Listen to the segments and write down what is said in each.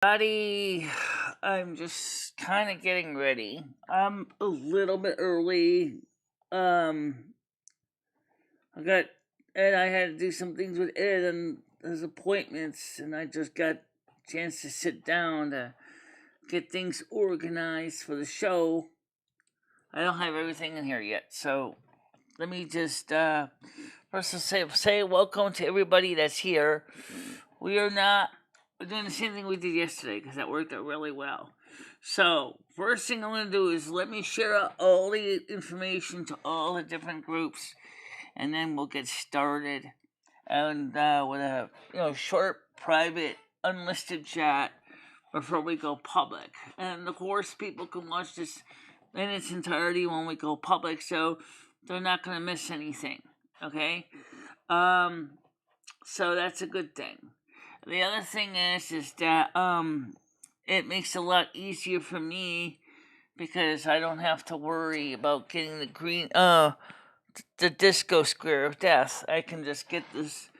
Buddy, I'm just kind of getting ready. I'm a little bit early. Um, I had to do some things with Ed and his appointments, and I just got a chance to sit down to get things organized for the show. I don't have everything in here yet, so let me just first say welcome to everybody that's here. We're doing the same thing we did yesterday because that worked out really well. So, first thing I'm going to do is let me share out all the information to all the different groups, and then we'll get started. And with a short, private, unlisted chat before we go public. And of course, people can watch this in its entirety when we go public, so they're not going to miss anything. Okay, so that's a good thing. The other thing is that it makes it a lot easier for me because I don't have to worry about getting the disco square of death. I can just get this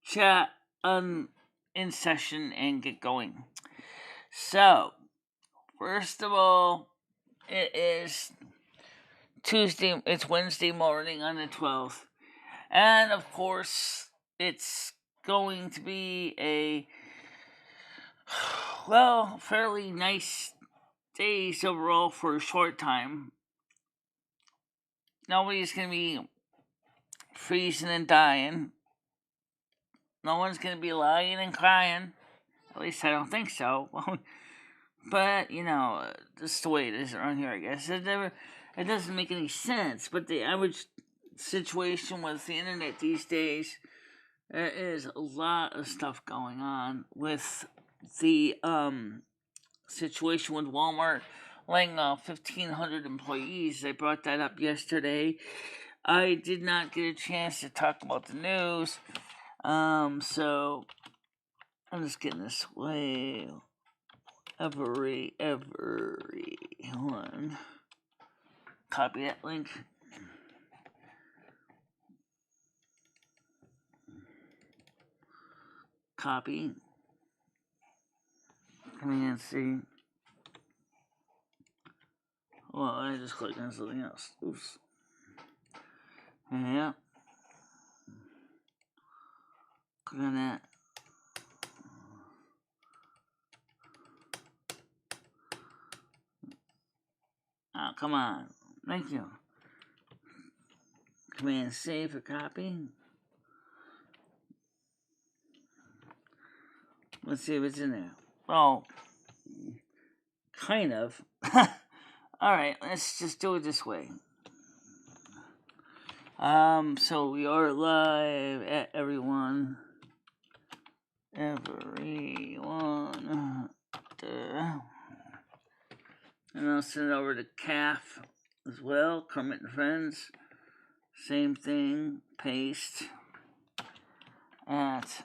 chat in session and get going. So, first of all, it is Tuesday. It's Wednesday morning on the 12th, and of course, it's going to be a fairly nice days overall for a short time. Nobody's going to be freezing and dying. No one's going to be lying and crying. At least I don't think so. But, that's the way it is around here, I guess. It doesn't make any sense. But the average situation with the internet these days, there is a lot of stuff going on with the situation with Walmart laying off 1,500 employees. They brought that up yesterday. I did not get a chance to talk about the news, so I'm just getting this way. Hold on. Copy that link. Copy. Command C. Well, I just clicked on something else. Oops. Yeah. Click on that. Oh, come on. Thank you. Command C for copy. Let's see if it's in there. Oh, kind of. Alright, let's just do it this way. So we are live at everyone. And I'll send it over to CAF as well, Kermit and Friends. Same thing, paste at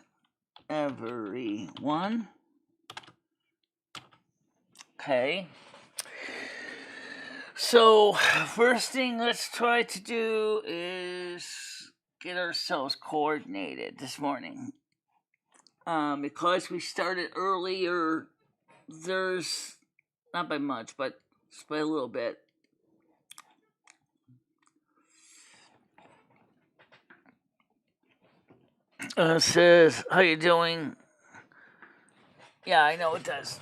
everyone. Okay. So, first thing let's try to do is get ourselves coordinated this morning. Because we started earlier, there's not by much, but just by a little bit. Says, how you doing? Yeah, I know it does.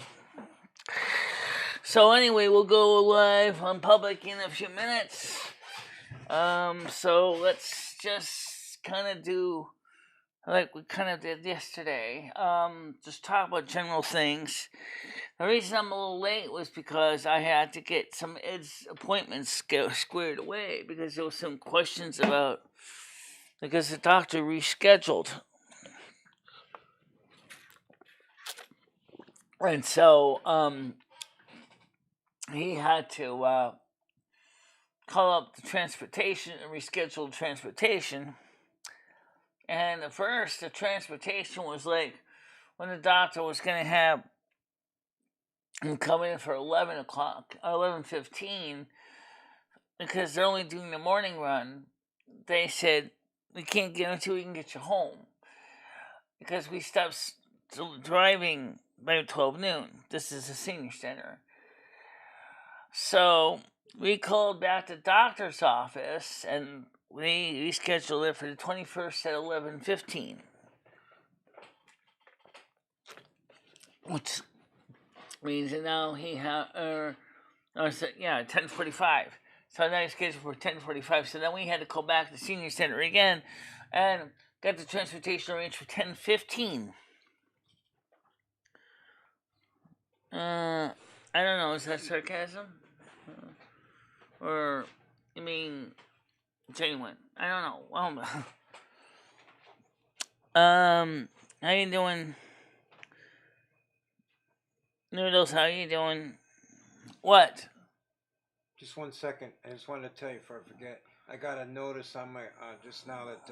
So anyway, we'll go live on public in a few minutes. So let's just kind of do like we kind of did yesterday. Just talk about general things. The reason I'm a little late was because I had to get some Ed's appointments squared away because there was some questions about because the doctor rescheduled. And so he had to call up the transportation and reschedule transportation. And at first, the transportation was like when the doctor was going to have him come in for 11 o'clock, 11:15, because they're only doing the morning run. They said, we can't get until we can get you home. Because we stopped driving by 12 noon. This is a senior center. So we called back the doctor's office and we scheduled it for the 21st at 11:15. Which means that now he has, 10:45. So now he's scheduled for 10:45. So then we had to call back to the senior center again and got the transportation arranged for 10:15. I don't know, is that sarcasm? Or, I mean, genuine? I don't know. How you doing? Noodles, how you doing? What? Just 1 second. I just wanted to tell you before I forget. I got a notice on my just now that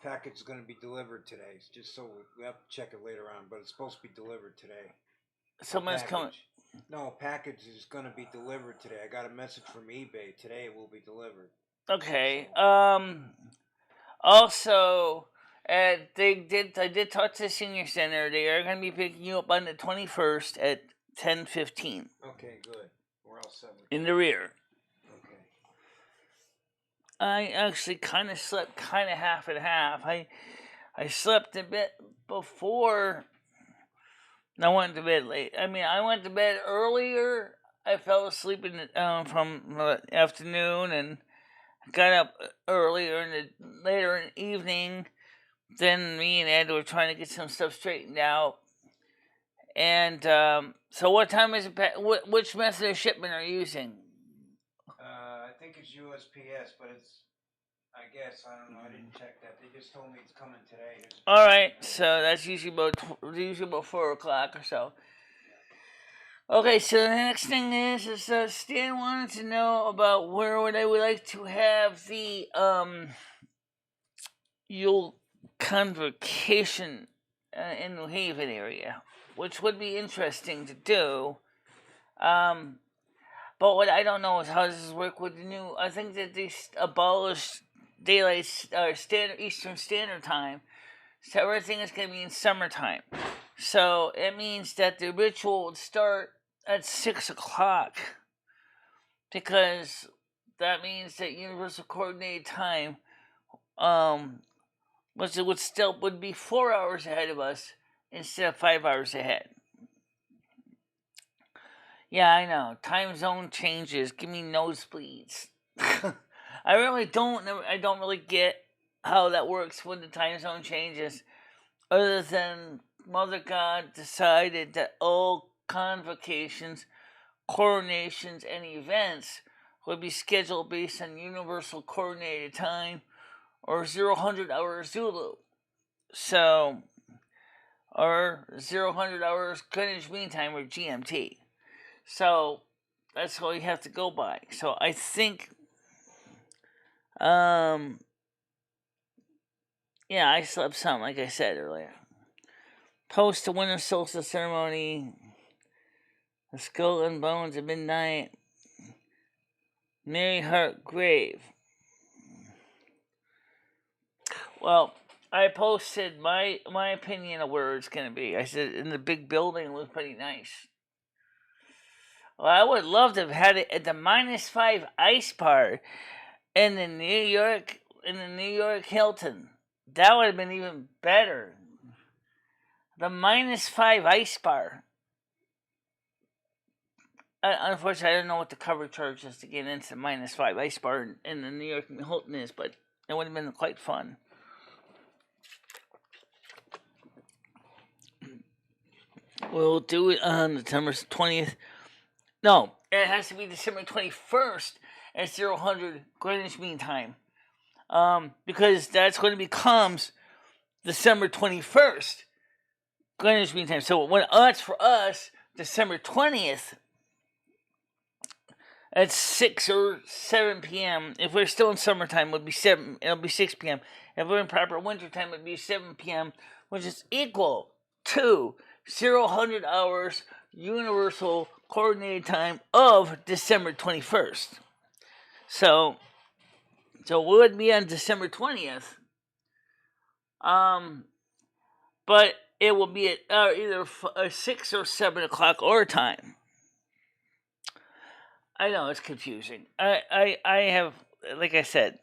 package is going to be delivered today. It's just so we have to check it later on, but it's supposed to be delivered today. Someone's coming. No, package is going to be delivered today. I got a message from eBay. Today it will be delivered. Okay. Also, I did talk to the senior center. They are going to be picking you up on the 21st at 10:15. Okay, good. We're all set. In the rear. Okay. I actually kind of slept kind of half and half. I slept a bit before I went to bed late. I mean, I went to bed earlier. I fell asleep from the afternoon and got up earlier later in the evening. Then me and Ed were trying to get some stuff straightened out. And so what time is it? Which method of shipment are you using? I think it's USPS, but it's, I guess, I don't know. I didn't check that. They just told me it's coming today. All right, so that's usually about 4 o'clock or so. Okay, so the next thing is Stan wanted to know about where I would like to have the Yule Convocation in New Haven area, which would be interesting to do. But what I don't know is how does this work with the new. I think that they abolished daylight Eastern Standard Time, so everything is going to be in summertime. So it means that the ritual would start at 6 o'clock, because that means that Universal Coordinated Time, would be 4 hours ahead of us instead of 5 hours ahead. Yeah, I know. Time zone changes. Give me nosebleeds. I don't really get how that works when the time zone changes, other than Mother God decided that all convocations, coronations, and events would be scheduled based on Universal Coordinated Time or 0000 hours Zulu. So, or 0000 hours Greenwich Mean Time or GMT. So, that's all you have to go by. So, I think, yeah, I slept some, like I said earlier. Post the winter solstice ceremony, the skull and bones at midnight, Mary Hart grave. Well, I posted my opinion of where it's going to be. I said in the big building it looks pretty nice. Well, I would love to have had it at the -5 ice bar in the New York Hilton. That would have been even better. The -5 ice bar. Unfortunately, I don't know what the cover charge is to get into the -5 ice bar in the New York Hilton is, but it would have been quite fun. We'll do it on December 20th. No, it has to be December 21st at 0000 Greenwich Mean Time. Because that's going to become December 21st Greenwich Mean Time. So that's for us, December 20th at 6 or 7 p.m. If we're still in summertime, it'll be 6 p.m. If we're in proper wintertime, it'll be 7 p.m., which is equal to 0000 hours Universal Coordinated Time of December 21st. So we would be on December 20th. But it will be at either 6 or 7 o'clock our time. I know it's confusing. I have, like I said,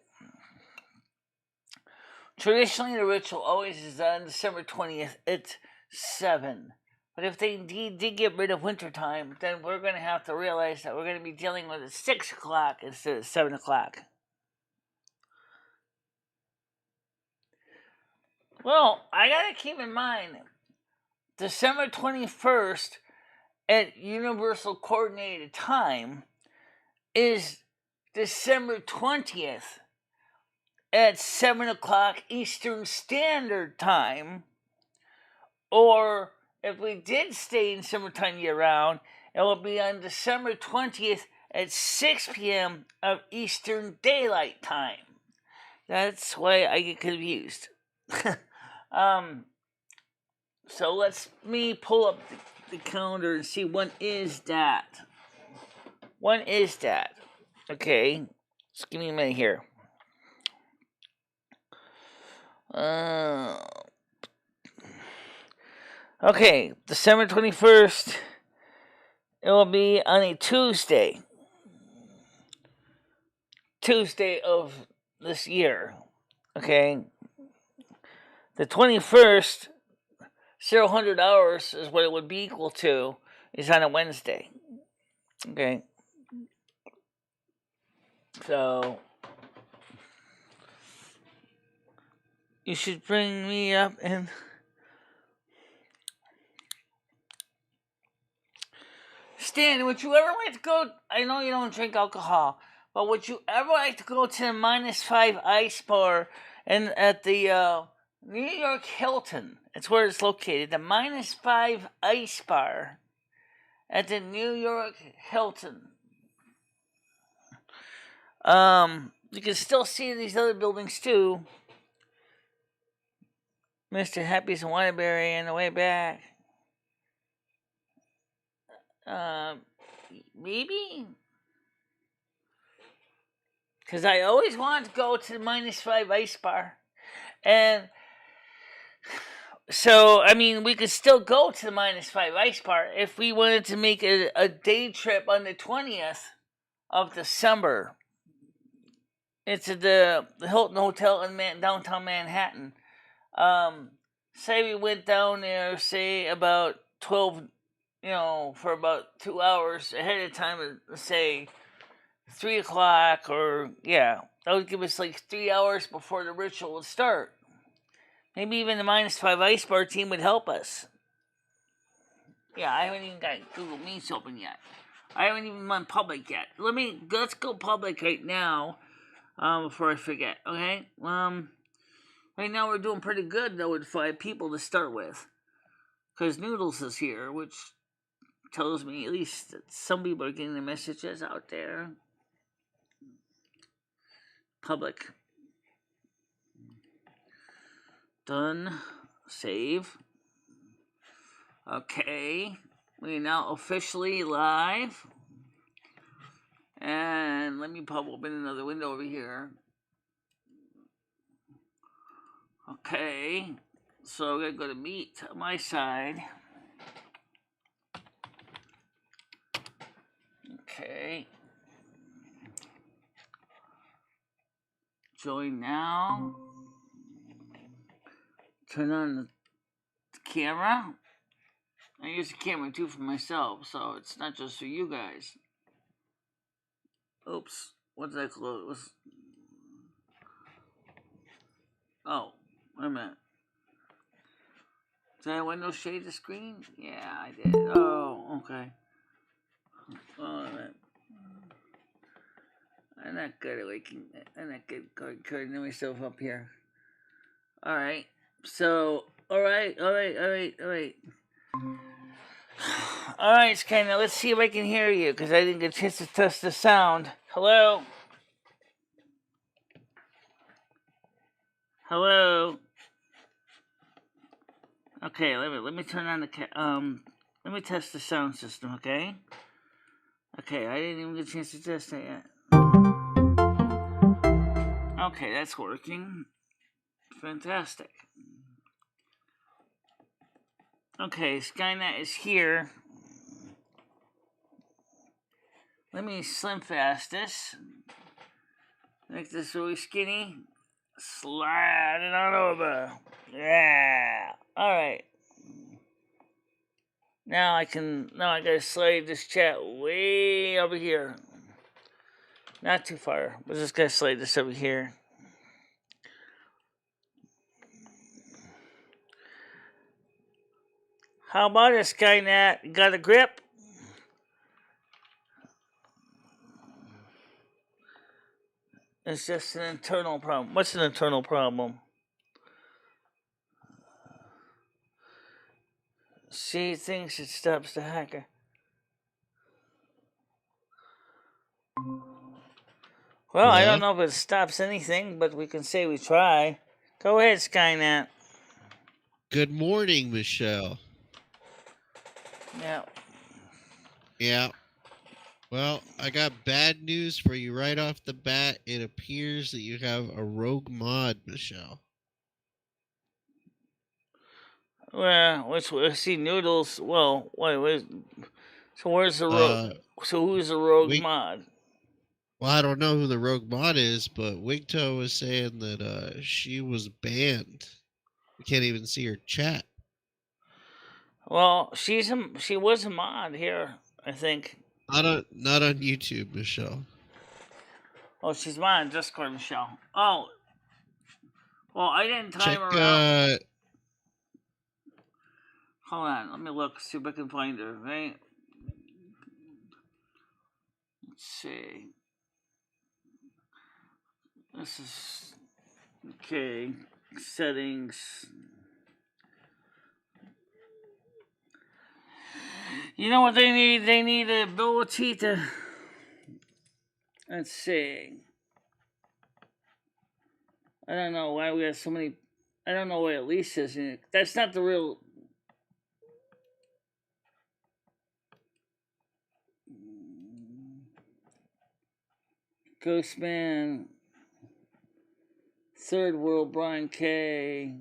traditionally the ritual always is on December 20th at 7. But if they did get rid of wintertime, then we're going to have to realize that we're going to be dealing with it at 6 o'clock instead of 7 o'clock. Well, I got to keep in mind, December 21st at Universal Coordinated Time is December 20th at 7 o'clock Eastern Standard Time. Or if we did stay in summertime year-round, it will be on December 20th at 6 p.m. of Eastern Daylight Time. That's why I get confused. So let me pull up the calendar and see when is that. When is that? Okay, just give me a minute here. Okay, December 21st, it will be on a Tuesday. Tuesday of this year. Okay. The 21st, 0 hours is what it would be equal to, is on a Wednesday. Okay. So, you should bring me up and... Stan, would you ever like to go... I know you don't drink alcohol, but would you ever like to go to the -5 Ice Bar and at the New York Hilton? It's where it's located. The -5 Ice Bar at the New York Hilton. You can still see these other buildings too. Mr. Happy's in Waterbury on the way back. Maybe? Because I always wanted to go to the -5 Ice Bar. And so, I mean, we could still go to the -5 Ice Bar if we wanted to make a day trip on the 20th of December. It's at the Hilton Hotel in downtown Manhattan. Say we went down there, say about 12, for about 2 hours ahead of time, say 3 o'clock, or that would give us like 3 hours before the ritual would start. Maybe even the -5 Ice Bar team would help us. Yeah, I haven't even got Google Meets open yet. I haven't even went public yet. Let's go public right now, before I forget, okay? Right now we're doing pretty good, though, with 5 people to start with. Because Noodles is here, which tells me at least that some people are getting the messages out there. Public. Done. Save. Okay. We are now officially live. And let me pop open another window over here. Okay. So we're going to go to Meet on my side. Okay. Join now. Turn on the camera. I use the camera too for myself, so it's not just for you guys. Oops. What did I close? Oh, wait a minute. Did I window shade the screen? Yeah, I did. Oh, okay. Oh, wait a minute. I'm not good at I'm not good at cutting myself up here. Alright. So, alright. Alright, Skynet, let's see if I can hear you, because I didn't get a chance to test the sound. Hello? Hello? Okay, let me turn on the let me test the sound system, okay? Okay, I didn't even get a chance to test that yet. Okay, that's working. Fantastic. Okay, Skynet is here. Let me slim fast this. Make this really skinny. Slide it on over. Yeah. Alright. Now I gotta slide this chat way over here. Not too far. We're just gonna slide this over here. How about it, Skynet? Got a grip? It's just an internal problem. What's an internal problem? She thinks it stops the hacker. Well, I don't know if it stops anything, but we can say we try. Go ahead, Skynet. Good morning, Michelle. Yeah. Yeah. Well, I got bad news for you right off the bat. It appears that you have a rogue mod, Michelle. Well, let's see Noodles. Well, wait. So where's the rogue? So who's the rogue mod? Well, I don't know who the rogue mod is, but Wigto was saying that she was banned. We can't even see her chat. Well, she was a mod here, I think. Not on YouTube, Michelle. Oh, she's mod on Discord, Michelle. Oh. Well, I didn't time her out. Hold on, let me look, see if I can find her, right? Let's see. This is okay. Settings. You know what they need? They need the ability to. Let's see. I don't know why we have so many. I don't know why Elise is in it. That's not the real. Ghostman. Third World Brian K.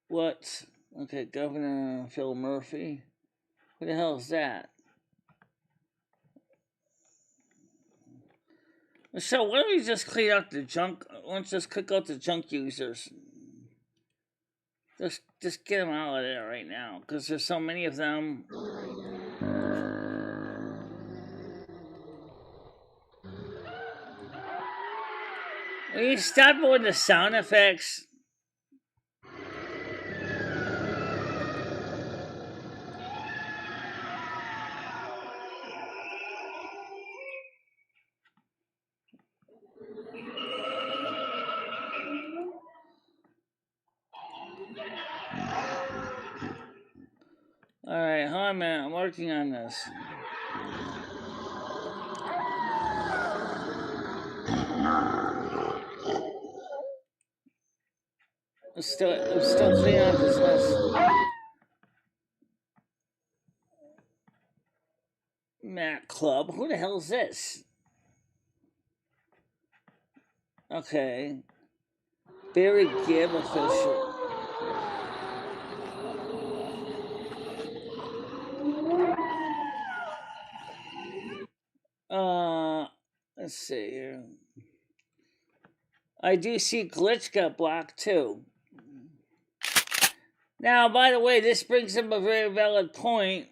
What? Okay, Governor Phil Murphy. Who the hell is that? So why don't we just clean out the junk? Let's just click out the junk users. Just get them out of there right now, because there's so many of them. Will you stop with the sound effects? Alright, hold on a minute. I'm working on this. I'm still cleaning out this mess. Mac Club. Who the hell is this? Okay. Barry Gibb official. Let's see here. I do see Glitch got blocked too. Now, by the way, this brings up a very valid point,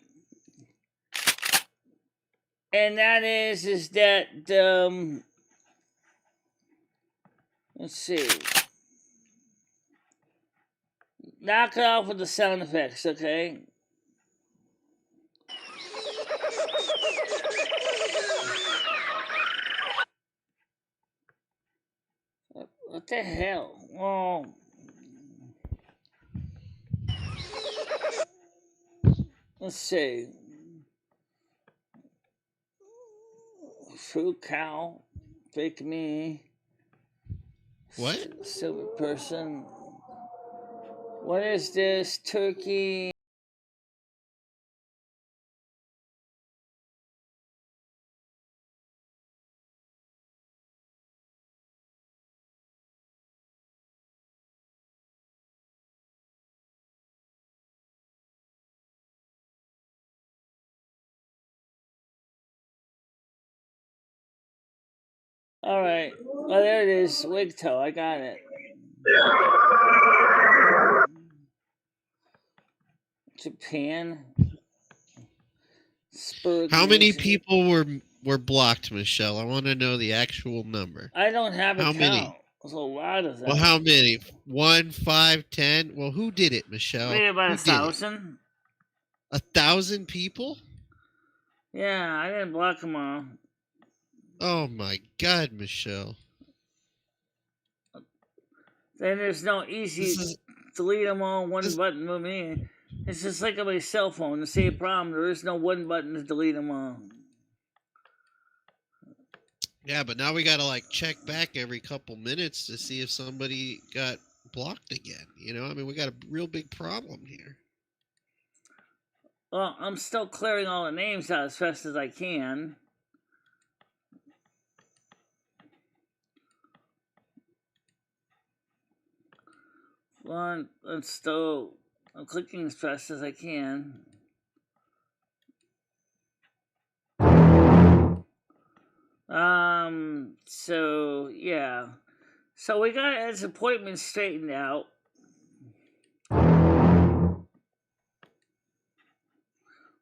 and that is that let's see. Knock it off with the sound effects, okay? What the hell? Oh. Let's see. True cow. Fake me. What? Silver person. What is this? Turkey. All right. Oh, there it is. Wigtoe. I got it. Japan. Spurg How many Nation. people were blocked, Michelle? I want to know the actual number. I don't have a How count. many? There's a lot of them. Well, how many? 1, 5, 10? Well, who did it, Michelle? Maybe about Who 1,000. 1,000 people? Yeah, I didn't block them all. Oh my God, Michelle. Then there's no easy delete them all one button with me. It's just like on my cell phone. The same problem. There is no one button to delete them all. Yeah, but now we gotta like check back every couple minutes to see if somebody got blocked again. You know, I mean, we got a real big problem here. Well, I'm still clearing all the names out as fast as I can. Well, I'm clicking as fast as I can. So yeah. So we got his appointment straightened out.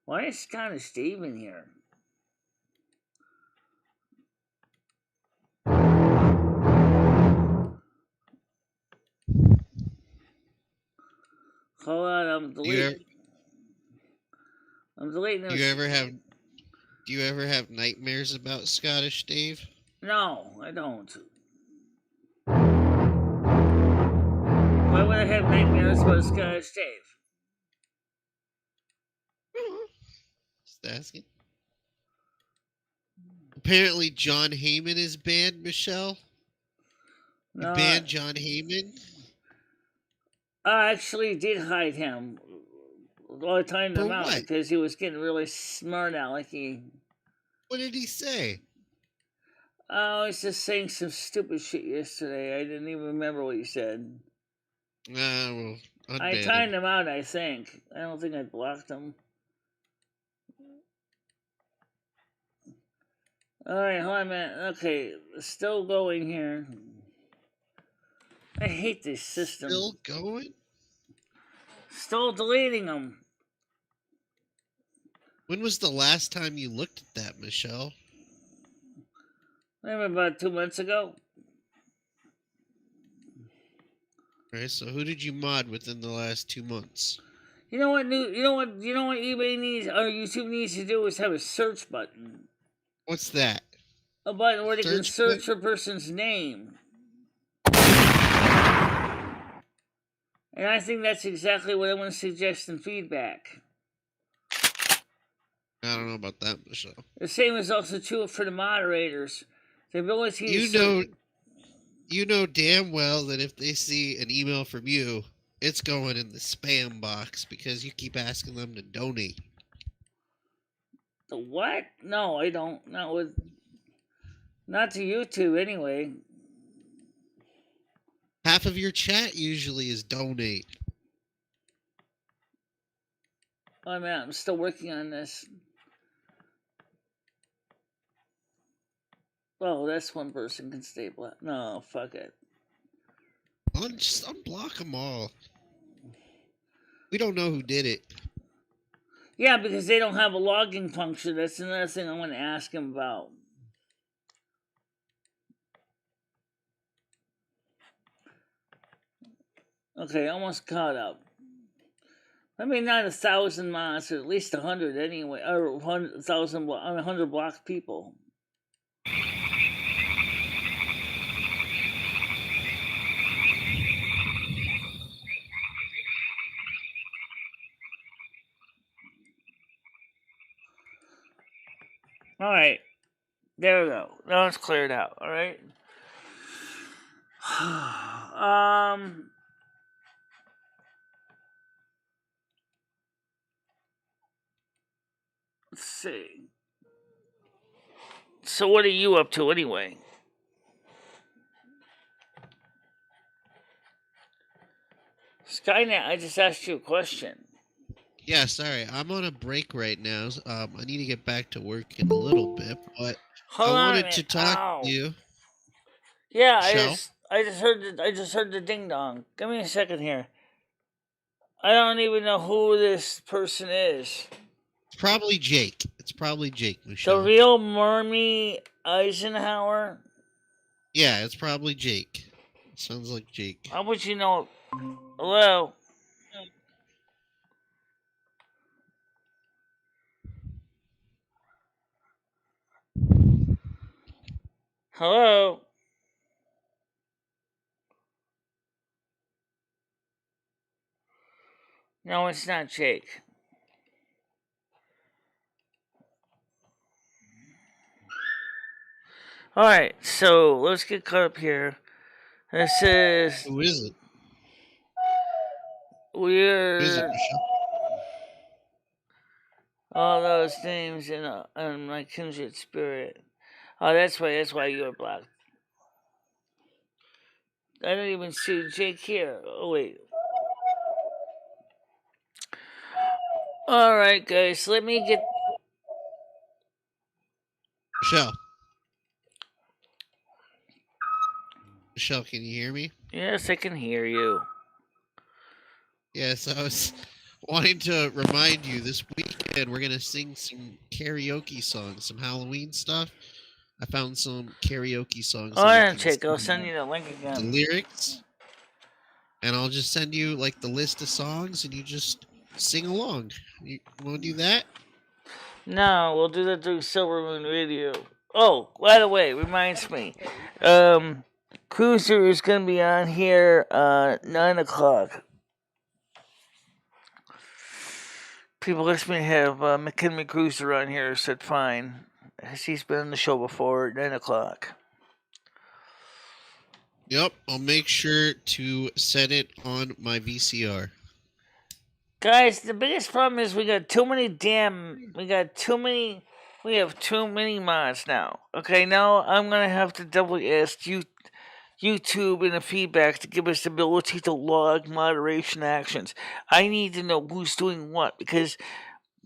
Why is Scottish Steve in here? Hold on, I'm deleting. I'm deleting those. Do you ever have nightmares about Scottish Dave? No, I don't. Why would I have nightmares about Scottish Dave? Just asking. Apparently, John Heyman is banned, Michelle. No, banned John Heyman? I actually did hide him. Well, I timed him out because he was getting really smart alecky. What did he say? Oh, he's just saying some stupid shit yesterday. I didn't even remember what he said. Well, I timed him out, I think. I don't think I blocked him. Alright, hold on a minute. Okay, still going here. I hate this system. Still going? Still deleting them. When was the last time you looked at that, Michelle? Maybe about 2 months ago. Alright, so who did you mod within the last 2 months? You know what eBay needs or YouTube needs to do is have a search button. What's that? A button where they can search for a person's name. And I think that's exactly what I want to suggest in feedback. I don't know about that, Michelle. The same is also true for the moderators. The ability you know damn well that if they see an email from you, it's going in the spam box because you keep asking them to donate. The what? No, I don't. Not to YouTube anyway. Half of your chat usually is donate. Oh man, I'm still working on this. Oh, that's one person can stay black. No, fuck it. Just unblock them all. We don't know who did it. Yeah, because they don't have a logging function. That's another thing I want to ask him about. Okay, almost caught up. I mean, not 1,000 mods, or at least 100 anyway, or 100 blocked people. All right, there we go. Now it's cleared out. All right. Let's see. So, what are you up to anyway? Skynet, I just asked you a question. Yeah, sorry. I'm on a break right now. I need to get back to work in a little bit, but I wanted to talk to you. Yeah, Michelle? I just heard the ding dong. Give me a second here. I don't even know who this person is. It's probably Jake. It's probably Jake, The Michelle. real Marmy Eisenhower? Yeah, it's probably Jake. Sounds like Jake. How would you know? Hello? Hello? No, it's not Jake. Alright, so let's get caught up here. This is. Who is it? Who is it, We're. Michelle? All those names in my kindred spirit. Oh, that's why you were blocked. I don't even see Jake here. Oh, wait. Alright, guys, let me get. Michelle. Michelle, can you hear me? Yes, I can hear you. Yes, I was wanting to remind you this weekend we're going to sing some karaoke songs, some Halloween stuff. I found some karaoke songs. Oh, yeah, Jake, I'll send you the link the again. lyrics, and I'll just send you like the list of songs, and you just sing along. You want to do that? No, we'll do that through Silvermoon Radio. Oh, by the way, reminds me. Cruiser is going to be on here 9 o'clock. People asked me to have McKinley Cruiser on here. Said fine. He's been on the show before at 9 o'clock. Yep, I'll make sure to set it on my VCR. Guys, the biggest problem is we have too many mods now. Okay, now I'm going to have to doubly ask YouTube and the feedback to give us the ability to log moderation actions. I need to know who's doing what, because,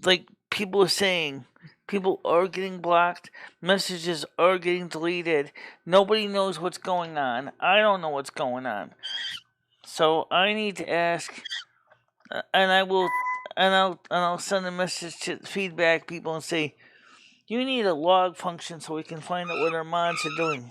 like, people are saying, people are getting blocked, messages are getting deleted, nobody knows what's going on. I don't know what's going on. So I need to ask, and I'll send a message to feedback people and say, you need a log function so we can find out what our mods are doing.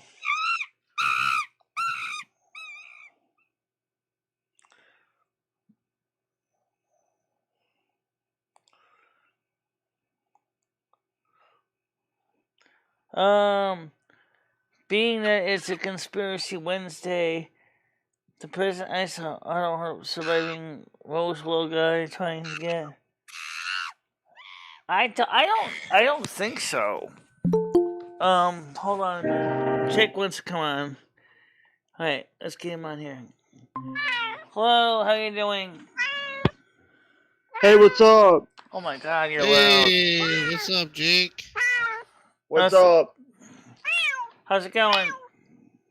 Being that it's a Conspiracy Wednesday, the president I don't hurt surviving Roswell guy trying to get. I don't think so. Hold on. Jake wants to come on. Alright, let's get him on here. Hello, how you doing? Hey, what's up? Oh my god, you're Hey, loud. what's up, Jake? What's up? How's it going?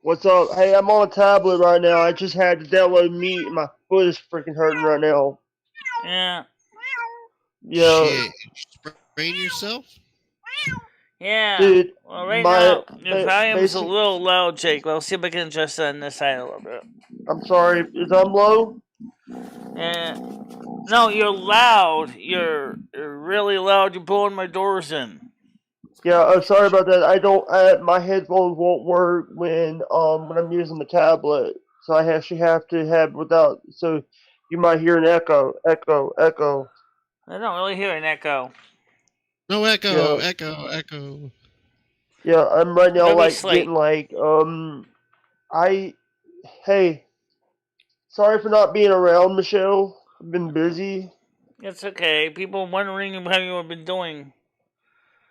What's up? Hey, I'm on a tablet right now. I just had to download Meet, and my foot is freaking hurting right now. Yeah. Yeah. Shit, you sprained yourself? Yeah. Dude, Well, right now, your volume's a basic- little loud, Jake. Well, see if I can adjust that on this side a little bit. I'm sorry. Is I'm low? Yeah. No, you're loud. You're really loud. You're blowing my doors in. Yeah, I'm sorry about that. I don't. My headphones won't work when I'm using the tablet, so I actually have to have without. So you might hear an echo. I don't really hear an echo. No echo, Yeah. echo. Yeah, I'm right now Maybe like slight. getting like Hey, sorry for not being around, Michelle. I've been busy. It's okay. People wondering how you have been doing.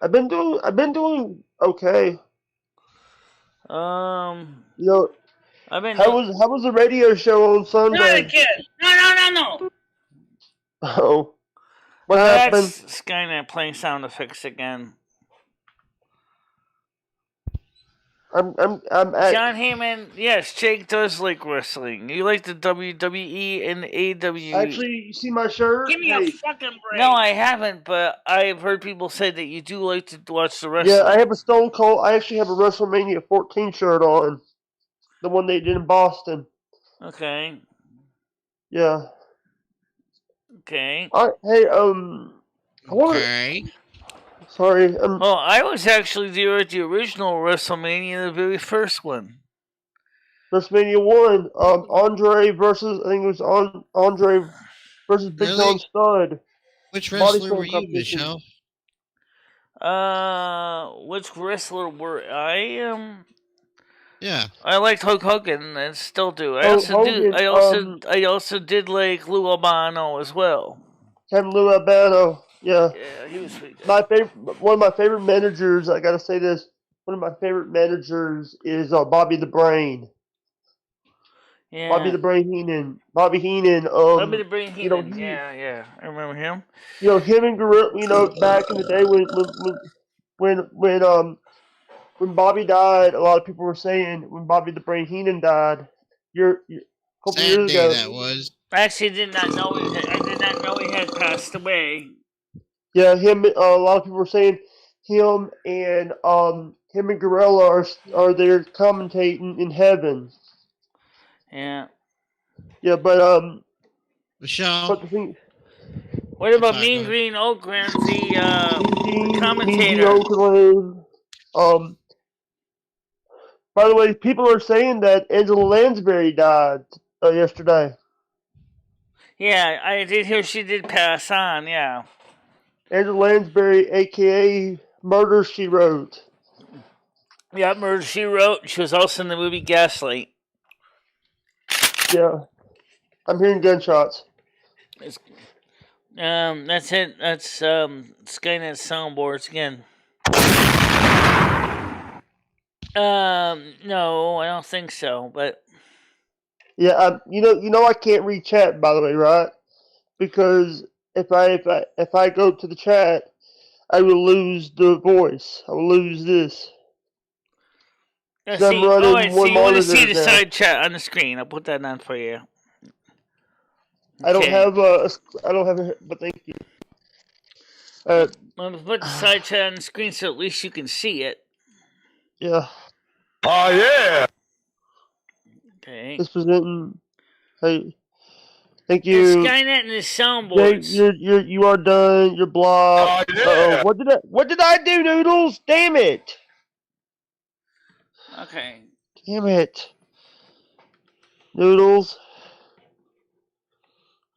I've been doing okay. You know, I've been. How was the radio show on Sunday? Not again. No. Oh, what happened? That's Skynet playing sound effects again. I'm John Heyman, yes, Jake does like wrestling. You like the WWE and the AEW. Actually, you see my shirt? Give me a fucking break. No, I haven't, but I've heard people say that you do like to watch the wrestling. Yeah, I have a Stone Cold. I actually have a WrestleMania 14 shirt on. The one they did in Boston. Okay. Yeah. Okay. Hey, Okay. Sorry. Well, I was actually there at the original WrestleMania, the very first one. WrestleMania 1. Andre versus, I think it was Andre versus Big Really? John Studd. Which Body wrestler slam were you, competition. Michelle? Which wrestler were I? Yeah. I liked Hulk Hogan and still do. I Hulk also do. Hogan, I also did like Lou Albano as well. Kevin Lou Albano. Yeah. Yeah, he was pretty good. One of my favorite managers, I gotta say this, one of my favorite managers is Bobby the Brain. Yeah. Bobby the Brain Heenan. Bobby Heenan. Bobby the Brain Heenan. He, yeah, I remember him. Him and Gorilla. Back in the day when Bobby died, a lot of people were saying when Bobby the Brain Heenan died, a couple Sad years day ago. that was. I actually did not know I did not know he had passed away. Yeah, him. A lot of people were saying him and Gorilla are there commentating in heaven. Yeah. Yeah, but Michelle. But the thing. What about Mean Green Oakland, the commentator? Oakland. By the way, people are saying that Angela Lansbury died yesterday. Yeah, I did hear she did pass on. Yeah. Angela Lansbury, aka Murder She Wrote. Yeah, Murder She Wrote. She was also in the movie Gaslight. Yeah, I'm hearing gunshots. That's it. That's Skynet soundboards again. No, I don't think so. But yeah, you know, I can't read chat, by the way, right? Because if I go to the chat, I will lose the voice. I will lose this. you want to see the now. side chat on the screen? I'll put that on for you. Okay. I don't have but thank you. I'm gonna put the side chat on the screen so at least you can see it. Yeah. Oh yeah. Okay. Just presenting. Hey, thank you. It's Skynet and his soundboards. Jake, you are done. You're blocked. Oh yeah. What did I do, Noodles? Damn it! Okay. Damn it, Noodles.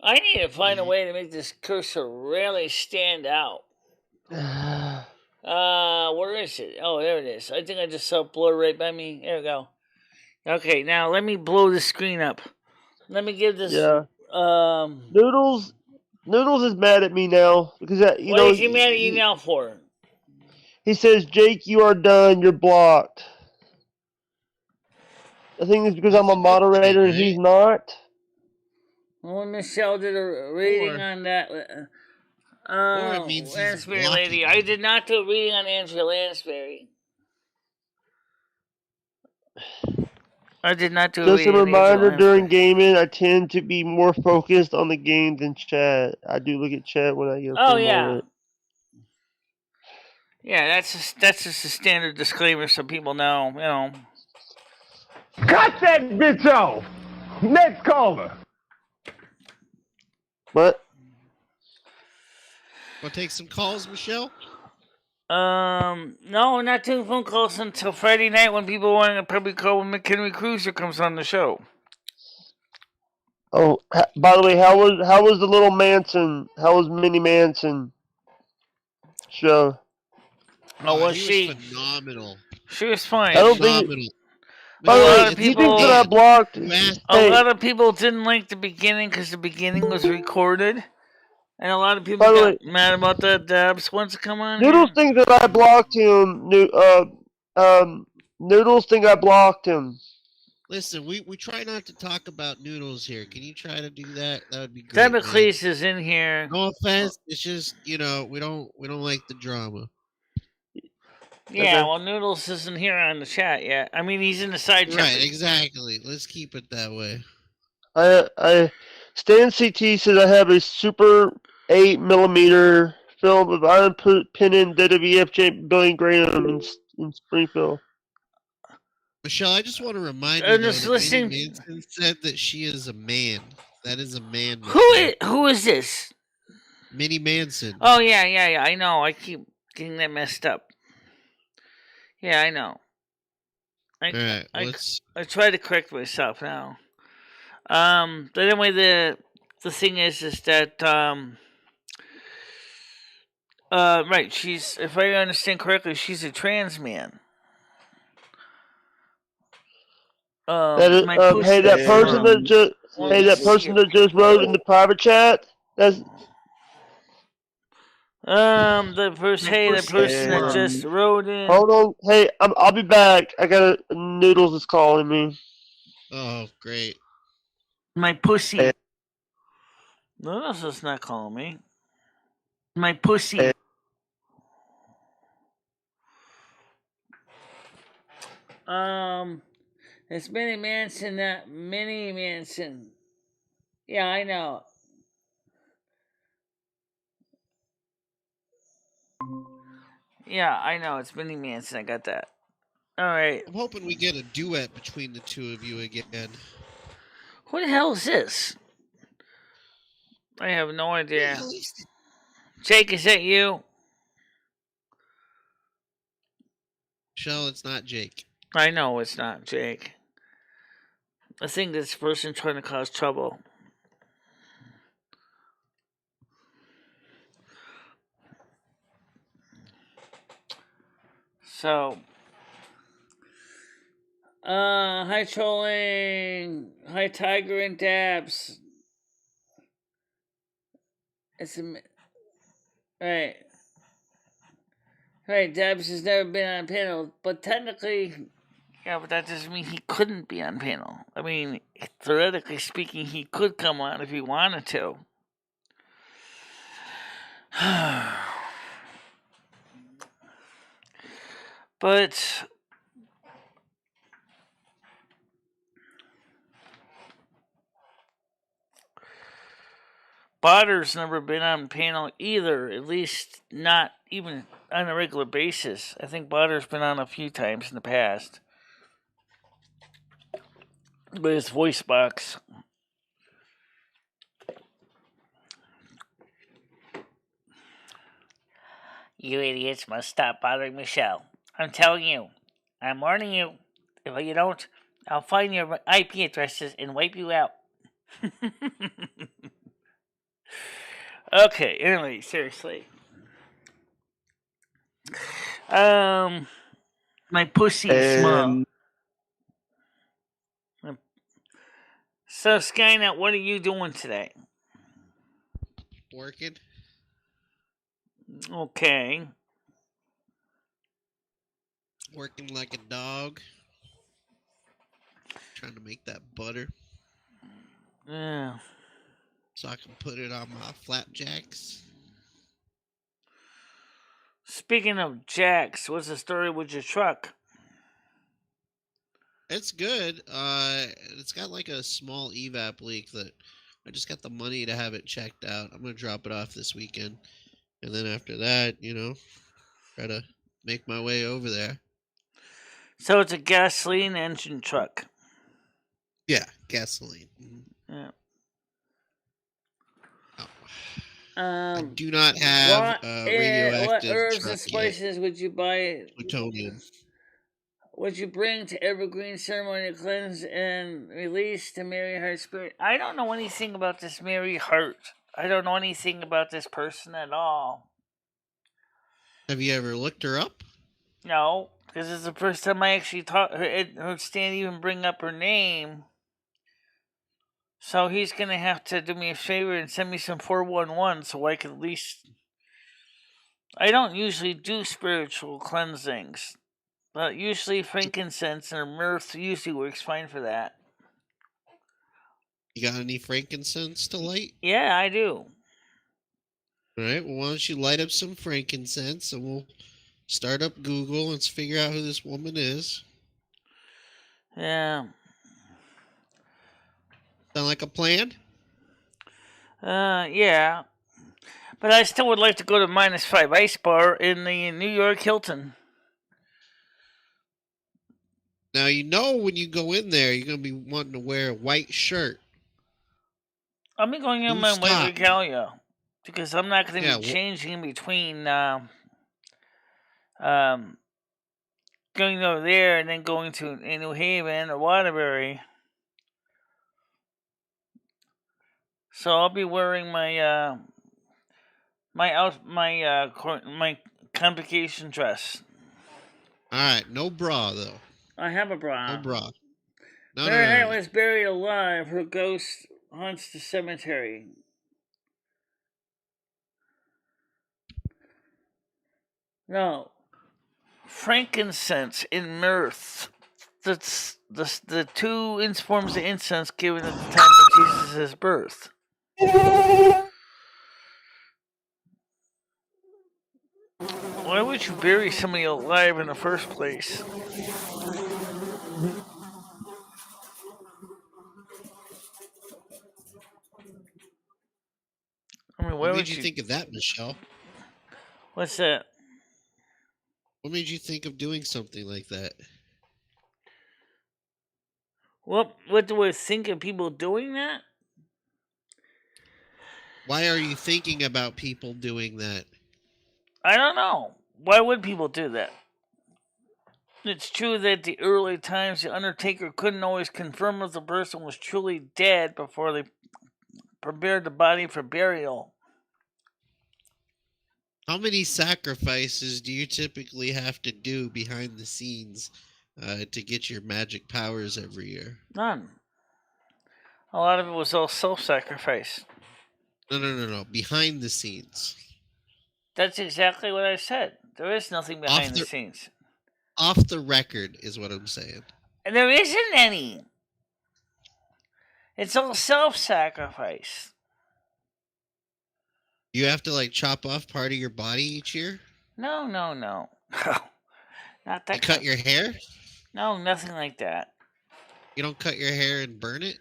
I need to find a way to make this cursor really stand out. Where is it? Oh, there it is. I think I just saw it blur right by me. There we go. Okay, now let me blow the screen up. Let me give this. Yeah. Noodles is mad at me now because what is he mad at you now for? He says, "Jake, you are done. You're blocked." I think it's because I'm a moderator and he's not. Well, Michelle did a reading on that. Or it means Lansbury lady. I did not do a reading on Angela Lansbury. I did not do a reading. Just a reminder, during gaming, I tend to be more focused on the game than chat. I do look at chat when I get a moment. Yeah, that's just a standard disclaimer so people know, you know. Cut that bitch off. Next caller. What? Want to take some calls, Michelle? No, we're not doing phone calls until Friday night when people want to probably call when McHenry Cruiser comes on the show. Oh, by the way, how was the little Manson? How was Minnie Manson show? Oh, was she? Was phenomenal. She was fine. I don't phenomenal. think. By the way, he thinks that I blocked. A lot of people didn't like the beginning because the beginning was recorded. And a lot of people got mad about that. Dabs wants to come on. Noodles thinks that I blocked him. Noodles think I blocked him. Listen, we try not to talk about Noodles here. Can you try to do that? That would be great. Democles is in here. No offense. It's just, we don't like the drama. Yeah, well, Noodles isn't here on the chat yet. I mean, he's in the side chat. Right, exactly. Let's keep it that way. Stan CT says I have a Super 8mm film of Iron Pinning WWF champion Billy Graham in Springfield. Michelle, I just want to remind you I'm though just that Minnie listening. Manson said that she is a man. That is a man. Who is this? Minnie Manson. Oh yeah. I know. I keep getting that messed up. Yeah, I know. All right, let's. I try to correct myself now. But anyway, the thing is that right, she's, if I understand correctly, she's a trans man. My pussy hey, that is person small. that just wrote in the private chat. That's the person that just wrote in. hold on. Hey, I'll be back. I got Noodles is calling me. Oh, great. My pussy. No, that's not calling me. My pussy. It's Minnie Manson, not Minnie Manson. Yeah, I know. Yeah, I know. It's Minnie Manson. I got that. All right. I'm hoping we get a duet between the two of you again. Who the hell is this? I have no idea. Jake, is that you? Michelle, it's not Jake. I know it's not Jake. I think this person trying to cause trouble. So, hi trolling, hi Tiger and Dabs. It's right. Right, Dabs has never been on panel, but technically, yeah, but that doesn't mean he couldn't be on panel. I mean, theoretically speaking, he could come on if he wanted to. But Botter's never been on panel either, at least not even on a regular basis. I think Botter's been on a few times in the past. But his voice box. You idiots must stop bothering Michelle. I'm telling you. I'm warning you. If you don't, I'll find your IP addresses and wipe you out. Okay, anyway, seriously. My pussy is small. So, Skynet, what are you doing today? Working. Okay. Working like a dog. Trying to make that butter. Yeah. So I can put it on my flapjacks. Speaking of jacks, what's the story with your truck? It's good. It's got like a small evap leak that I just got the money to have it checked out. I'm gonna drop it off this weekend, and then after that, try to make my way over there. So it's a gasoline engine truck. Yeah, gasoline. Yeah. Oh. I do not have radioactive what herbs and truck spices yet. would you buy? Plutonium. Would you bring to evergreen ceremony to cleanse and release to Mary Heart Spirit? I don't know anything about this Mary Heart. I don't know anything about this person at all. Have you ever looked her up? No, because it's the first time I actually heard Stan even bring up her name. So he's going to have to do me a favor and send me some 411 so I can at least... I don't usually do spiritual cleansings. But usually frankincense or myrrh usually works fine for that. You got any frankincense to light? Yeah, I do. All right, well, why don't you light up some frankincense and we'll start up Google and figure out who this woman is. Yeah. Sound like a plan? Yeah. But I still would like to go to -5 Ice Bar in the New York Hilton. Now, when you go in there, you're going to be wanting to wear a white shirt. I'll be going in my Loose white top. regalia because I'm not going to Yeah, be changing in between going over there and then going to New Haven or Waterbury. So I'll be wearing my my convocation dress. All right, no bra though. I have a bra. No bra. No, Mary Knight no. was buried alive. Her ghost haunts the cemetery. No. Frankincense and mirth. That's the two forms of incense given at the time of Jesus' birth. Why would you bury somebody alive in the first place? I mean, why What made would you think of that, Michelle? What's that? What made you think of doing something like that? What do I think of people doing that? Why are you thinking about people doing that? I don't know. Why would people do that? It's true that the early times the undertaker couldn't always confirm if the person was truly dead before they prepared the body for burial. How many sacrifices do you typically have to do behind the scenes to get your magic powers every year? None. A lot of it was all self-sacrifice. No. Behind the scenes. That's exactly what I said. There is nothing behind the scenes. Off the record is what I'm saying. And there isn't any. It's all self-sacrifice. You have to chop off part of your body each year? No. Not that. You cut your hair? No, nothing like that. You don't cut your hair and burn it?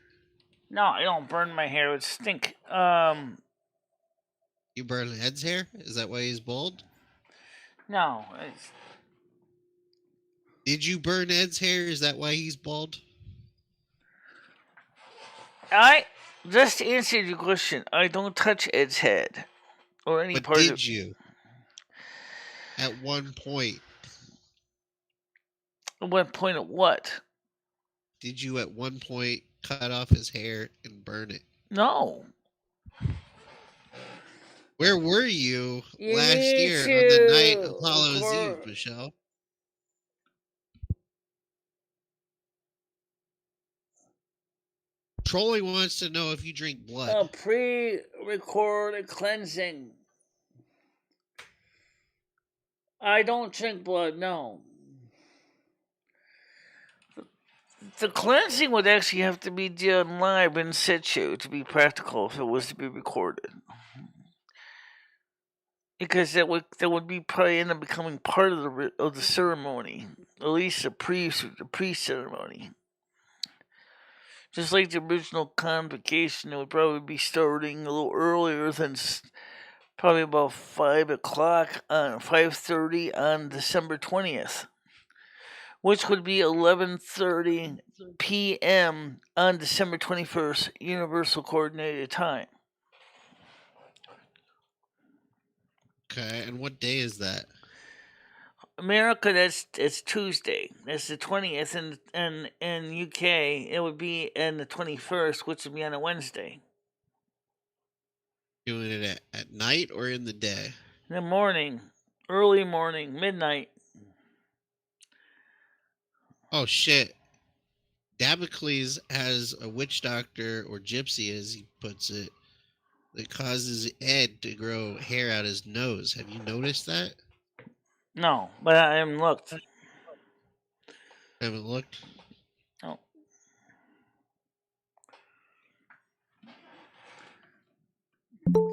No, I don't burn my hair. It would stink. You burn Ed's hair? Is that why he's bald? No. Did you burn Ed's hair? Is that why he's bald? Just to answer your question, I don't touch Ed's head. Or any but part did of it. You? At one point. At one point of what? Did you at one point cut off his hair and burn it? No. Where were you last year on the night of Hallows Eve, Michelle? Trolling wants to know if you drink blood. A pre-recorded cleansing. I don't drink blood, no. The cleansing would actually have to be done live in situ to be practical if it was to be recorded. Because that would be probably end up becoming part of the ceremony, at least the pre-ceremony. Just like the original convocation, it would probably be starting a little earlier than probably about 5:30 on December 20th, which would be 11:30 p.m. on December 21st, Universal Coordinated Time. Okay, and what day is that? America, it's Tuesday. That's the 20th, and in UK, it would be on the 21st, which would be on a Wednesday. Doing it at night or in the day? In the morning, early morning, midnight. Oh shit! Damocles has a witch doctor, or gypsy, as he puts it, that causes Ed to grow hair out his nose. Have you noticed that? No, but I haven't looked. Haven't looked? No.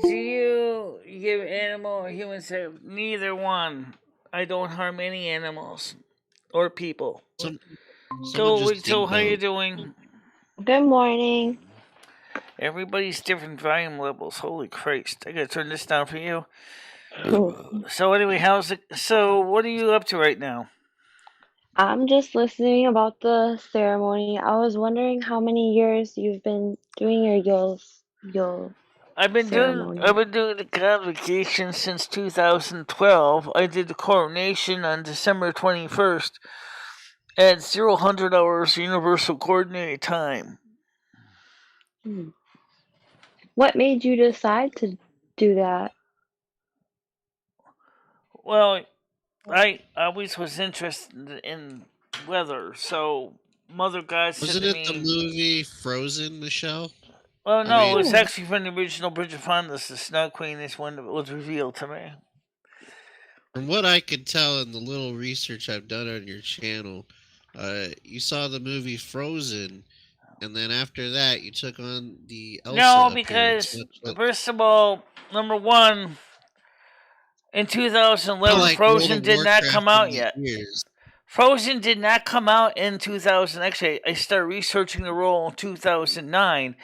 Do you give animal or human sex? Neither one. I don't harm any animals or people. So, how you doing? Good morning. Everybody's different volume levels. Holy Christ. I gotta turn this down for you. So anyway, how's it? So what are you up to right now? I'm just listening about the ceremony. I was wondering how many years you've been doing your Yule I've been ceremony. doing the convocation since 2012. I did the coronation on December 21st at 0000 Universal Coordinated Time. Hmm. What made you decide to do that? Well, I always was interested in weather, so Mother God said Wasn't to it the me, movie Frozen, Michelle? well, I no, it mean, was actually from the original Bridge of Fondness. The Snow Queen is one that was revealed to me. from what I could tell in the little research I've done on your channel, you saw the movie Frozen, and then after that, you took on the Elsa No, appearance. because, first of all, number one, in 2011, Like World Frozen of did not Warcraft come in out the yet. ears. Frozen did not come out in 2000. Actually, I started researching the role in 2009.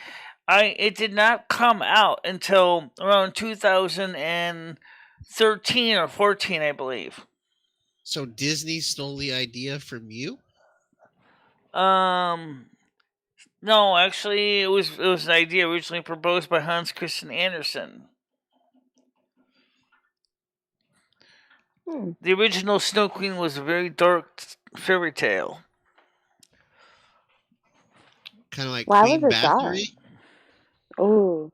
It did not come out until around 2013 or 14, I believe. So Disney stole the idea from you? No, actually, it was an idea originally proposed by Hans Christian Andersen. The original Snow Queen was a very dark fairy tale. Kind of like Why Queen was it dark? Bathory? Oh,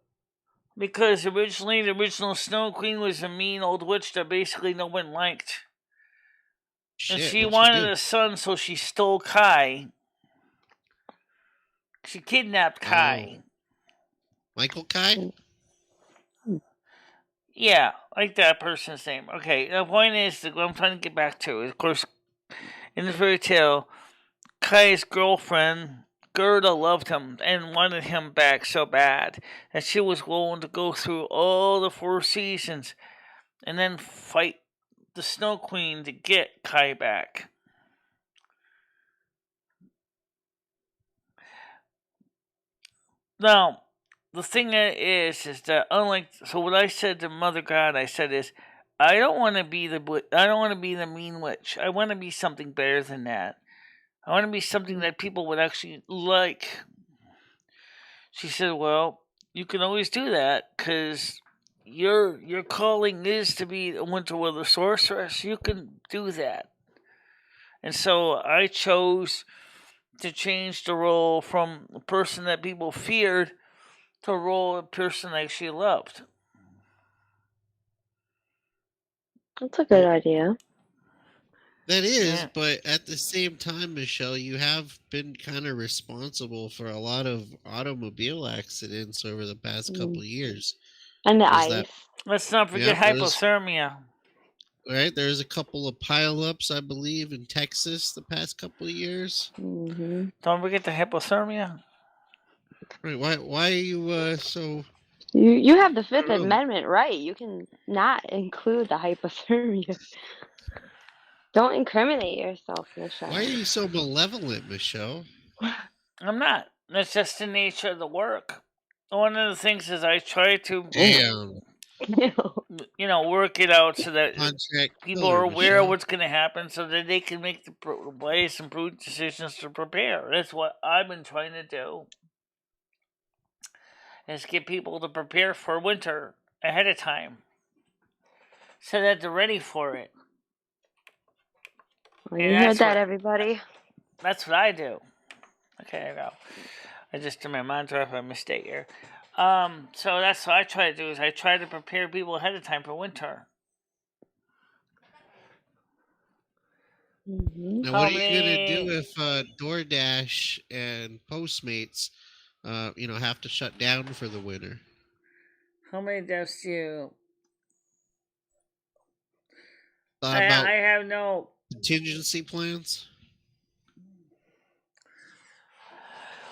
Because originally the original Snow Queen was a mean old witch that basically no one liked. And Shit, she what'd she wanted do? a son, so she stole Kai. She kidnapped Kai. Michael Kai? Yeah, like that person's name. Okay, the point is, what I'm trying to get back to is, of course, in the fairy tale, Kai's girlfriend, Gerda, loved him and wanted him back so bad that she was willing to go through all the 4 seasons and then fight the Snow Queen to get Kai back. Now, the thing is that unlike, so what I said to Mother God, I said is, I don't want to be the mean witch. I want to be something better than that. I want to be something that people would actually like. She said, "Well, you can always do that because your calling is to be a winter weather sorceress. You can do that." And so I chose to change the role from a person that people feared to a role of a person they actually loved. that's a good idea. That is, Yeah. but at the same time, Michelle, you have been kind of responsible for a lot of automobile accidents over the past couple of years. And the There's that, ice. Let's not forget hypothermia. right? There's a couple of pileups, I believe, in Texas the past couple of years. Mm-hmm. Don't forget the hypothermia. Right? Why are you so? You have the Fifth Amendment right. You can not include the hypothermia. Don't incriminate yourself, Michelle. Why are you so malevolent, Michelle? I'm not. That's just the nature of the work. One of the things is I try to, Damn. work it out so that Contract people killer, are aware Michelle. of what's going to happen so that they can make the wise and prudent decisions to prepare. That's what I've been trying to do. Is get people to prepare for winter ahead of time so that they're ready for it. Well, you heard that, everybody. That's what I do. Okay, I go. I just did my mantra by mistake here. So that's what I try to do is I try to prepare people ahead of time for winter. Mm-hmm. Now, what are you gonna do if DoorDash and Postmates, have to shut down for the winter? How many deaths do you? Thought about I have no contingency plans.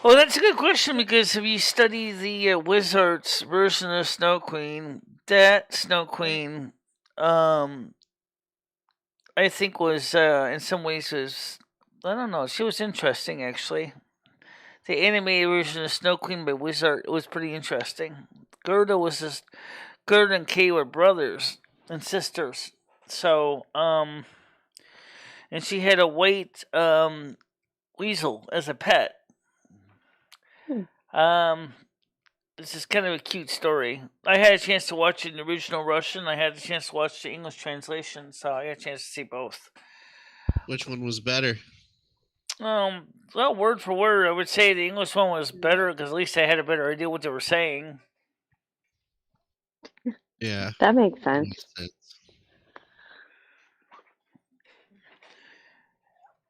Well, that's a good question because if you study the Wizards version of Snow Queen, that Snow Queen, I think was in some ways I don't know, she was interesting actually. The animated version of Snow Queen by Wizard was pretty interesting. Gerda and Kay were brothers and sisters, so and she had a white weasel as a pet. This is kind of a cute story. I had a chance to watch it in the original Russian. I had a chance to watch the English translation, so I got a chance to see both. Which one was better? Well, word for word, I would say the English one was better because at least I had a better idea what they were saying. Yeah. That makes sense.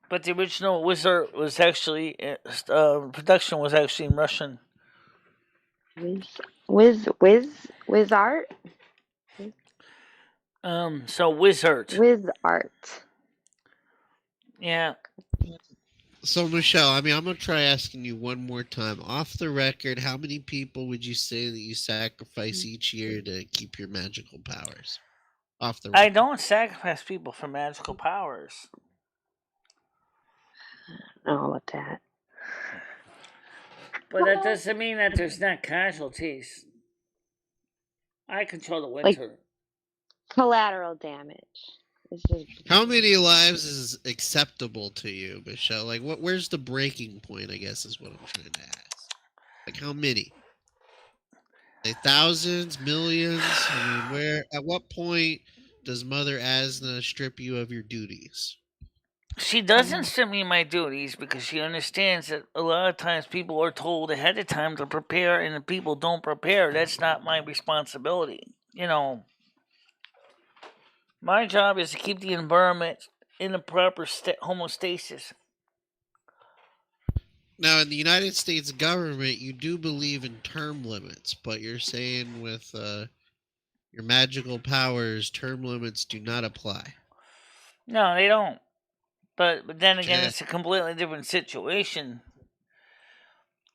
But the original Wizard was actually production was actually in Russian. Wiz art? So Wizard. Wiz art. Yeah. So Michelle, I mean, I'm gonna try asking you one more time. Off the record, how many people would you say that you sacrifice each year to keep your magical powers? Off the record. I don't sacrifice people for magical powers. I don't know about that. But that doesn't mean that there's not casualties. I control the winter. Collateral damage. It's just... How many lives is acceptable to you, Michelle? Like, where's the breaking point, I guess, is what I'm trying to ask. Like, how many? Like, thousands, millions? I mean, at what point does Mother Asna strip you of your duties? She doesn't strip me of my duties because she understands that a lot of times people are told ahead of time to prepare, and if people don't prepare, that's not my responsibility. You know, my job is to keep the environment in the proper homeostasis. Now, in the United States government, you do believe in term limits, but you're saying with your magical powers, term limits do not apply. No, they don't. But then again, it's a completely different situation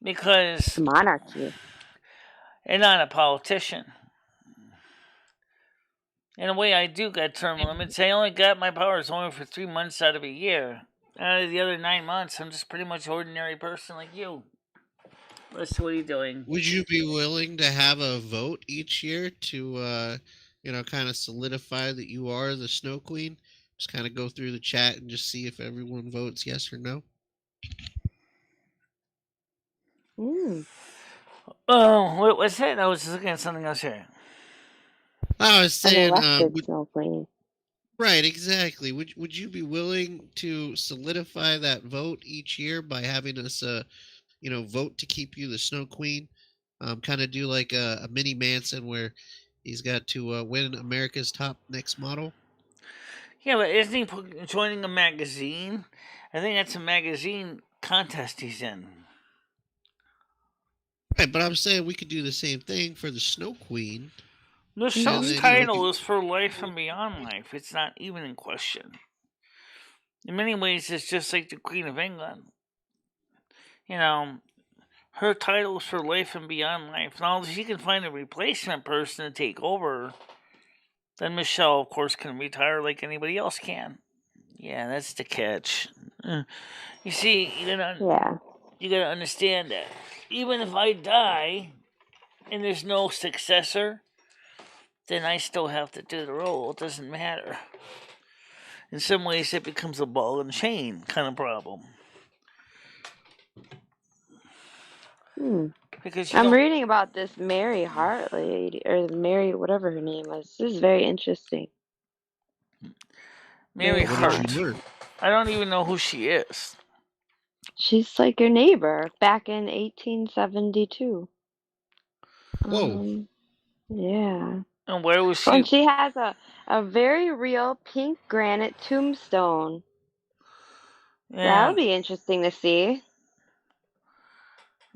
because monarchy. And not a politician. In a way, I do got term limits. I only got my powers only for 3 months out of a year. Out of the other 9 months, I'm just pretty much an ordinary person like you. What are you doing? Would you be willing to have a vote each year to, kind of solidify that you are the Snow Queen? Just kind of go through the chat and just see if everyone votes yes or no. Oh, what was it? I was looking at something else here. I was saying, Snow Queen. Right, exactly. Would you be willing to solidify that vote each year by having us, vote to keep you the Snow Queen? Kind of do like a mini Manson where he's got to win America's Top Next Model. Yeah, but isn't he joining a magazine? I think that's a magazine contest he's in. Right, but I'm saying we could do the same thing for the Snow Queen. The show's title is For Life and Beyond Life. It's not even in question. In many ways, it's just like the Queen of England. You know, her title is For Life and Beyond Life. Now, if she can find a replacement person to take over, then Michelle, of course, can retire like anybody else can. Yeah, that's the catch. You see, you gotta understand that. Even if I die and there's no successor, then I still have to do the role. It doesn't matter. In some ways, it becomes a ball and chain kind of problem. Because I'm reading about this Mary Hart lady, or Mary, whatever her name was. This is very interesting. Mary Hart. I don't even know who she is. She's like your neighbor back in 1872. Whoa. Yeah. And where was she? And she has a very real pink granite tombstone. Yeah. That'll be interesting to see.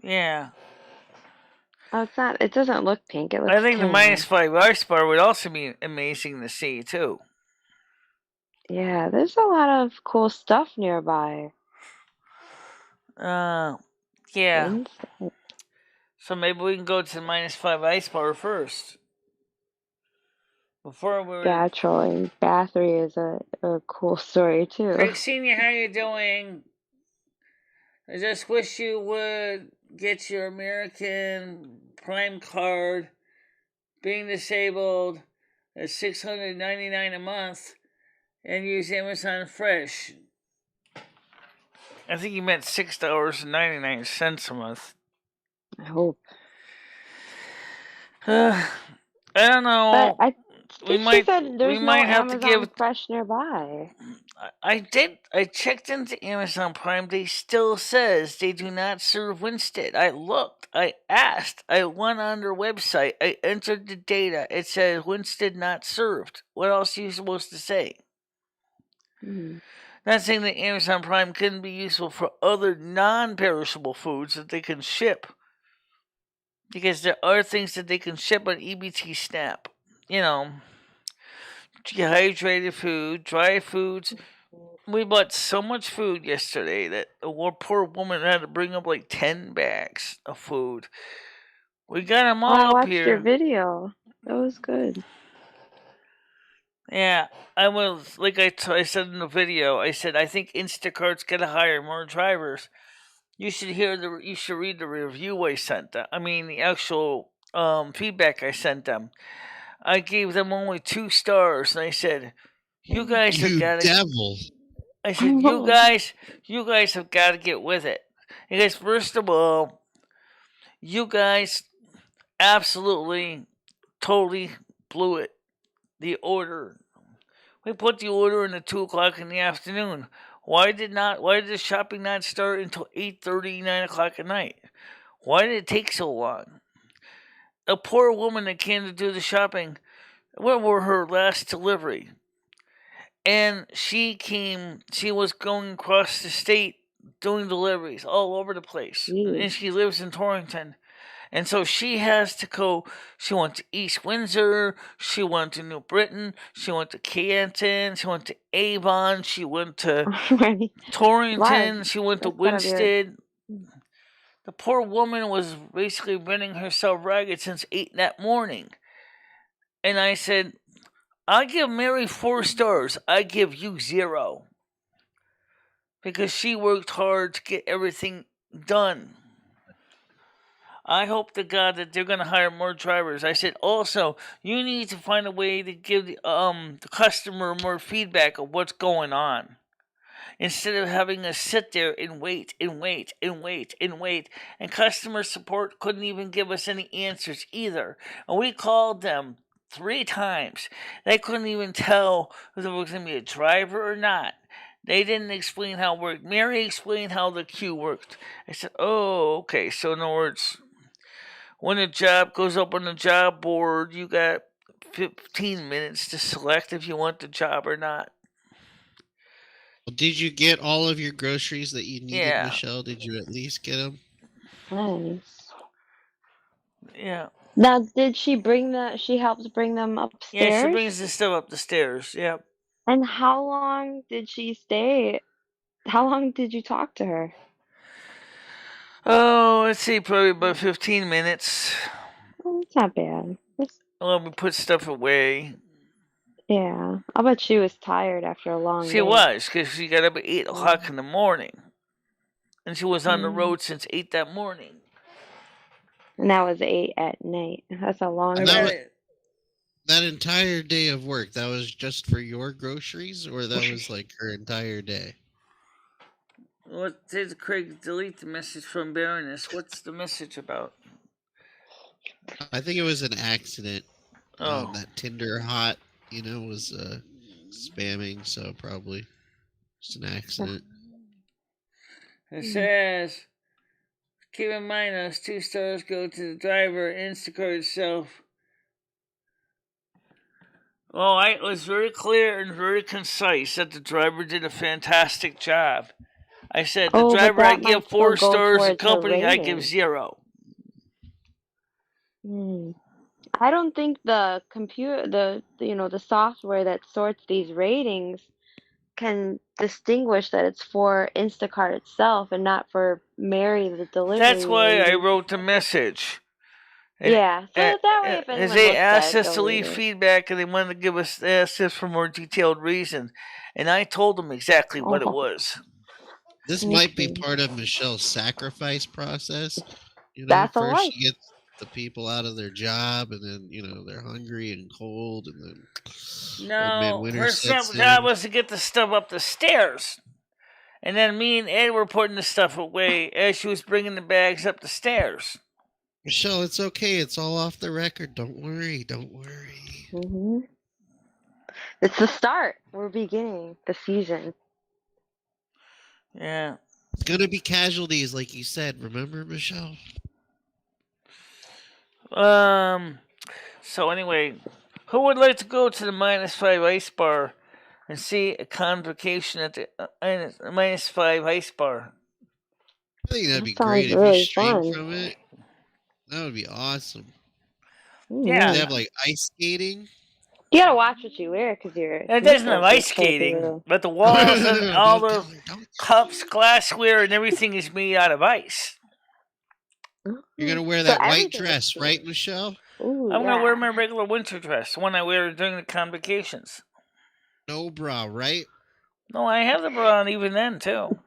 Yeah. Oh, it's not. It doesn't look pink. It looks. I think the -5 ice bar would also be amazing to see too. Yeah, there's a lot of cool stuff nearby. Yeah. So maybe we can go to the -5 ice bar first. Before we trolling. Bathory is a cool story too. Craig Senior, how you doing? I just wish you would get your American Prime card. Being disabled is $699 a month, and use Amazon Fresh. I think he meant $6.99 a month. I hope. I don't know. But I we think she might said we there's no might have to Amazon give. Fresh nearby. I checked into Amazon Prime. They still says they do not serve Winstead. I looked. I asked. I went on their website. I entered the data. It says Winstead not served. What else are you supposed to say? Not saying that Amazon Prime couldn't be useful for other non-perishable foods that they can ship. Because there are things that they can ship on EBT Snap. You know, dehydrated food, dry foods. We bought so much food yesterday that a poor woman had to bring up like 10 bags of food. We got them all I up watched here. your video. That was good. Yeah, I was, like I said in the video, I said, I think Instacart's got to hire more drivers. You should read the review I sent them. I mean, the actual feedback I sent them. I gave them only 2 stars, and I said, you guys have You got to... devil. I said, you guys have got to get with it. Because first of all, you guys absolutely, totally blew it. The order. We put the order in at 2 o'clock in the afternoon. Why did the shopping not start until 8:30, 9 o'clock at night? Why did it take so long? A poor woman that came to do the shopping, when were her last delivery? And she was going across the state doing deliveries all over the place. And she lives in Torrington. And so she has to go. She went to East Windsor. She went to New Britain. She went to Canton. She went to Avon. She went to Torrington. She went to Winstead. The poor woman was basically running herself ragged since 8 that morning. And I said, I give Mary 4 stars. I give you 0. Because she worked hard to get everything done. I hope to God that they're going to hire more drivers. I said, also, you need to find a way to give the customer more feedback of what's going on. Instead of having us sit there and wait. And customer support couldn't even give us any answers either. And we called them 3 times. They couldn't even tell if there was going to be a driver or not. They didn't explain how it worked. Mary explained how the queue worked. I said, oh, okay. So in other words, when a job goes up on the job board, you got 15 minutes to select if you want the job or not. Well, did you get all of your groceries that you needed, Yeah. Michelle? Did you at least get them? Nice. Yeah. Now, did she she helps bring them upstairs? Yeah, she brings the stuff up the stairs, yep. And how long did she stay? How long did you talk to her? Oh, let's see, probably about 15 minutes. Oh, it's not bad. Well, we put stuff away. Yeah, I bet she was tired after a long day. She was, because she got up at 8 o'clock in the morning. And she was on the road since 8 that morning. And that was 8 at night. That's a long day. That entire day of work, that was just for your groceries, or that was like her entire day? What did Craig delete the message from Baroness? What's the message about? I think it was an accident. Oh. That Tinder hot, was spamming, so probably just an accident. It says, keep in mind those 2 stars go to the driver, Instacart itself. Well, it was very clear and very concise that the driver did a fantastic job. I said, the driver I give 4 stars, the company I give 0. I don't think the computer, the software that sorts these ratings can distinguish that it's for Instacart itself and not for Mary, the delivery. That's why I wrote the message. Yeah, so that way if anyone they looks asked at it, us to they'll leave read it. feedback, and they wanted to ask us for more detailed reason, and I told them exactly what it was. This might be part of Michelle's sacrifice process. That's a first life. she gets the people out of their job, and then they're hungry and cold, and then Old Man No, Winter her sets job in. was to get the stuff up the stairs. And then me and Ed were putting the stuff away as she was bringing the bags up the stairs. Michelle, it's okay. It's all off the record. Don't worry. Don't worry. Mm-hmm. It's the start. We're beginning the season. Yeah. It's going to be casualties, like you said. Remember, Michelle? So anyway, who would like to go to the -5 ice bar and see a convocation at the -5 ice bar? I think that'd be That great sounds if really you streamed fun. from it. That would be awesome. Yeah. They have like ice skating. You gotta watch what you wear because you're. It doesn't have ice skating, but the walls and all the cups, glassware, and everything is made out of ice. You're gonna wear that white dress, right, Michelle? Ooh, I'm gonna wear my regular winter dress, the one I wear during the convocations. No bra, right? No, I have the bra on even then too.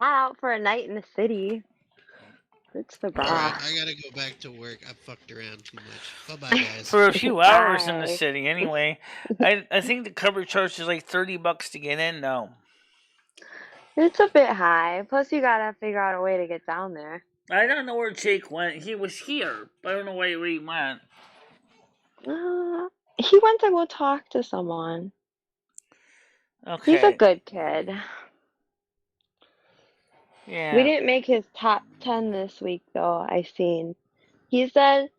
Not out for a night in the city. It's the bra. All right, I gotta go back to work. I fucked around too much. Bye, guys. For a few hours in the city, anyway. I think the cover charge is like $30 to get in now. It's a bit high. Plus, you gotta figure out a way to get down there. I don't know where Jake went. He was here, but I don't know where he went. He went to go talk to someone. Okay. He's a good kid. Yeah. We didn't make his top 10 this week, though. I seen. He said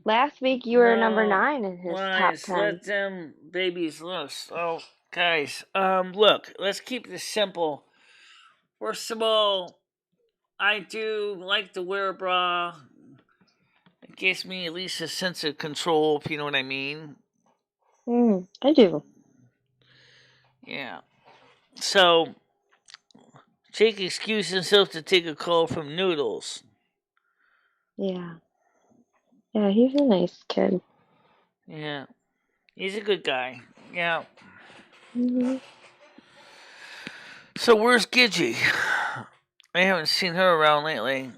last week you were number 9 in his top 10. Let them babies loose. Oh, guys, look, let's keep this simple. First of all, I do like to wear a bra. It gives me at least a sense of control, if you know what I mean. I do. Yeah. So, Jake excused himself to take a call from Noodles. Yeah. Yeah, he's a nice kid. Yeah. He's a good guy. Yeah. Mm-hmm. So where's Gidgey? I haven't seen her around lately.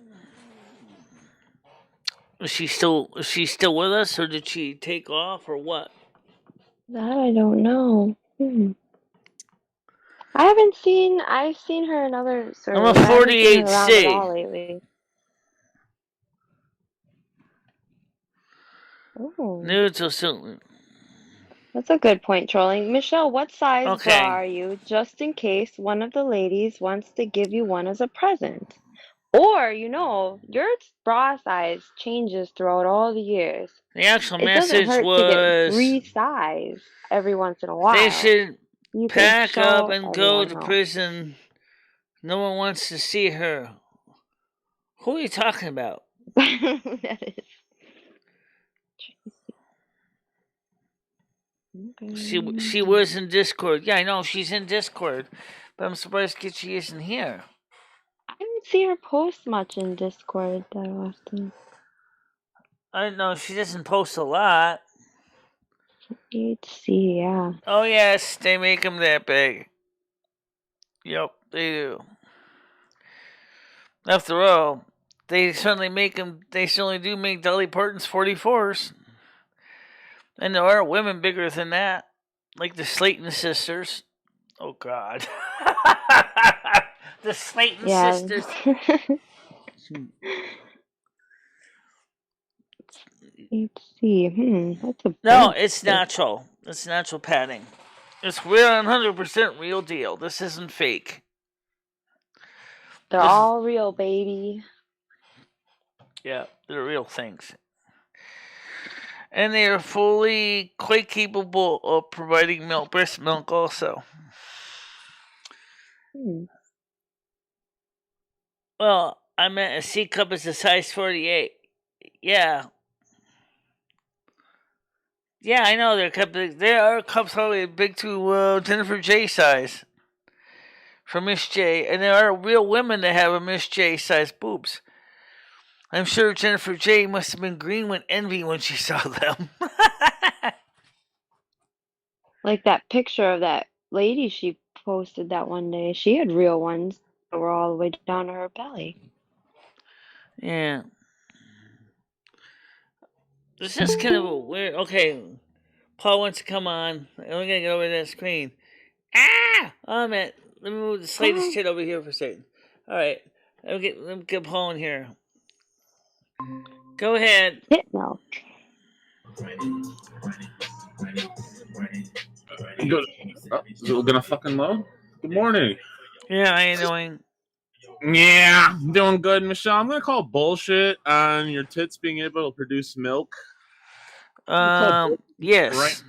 Is she still with us, or did she take off, or what? That I don't know. I've seen her in other services. I'm a 48C. Around at all lately. Oh. Nudes will still. That's a good point, trolling. Michelle, what size bra are you, just in case one of the ladies wants to give you one as a present? Or, your bra size changes throughout all the years. The actual message doesn't hurt was to get resize every once in a while. they should pack up and go to prison. No one wants to see her. Who are you talking about? That is. Okay. She was in Discord. Yeah, I know she's in Discord, but I'm surprised she isn't here. I don't see her post much in Discord that often. I know she doesn't post a lot. Let's see, yeah. Oh yes, they make them that big. Yep, they do. After all, they certainly make them. They certainly do make Dolly Parton's 44s. And there are women bigger than that, like the Slayton sisters. Oh, God. The Slayton sisters. Let's see. That's a no, it's natural. It's natural padding. It's real, 100% real deal. This isn't fake. They're all real, baby. Yeah, they're real things. And they are fully quite capable of providing breast milk also. Well, I meant a C cup is a size 48. Yeah. Yeah, I know there are cups probably big to Jennifer J size. For Miss J. And there are real women that have a Miss J size boobs. I'm sure Jennifer J must have been green with envy when she saw them. Like that picture of that lady she posted that one day. She had real ones. We're all the way down to her belly. Yeah. This is kind of a weird. Okay, Paul wants to come on. I'm gonna get over to that screen. Ah! Oh man, let me move the slightest shit over here for a second. All right, let me get Paul in here. Go ahead. Tit milk. Good. Is it gonna fucking load? Good morning. Yeah, how you doing? Yeah, doing good, Michelle. I'm gonna call bullshit on your tits being able to produce milk. Yes. Right?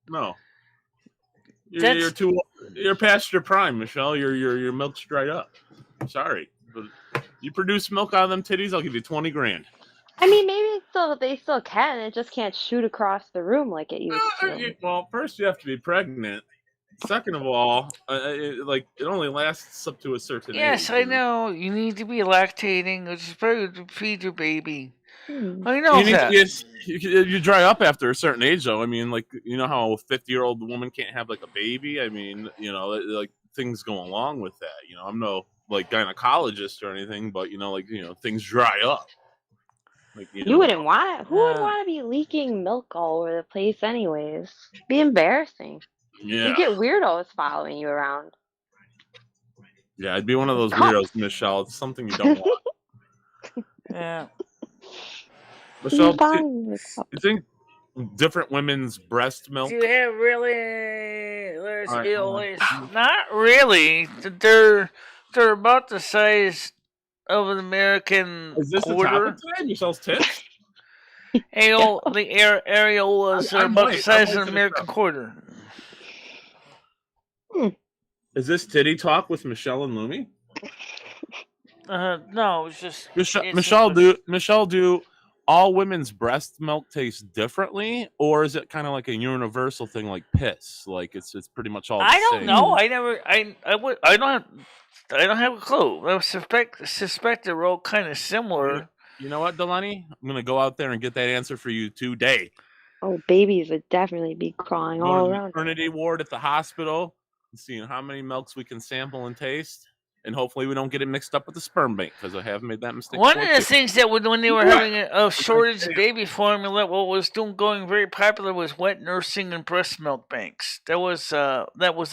No. You're too. You're past your prime, Michelle. Your milk's dried up. Sorry, but you produce milk out of them titties, I'll give you 20 grand. I mean, maybe they still can. It just can't shoot across the room like it used to. Well, first you have to be pregnant. Second of all, it only lasts up to a certain age. Yes, I know. You need to be lactating, which is probably to feed your baby. I know that. You dry up after a certain age, though. I mean, like, you know how a 50-year-old woman can't have, like, a baby? I mean, you know, like, things go along with that. You know, I'm no, like, gynecologist or anything, but, you know, like, you know, things dry up. Like, you wouldn't want it. Who would want to be leaking milk all over the place anyways? It'd be embarrassing. Yeah. You get weirdos following you around. Yeah, I'd be one of those weirdos, Michelle. It's something you don't want. Yeah. Michelle, do you think different women's breast milk? Do you have not really. They're about the size of an American Is this quarter. the topic today? Michelle's tits? The areolas are about the size of an American quarter. Is this titty talk with Michelle and Lumi? No, it's just Michelle. Do all women's breast milk taste differently, or is it kind of like a universal thing, like piss? Like it's pretty much all the same? I don't know. I don't have a clue. I suspect they're all kind of similar. You know what, Delaney? I'm gonna go out there and get that answer for you today. Oh, babies would definitely be crawling all around. Maternity ward at the hospital, and seeing how many milks we can sample and taste. And hopefully we don't get it mixed up with the sperm bank, because I have made that mistake. One of the things that when they were having a shortage of baby formula, what was going very popular was wet nursing and breast milk banks. That was a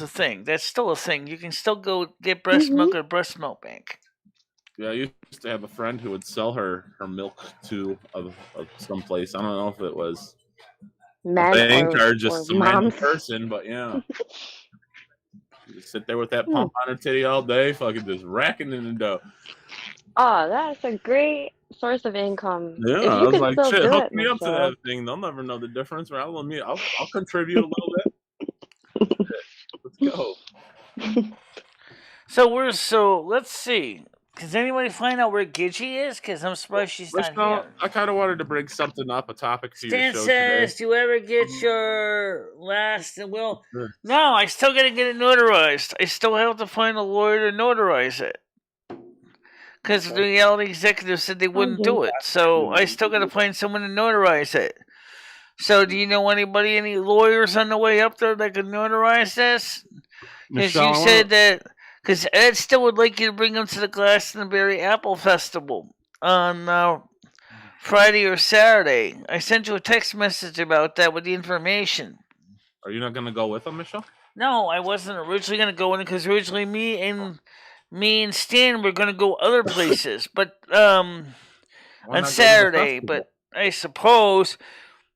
thing. That's still a thing. You can still go get breast milk at a breast milk bank. Yeah, I used to have a friend who would sell her milk to of someplace. I don't know if it was a bank or just some random person, but yeah. Just sit there with that pump on her titty all day, fucking just racking in the dough. Oh, that's a great source of income. Yeah, I was like, shit, hook me up to that thing. They'll never know the difference. I'll contribute a little bit. Let's go. So let's see. Does anybody find out where Gidgey is? Because I'm surprised she's not here. I kind of wanted to bring something up, a topic to Stan your show says, today. do you ever get your last will? No, I still got to get it notarized. I still have to find a lawyer to notarize it. Because the reality executive said they wouldn't do it. So I still got to find someone to notarize it. So do you know any lawyers on the way up there that could notarize this? Because you said that... Because Ed still would like you to bring him to the Glastonbury Apple Festival on Friday or Saturday. I sent you a text message about that with the information. Are you not going to go with him, Michelle? No, I wasn't originally going to go in because originally me and Stan were going to go other places, but on Saturday. But I suppose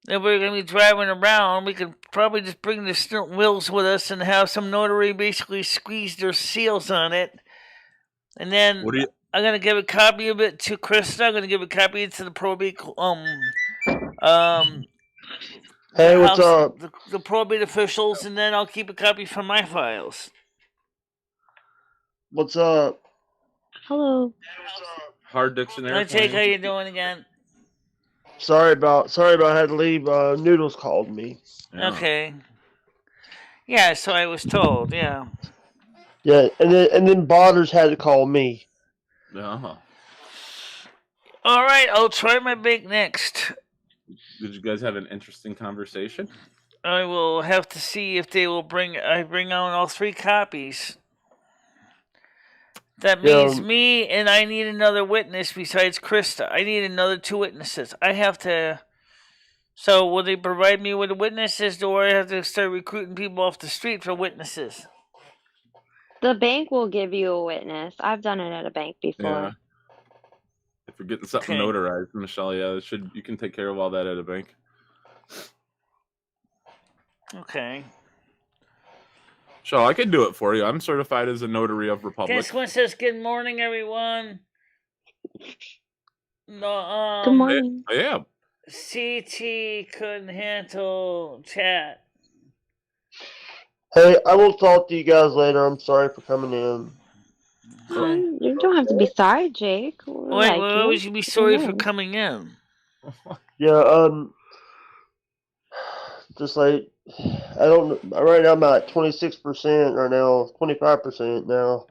that we're going to be driving around. We could probably just bring the steering wheels with us and have some notary basically squeeze their seals on it. And then I'm going to give a copy of it to Krista. I'm going to give a copy to the probate hey, what's up? The probate officials, and then I'll keep a copy for my files. What's up? Hello. Hard dictionary. Hi, Jake. How you doing again? Sorry about I had to leave. Noodles called me. Yeah. Okay. Yeah, so I was told. Yeah. Yeah, and then Bodders had to call me. Uh-huh. All right, I'll try my big next. Did you guys have an interesting conversation? I will have to see if they will bring out all 3 copies. That means me, and I need another witness besides Krista. I need another 2 witnesses. I have to. So, will they provide me with the witnesses, or do I have to start recruiting people off the street for witnesses? The bank will give you a witness. I've done it at a bank before. Yeah. If you're getting something notarized, Michelle, yeah, you can take care of all that at a bank. Okay. So I could do it for you. I'm certified as a notary of Republic. This one says, "Good morning, everyone." No, Good morning. Yeah. CT couldn't handle chat. Hey, I will talk to you guys later. I'm sorry for coming in. You don't have to be sorry, Jake. Why would you be sorry for coming in? Yeah, just like, I don't, right now I'm at 26% right now, 25% now.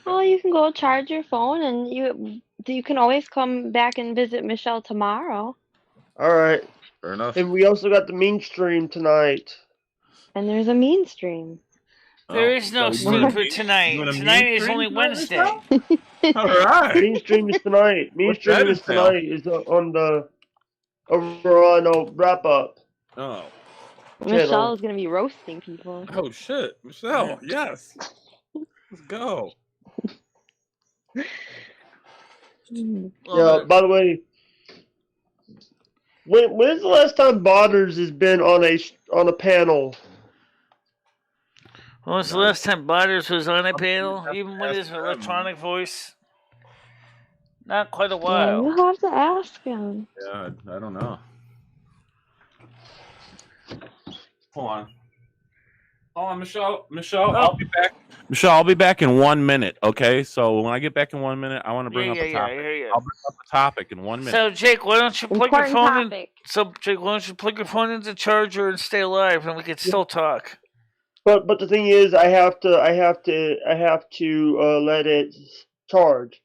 Well, you can go charge your phone, and you can always come back and visit Michelle tomorrow. All right. Fair enough. And we also got the mean stream tonight. And there's a mean stream. There is no stream for tonight. Tonight is only Wednesday. All right. Mean stream is tonight. Mean stream is tonight. Is on the wrap up. Oh. Michelle is gonna be roasting people. Oh shit, Michelle! Yes. Let's go. Yeah. By the way, when's the last time Bodders has been on a panel? When was the last time Bodders was on a panel, even with his electronic voice? Not quite a while. You'll have to ask him. Yeah, I don't know. Hold on, Michelle. I'll be back. Michelle, I'll be back in 1 minute. Okay, so when I get back in 1 minute, I want to bring up a topic. I'll bring up a topic in 1 minute. So Jake, why don't you plug your phone in? So Jake, why don't you plug your phone into the charger and stay alive, and we can still talk. But the thing is, I have to let it charge.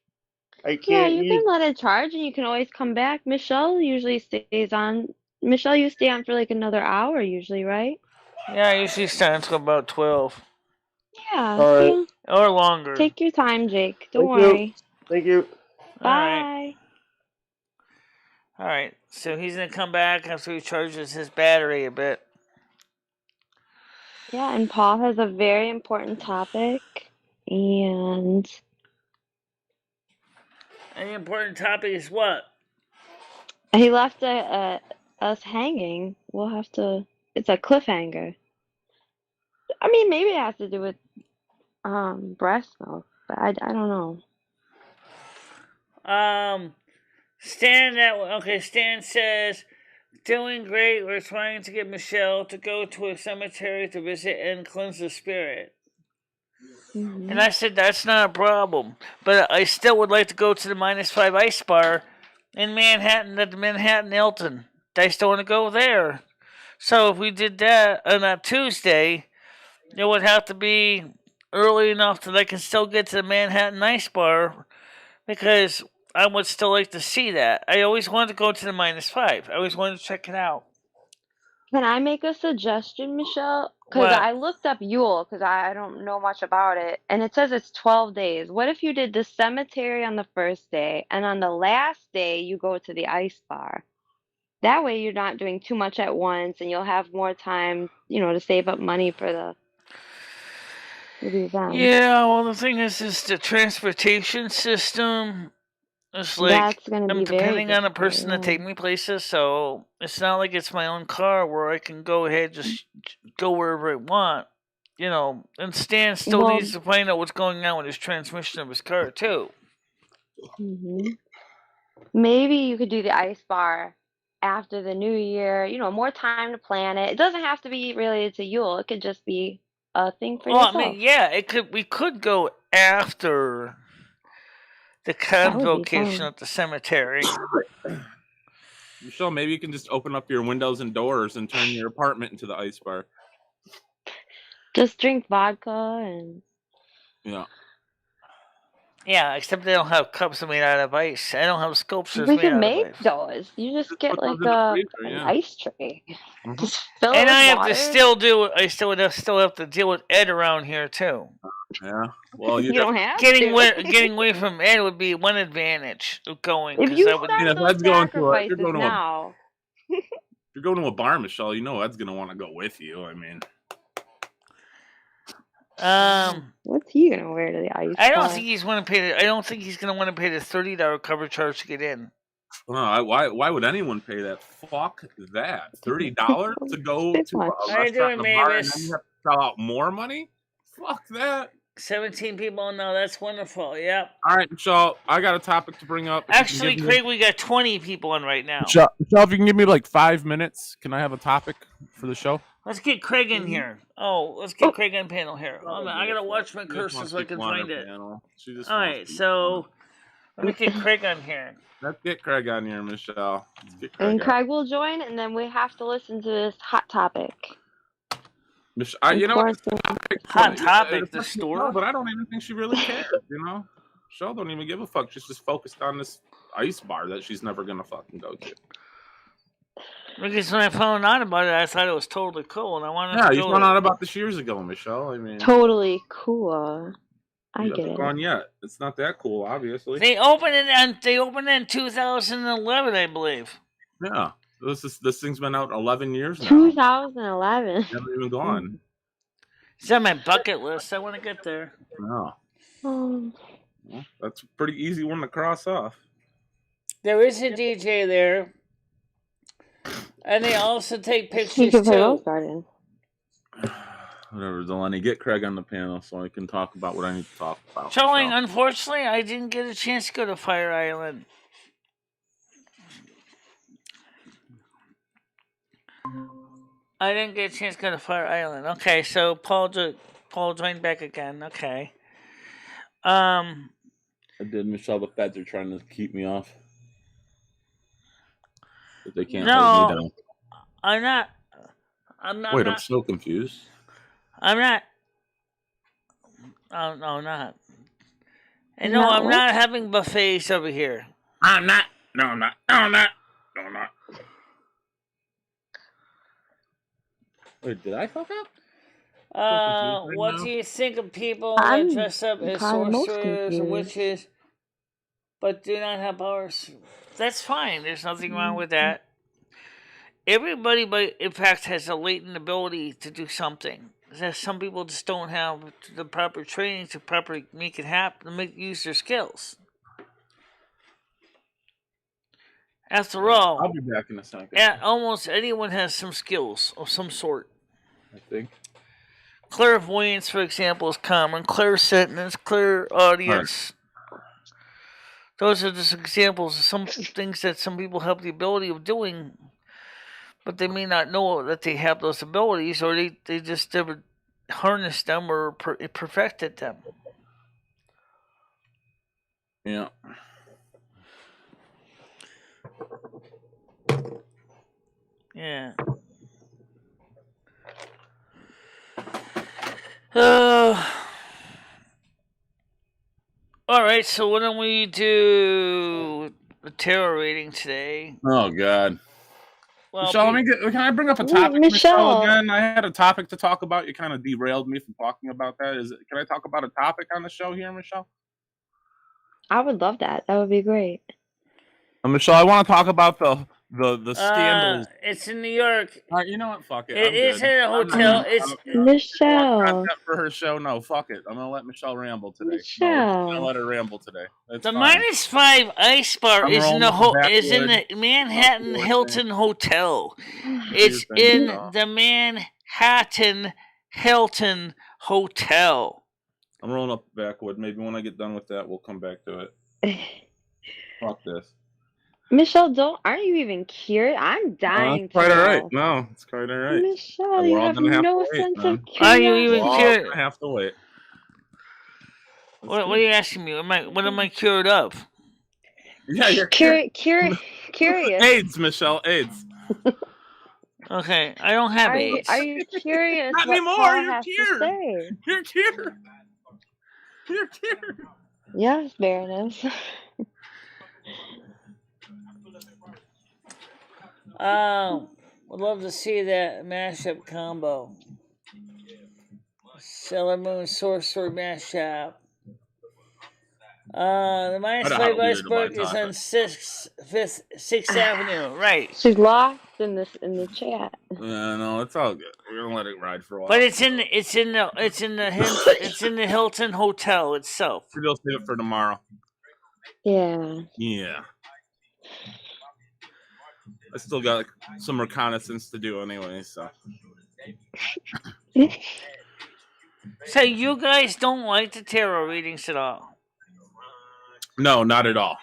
I can't. Yeah, you can let it charge, and you can always come back. Michelle usually stays on. Michelle, you stay on for like another hour usually, right? Yeah, I usually stay until about 12. Yeah. All right. Or longer. Take your time, Jake. Don't worry. Thank you. Bye. All right. So he's gonna come back after he charges his battery a bit. Yeah, and Paul has a very important topic, and the important topic is what? He left us hanging. We'll have to. It's a cliffhanger. I mean, maybe it has to do with breast milk, but I don't know. Stan says, doing great. We're trying to get Michelle to go to a cemetery to visit and cleanse the spirit. Mm-hmm. And I said, that's not a problem. But I still would like to go to the -5 Ice Bar in Manhattan at the Manhattan Hilton. I still want to go there. So if we did that on a Tuesday, it would have to be early enough that I can still get to the Manhattan Ice Bar, because I would still like to see that. I always wanted to go to the -5. I always wanted to check it out. Can I make a suggestion, Michelle? Because I looked up Yule, because I don't know much about it, and it says it's 12 days. What if you did the cemetery on the first day, and on the last day you go to the ice bar? That way you're not doing too much at once, and you'll have more time, to save up money for the event. Yeah, well, the thing is the transportation system. It's like, that's gonna be depending on the person to take me places, so it's not like it's my own car where I can go ahead, just go wherever I want, and Stan still needs to find out what's going on with his transmission of his car, too. Mm-hmm. Maybe you could do the ice bar after the new year, more time to plan it. It doesn't have to be related to Yule. It could just be a thing for yourself. I mean, yeah, we could go after the convocation at the cemetery. Michelle, maybe you can just open up your windows and doors and turn your apartment into the ice bar. Just drink vodka and... Yeah, except they don't have cups made out of ice. I don't have sculptures we made out of ice. We can make those. You just get like an ice tray. Mm-hmm. Just fill it and with I water. have to still have to deal with Ed around here too. Yeah. Well, You don't have getting to. away from Ed would be one advantage of going. If 'cause you I would. start if those Ed's going to if sacrifices now. you're going to a bar, Michelle, you know Ed's gonna want to go with you. I mean, What's he gonna wear to the ice I don't bar? think he's want to pay. I don't think he's going to want to pay the $30 cover charge to get in. well, why would anyone pay that? Fuck that. $30 to go Bit to much. a How you restaurant doing, and a bar, and then Mavis? you have to shell out more money? Fuck that. 17 people. No, that's wonderful. Yep. All right, Michelle, I got a topic to bring up. Actually, Craig, we got 20 people on right now. Michelle, if you can give me like 5 minutes, can I have a topic for the show? Let's get Craig in here. Let's get Craig on panel here. I gotta watch my cursor so I can find it. All right, so let me get Craig on here. Let's get Craig on here, Michelle. And Craig will join, and then we have to listen to this hot topic. You know what? Hot topic, the store? No, but I don't even think she really cares, you know? Michelle don't even give a fuck. She's just focused on this ice bar that she's never gonna fucking go to. Because when I found out about it, I thought it was totally cool, and I wanted to go. Yeah, you found out about this years ago, Michelle. I mean, totally cool. I get it. Gone yet? It's not that cool, obviously. They opened in 2011, I believe. Yeah, this thing's been out 11 years now. 2011. Never even gone. It's on my bucket list. I want to get there. No. Oh. Well, that's a pretty easy one to cross off. There is a DJ there. And they also take pictures You can play too. Rose Garden. Whatever, Delaney, get Craig on the panel so I can talk about what I need to talk about. Showing, unfortunately, I didn't get a chance to go to Fire Island. I didn't get a chance to go to Fire Island. Okay, so Paul joined back again. Okay. I did, Michelle. The feds are trying to keep me off. But they can't hold me down. I'm not. Wait, I'm so confused. I'm not. Oh, no, not. And no, I'm not having buffets over here. I'm not. No, I'm not. No, I'm not. No, I'm not. Wait, did I fuck up? What do you think of people that dress up as sorcerers or witches, but do not have powers? That's fine. There's nothing wrong with that. Everybody, in fact, has a latent ability to do something. Some people just don't have the proper training to properly make it happen, use their skills. After all, I'll be back in a second. Almost anyone has some skills of some sort. I think. Clairvoyance, for example, is common. Clairsentience, clairaudience. Right. Those are just examples of some things that some people have the ability of doing, but they may not know that they have those abilities, or they just never harnessed them or perfected them. Yeah. Yeah. All right, so why don't we do the tarot reading today? Oh, God. Well, Michelle, can I bring up a topic, Michelle, again? I had a topic to talk about. You kind of derailed me from talking about that. Can I talk about a topic on the show here, Michelle? I would love that. That would be great. Michelle, I want to talk about the scandals. It's in New York. You know what? Fuck it. It is in a hotel. Michelle. For her show, no, fuck it. I'm gonna let Michelle ramble today. Michelle. No, I'm gonna let her ramble today. That's the fine. -5 ice bar is in the Manhattan Hilton Hotel. It's in the Manhattan Hilton Hotel. I'm rolling up backwood. Maybe when I get done with that, we'll come back to it. Fuck this. Michelle, aren't you even curious? I'm dying to know. Quite all right. know. No, it's quite all right. Michelle, you have no sense of curiosity. Are you even curious? I have to wait. What are you asking me? What am I cured of? Yeah, you're curious. AIDS, Michelle, AIDS. Okay, I don't have AIDS. Are you curious? Not what anymore. Paul You're has cured. to say? You're cured. You're cured. Yes, Baroness. Would love to see that mashup combo. Silvermoon Sorcerer Mashup. The minus I don't know how 5 to lead it iceberg to my is on topic. 6th Avenue. Right. She's lost in the chat. Yeah, no, it's all good. We're gonna let it ride for a while. But it's in the Hilton Hotel itself. Maybe I'll save it for tomorrow. Yeah. Yeah. I still got like, some reconnaissance to do anyway, so. So you guys don't like the tarot readings at all? No, not at all.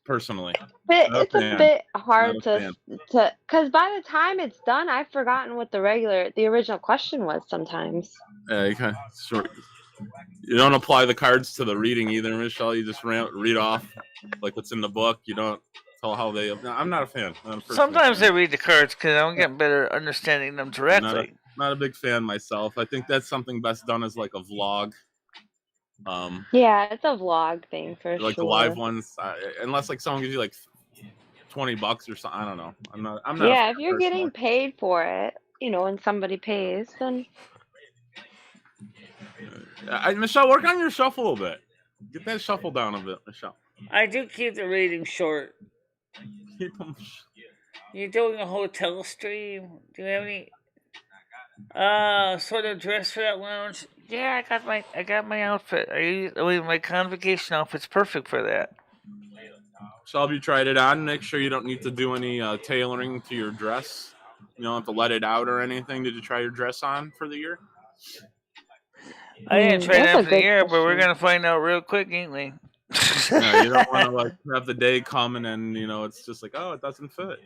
Personally. It's a bit hard to because by the time it's done, I've forgotten what the original question was sometimes. Yeah, you kind of sort. You don't apply the cards to the reading either, Michelle. You just read off like what's in the book. You don't tell how they. No, I'm not a fan. Sometimes I read the cards because I'm getting better understanding them directly. Not a big fan myself. I think that's something best done as like a vlog. Yeah, it's a vlog thing for sure. Like the live ones, unless like someone gives you like $20 or something. I don't know. I'm not. Yeah, if you're getting paid for it, and somebody pays, then. Michelle, work on your shuffle a little bit. Get that shuffle down a bit, Michelle. I do keep the reading short. Keep them. You're doing a hotel stream. Do you have any sort of dress for that lounge? Yeah, I got my outfit. My convocation outfit's perfect for that. So have you tried it on? Make sure you don't need to do any tailoring to your dress. You don't have to let it out or anything. Did you try your dress on for the year? I didn't try that for the year, but we're gonna find out real quick, ain't we? Yeah, you don't want to like have the day come and then it's just like, oh, it doesn't fit.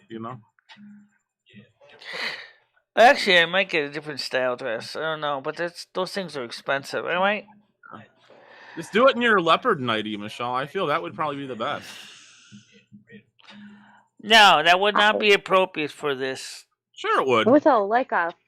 Actually, I might get a different style dress. I don't know, but those things are expensive. I might just do it in your leopard nightie, Michelle. I feel that would probably be the best. No, that would not be appropriate for this. Sure, it would. With a It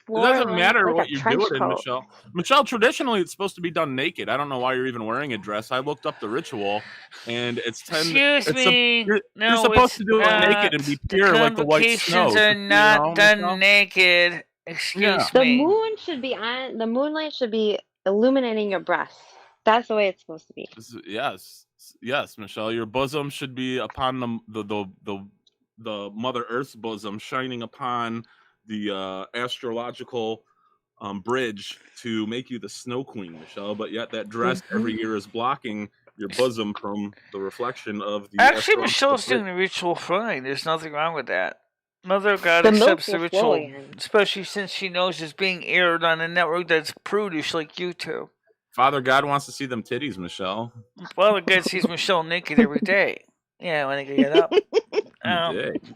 doesn't matter what you do it in, Michelle. Michelle, traditionally, it's supposed to be done naked. I don't know why you're even wearing a dress. I looked up the ritual, and it's 10. Excuse me. You're supposed to do it naked and be pure like the white snow. The convocations are not done naked. Excuse me. The moon should be on. The moonlight should be illuminating your breasts. That's the way it's supposed to be. Yes, Michelle. Your bosom should be upon the Mother Earth's bosom, shining upon the astrological bridge to make you the Snow Queen, Michelle. But yet that dress every year is blocking your bosom from the reflection of the. Actually, Michelle's doing the ritual fine. There's nothing wrong with that. Mother God accepts the ritual, especially since she knows it's being aired on a network that's prudish like YouTube. Father God wants to see them titties, Michelle. Father God sees Michelle naked every day. Yeah, when I get up.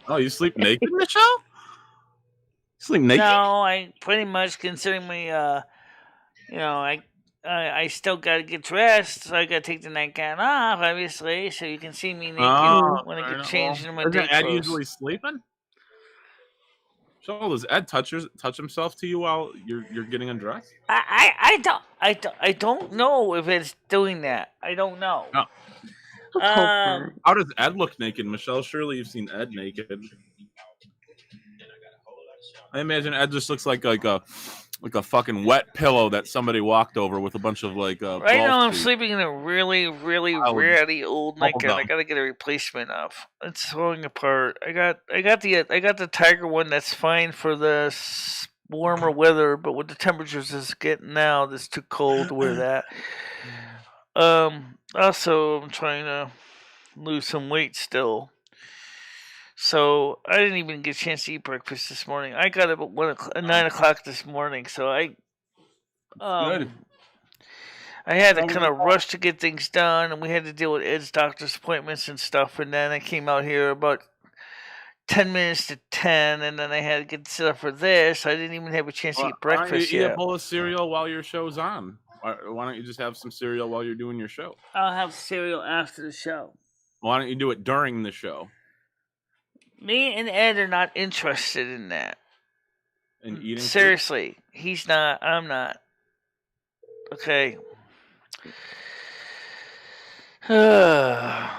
Oh, you sleep naked, Michelle? Sleep naked? No, I pretty much considering my, I still gotta get dressed, so I gotta take the nightgown off, obviously, so you can see me naked when I get changed into my day clothes. Isn't Ed usually sleeping? So does Ed touch himself to you while you're getting undressed? I don't know if it's doing that. I don't know. No. How does Ed look naked, Michelle? Surely you've seen Ed naked. I imagine Ed just looks like a fucking wet pillow that somebody walked over with a bunch of like. Right now, I'm sleeping in a really, really ratty old nightgown. I gotta get a replacement of. It's falling apart. I got the tiger one that's fine for the warmer weather, but with the temperatures it's getting now, it's too cold to wear that. Also, I'm trying to lose some weight still. So, I didn't even get a chance to eat breakfast this morning. I got up at 9 o'clock this morning, so I had to kind of rush to get things done, and we had to deal with Ed's doctor's appointments and stuff, and then I came out here about 10 minutes to 10, and then I had to get set up for this. I didn't even have a chance to eat breakfast yet. Eat a bowl of cereal while your show's on. Why don't you just have some cereal while you're doing your show? I'll have cereal after the show. Why don't you do it during the show? Me and Ed are not interested in that. In eating? Seriously. He's not. I'm not. Okay. Hello,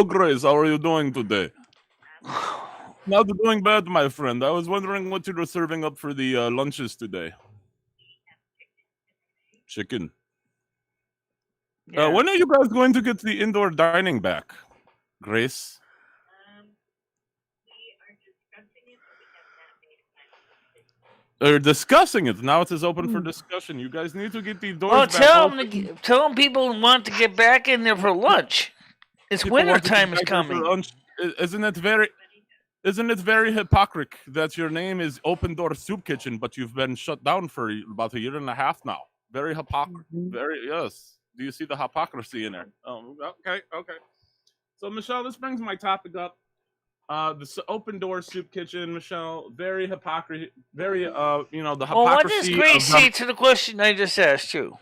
Grace. How are you doing today? Not doing bad, my friend. I was wondering what you were serving up for the lunches today. chicken. Yeah. When are you guys going to get the indoor dining back, Grace? They're discussing it. Now it is open for discussion. You guys need to get the doors back open. Tell them people want to get back in there for lunch. It's winter time is coming. Isn't it very hypocrite that your name is Open Door Soup Kitchen, but you've been shut down for about 1.5 years now? Very hypocrite. Yes. Do you see the hypocrisy in there? Oh, okay. So, Michelle, this brings my topic up. The Open Door Soup Kitchen, Michelle, very hypocrisy. Very, the hypocrisy. Well, what does Grace say to the question I just asked you?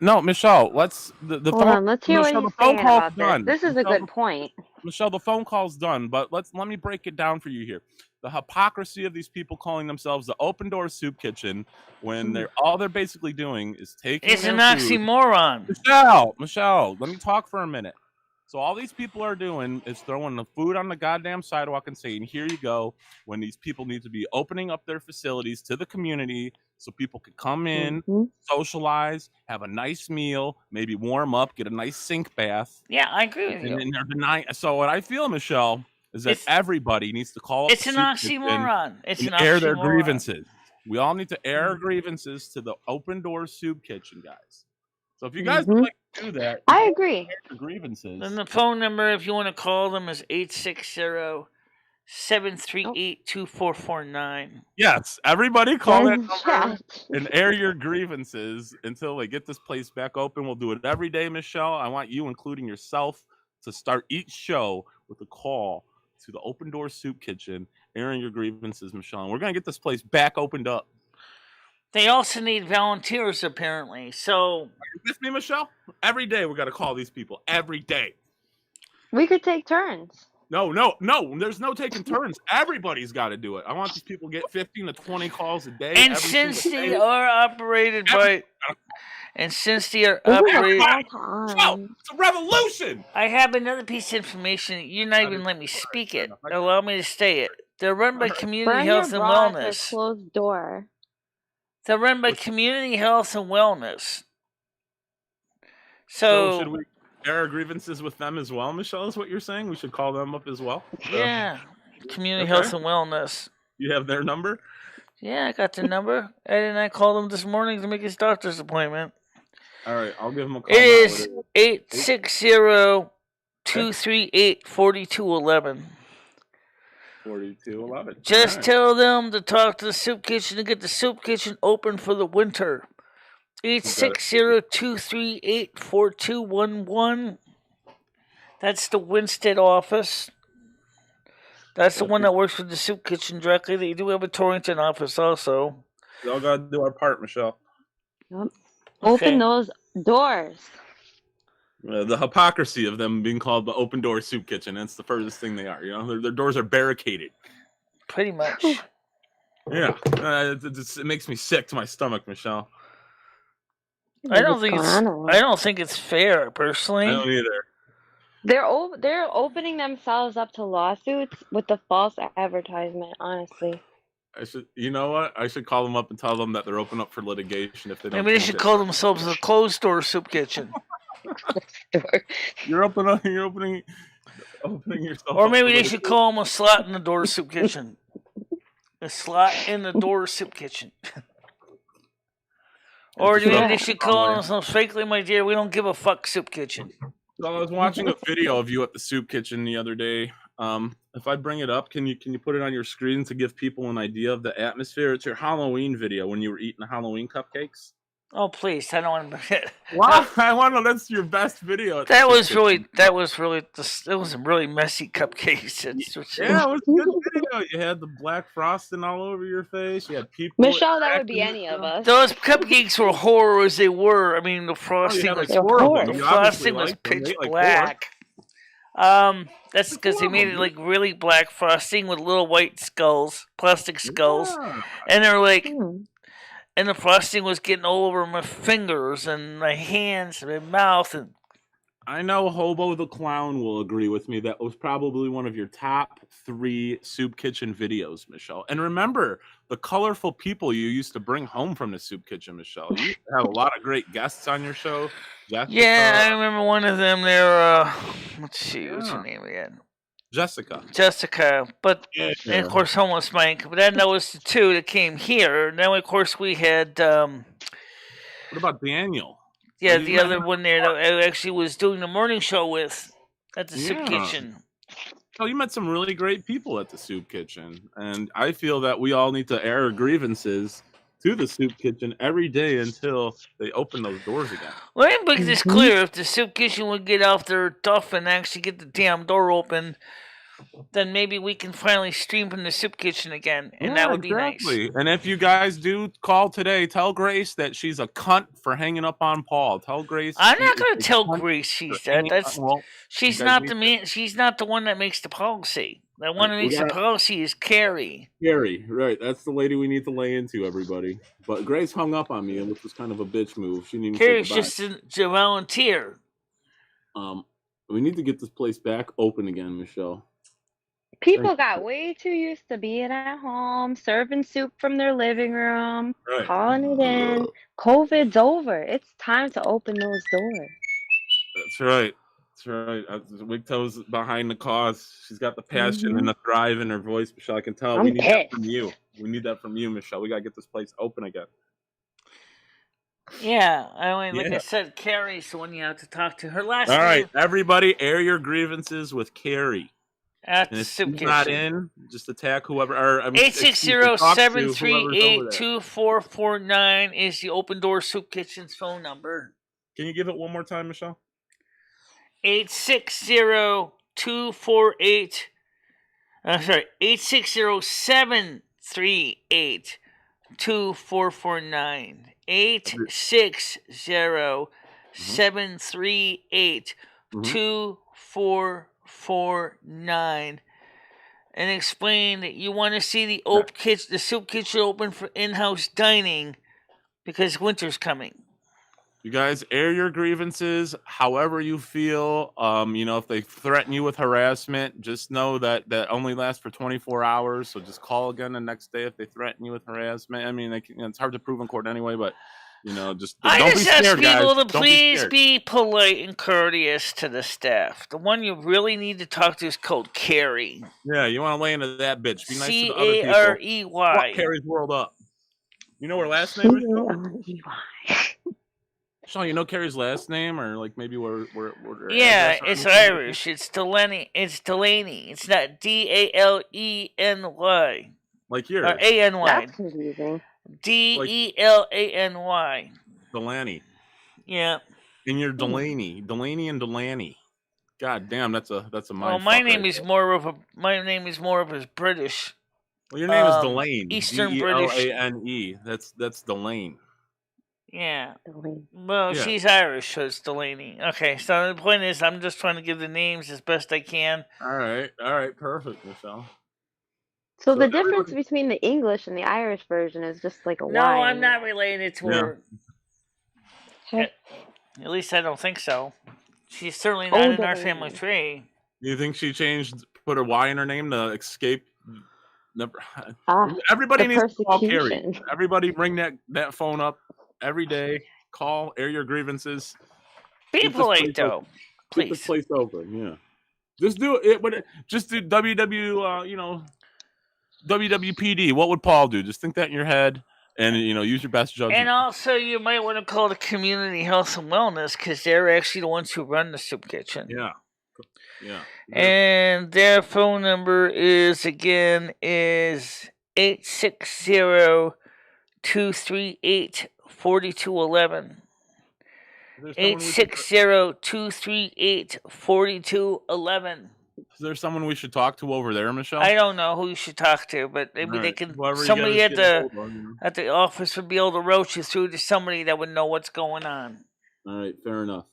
No, Michelle, let's Hold on, let's hear what he's saying about this. This is a good point. Michelle, the phone call's done, but let me break it down for you here. The hypocrisy of these people calling themselves the Open Door Soup Kitchen when all they're basically doing is taking It's an oxymoron. Michelle, let me talk for a minute. So all these people are doing is throwing the food on the goddamn sidewalk and saying, here you go, when these people need to be opening up their facilities to the community so people could come in, socialize, have a nice meal, maybe warm up, get a nice sink bath. Yeah, I agree with you. And they're denying. So what I feel, Michelle, is that everybody needs to call up. It's an oxymoron. It's an oxymoron. Air their grievances. We all need to air our grievances to the Open Door Soup Kitchen, guys. So if you guys would like to do that, I agree. Grievances. Then the phone number, if you want to call them, is 860-738-2449. Yes, everybody call that number and air your grievances until they get this place back open. We'll do it every day, Michelle. I want you, including yourself, to start each show with a call to the Open Door Soup Kitchen, airing your grievances, Michelle. And we're going to get this place back opened up. They also need volunteers, apparently. So, are you with me, Michelle? Every day we got to call these people. Every day. We could take turns. No. There's no taking turns. Everybody's got to do it. I want these people to get 15 to 20 calls a day. And since they are operated by... It's a revolution. I have another piece of information. You're not even letting me speak it. Allow me to say it. They're run by Community Health and Wellness. Closed door. They're run by Community Health and Wellness. So should we air our grievances with them as well, Michelle, is what you're saying? We should call them up as well? Yeah. Community Health and Wellness. You have their number? Yeah, I got their number. Eddie and I called them this morning to make his doctor's appointment. All right, I'll give him a call. It is 860-238-4211. 4211. Just tell them to talk to the soup kitchen to get the soup kitchen open for the winter. 860-238-4211. That's the Winstead office. That's the one that works with the soup kitchen directly. They do have a Torrington office also. We all got to do our part, Michelle. Yep. Open those doors. The hypocrisy of them being called the Open Door Soup Kitchen. That's the furthest thing they are. You know, their doors are barricaded. Pretty much. Yeah. It makes me sick to my stomach, Michelle. I don't think it's fair, personally. I don't either. They're opening themselves up to lawsuits with the false advertisement, honestly. You know what? I should call them up and tell them that they're open up for litigation if they don't. Maybe they should call themselves the Closed Door Soup Kitchen. You're opening yourself. Or maybe they should call them a slot in the door soup kitchen. A slot in the door soup kitchen. Or maybe they should call themselves fakely, my dear, we don't give a fuck soup kitchen. So I was watching a video of you at the soup kitchen the other day. If I bring it up, can you put it on your screen to give people an idea of the atmosphere? It's your Halloween video when you were eating the Halloween cupcakes. Oh please! I don't want to. Wow, I want to. That's your best video. That was really some really messy cupcakes. Yeah, it was a good video. You had the black frosting all over your face. You had people. Michelle, that would be any of us. Those cupcakes were horror as they were. I mean, the frosting was horrible. The frosting was pitch black. That's because they made it like really black frosting with little white skulls, plastic skulls, and they're like. And the frosting was getting all over my fingers and my hands and my mouth. And I know Hobo the Clown will agree with me. That was probably one of your top 3 soup kitchen videos, Michelle. And remember the colorful people you used to bring home from the soup kitchen, Michelle. You used to have a lot of great guests on your show. Jessica. Yeah, I remember one of them there. Let's see, what's her name again? Jessica. But and of course Homeless Mike. But then that was the 2 that came here. And then of course we had what about Daniel? Yeah, the other one there that I actually was doing the morning show with at the soup kitchen. Oh, you met some really great people at the soup kitchen. And I feel that we all need to air grievances to the soup kitchen every day until they open those doors again. Let me make this clear. If the soup kitchen would get off their duff and actually get the damn door open, then maybe we can finally stream from the soup kitchen again, and that would be nice. And if you guys do call today, tell Grace that she's a cunt for hanging up on Paul. Tell Grace. I'm not going to tell Grace she's that. She's not the man. She's not the one that makes the policy. The one that makes the policy is Carrie. Carrie, right? That's the lady we need to lay into, everybody. But Grace hung up on me, which was kind of a bitch move. She didn't. Carrie's just a volunteer. We need to get this place back open again, Michelle. People got way too used to being at home, serving soup from their living room, calling it in. COVID's over. It's time to open those doors. That's right. That's right. Wigto's behind the cause. She's got the passion and the drive in her voice, Michelle. I can tell. We need that from you. We need that from you, Michelle. We got to get this place open again. Yeah, I said, Carrie's the one you have to talk to. Her last name. All right, everybody, air your grievances with Carrie. At the soup kitchen. Not in, just attack whoever. 860-738-2449 is the Open Door Soup Kitchen's phone number. Can you give it one more time, Michelle? 860-738. 860-738-2449. 860-738-2449. And explain that you want to see the soup kitchen open for in-house dining because winter's coming. You guys air your grievances however you feel. If they threaten you with harassment, just know that only lasts for 24 hours. So just call again the next day if they threaten you with harassment. I mean, it's hard to prove in court anyway, but don't be scared, ask people guys. to please be polite and courteous to the staff. The one you really need to talk to is called Carrie. Yeah, you want to lay into that bitch. Be nice to the other people. Carey. Fuck Carrie's world up. You know her last name is? Sean, you know Carrie's last name, or like maybe where yeah, it's Irish. It's Delaney. It's Delaney. It's not Daleny. Like yours. Or Any. That's confusing. Delany. Delaney. Yeah. And you're Delaney. Delaney and Delaney. God damn, that's a mind. Well, my name is more of a British. Well, your name is Delane. Eastern British. Delane. That's Delane. Yeah. Well, she's Irish, so it's Delaney. Okay, so the point is, I'm just trying to give the names as best I can. All right, perfect, Michelle. So the difference between the English and the Irish version is just like a No, Y. I'm not related to her. At least I don't think so. She's certainly not in our family tree. You think she put a Y in her name to escape? Everybody needs to call Carrie. Everybody bring that phone up every day. Call, air your grievances. Be polite, though. Please. Keep this place open, yeah. Just do it. Just do WWPD. What would Paul do? Just think that in your head and, use your best judgment. And also, you might want to call the Community Health and Wellness because they're actually the ones who run the soup kitchen. Yeah. And their phone number is 860-238-4211. 860-238-4211. Is there someone we should talk to over there, Michelle? I don't know who you should talk to, but maybe they can. Somebody at the office would be able to roach you through to somebody that would know what's going on. All right, fair enough.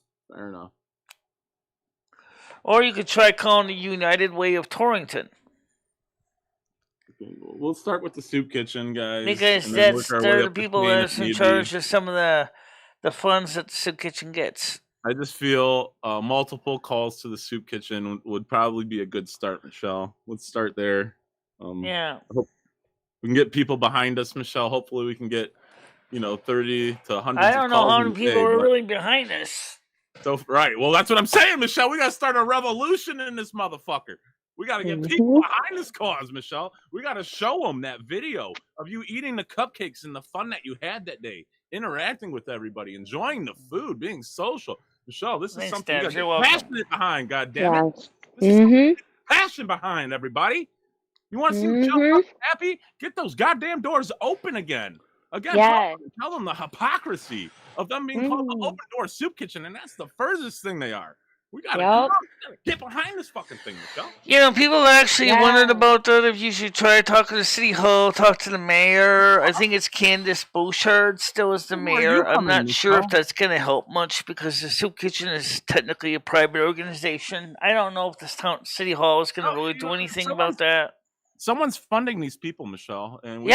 Or you could try calling the United Way of Torrington. Okay, we'll start with the soup kitchen, guys. Because they're the people that are in charge of some of the funds that the soup kitchen gets. I just feel multiple calls to the soup kitchen would probably be a good start, Michelle. Let's start there. Yeah. I hope we can get people behind us, Michelle. Hopefully we can get 30 to hundreds I of don't know calls how in a many people day, are but- really behind us. So right, well, that's what I'm saying, Michelle. We got to start a revolution in this motherfucker. We got to get people behind this cause, Michelle. We got to show them that video of you eating the cupcakes and the fun that you had that day, interacting with everybody, enjoying the food, being social. Michelle, this is Thanks, something you Dad. got to You're get welcome. passionate behind. God damn Yes. it! This is something to get passion behind, everybody. You want to see Michelle happy? Get those goddamn doors open again. Again, Yes. tell them the hypocrisy of them being called the open door soup kitchen, and that's the furthest thing they are. We gotta, come on, we gotta get behind this fucking thing, Michelle. People actually wondered about that. If you should try talking to City Hall, talk to the mayor. I think it's Candace Bouchard still is the mayor. I'm not sure if that's going to help much because the soup kitchen is technically a private organization. I don't know if this City Hall is going to really do anything about that. Someone's funding these people, Michelle, and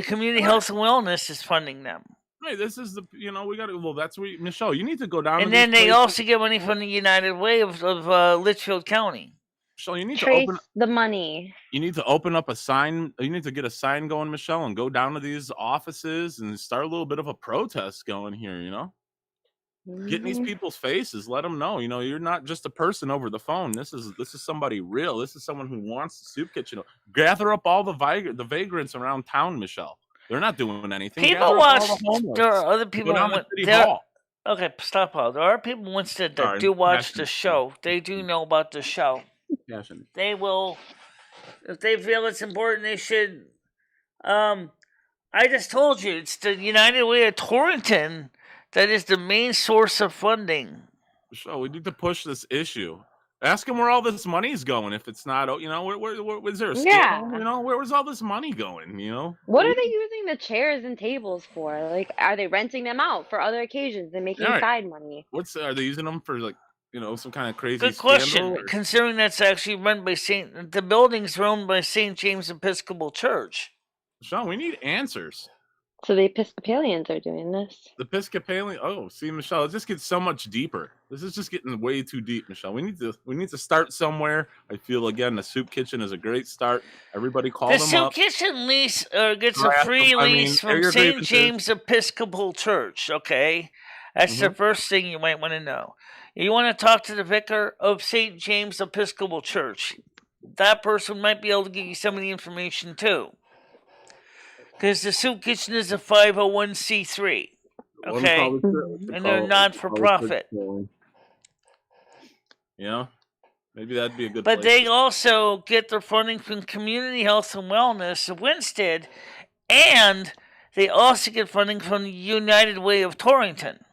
Community Health and Wellness is funding them. Right, this is the we got to. Well, that's where Michelle. You need to go down. And then they also get money from the United Way of Litchfield County. Michelle, you need Trace to open the money. You need to open up a sign. You need to get a sign going, Michelle, and go down to these offices and start a little bit of a protest going here. Get in these people's faces. Let them know. You're not just a person over the phone. This is somebody real. This is someone who wants the soup kitchen. Gather up all the vagrants around town, Michelle. They're not doing anything. People watch. There are other people. Okay, stop, Paul. There are people in Winston that do watch the show. They do know about the show. They will, if they feel it's important, they should. I just told you, it's the United Way of Torrington that is the main source of funding. So we need to push this issue. Ask them where all this money is going. If it's not, where is there a scale? Yeah. Where's all this money going? What are they using the chairs and tables for? Like, are they renting them out for other occasions and making side money? Are they using them for some kind of crazy? Good question. Considering that's actually run by the building's run by St. James Episcopal Church. Sean, we need answers. So the Episcopalians are doing this. The Episcopalian. Oh, see, Michelle, it just gets so much deeper. This is just getting way too deep, Michelle. We need to start somewhere. I feel again the soup kitchen is a great start. Everybody call them up. The soup kitchen lease gets a free lease from St. James Episcopal Church. Okay, that's the first thing you might want to know. You want to talk to the vicar of St. James Episcopal Church. That person might be able to give you some of the information too. Because the soup kitchen is a 501c3, okay, and they're not-for-profit. Maybe that'd be a good. But they also get their funding from Community Health and Wellness of Winsted, and they also get funding from the United Way of Torrington.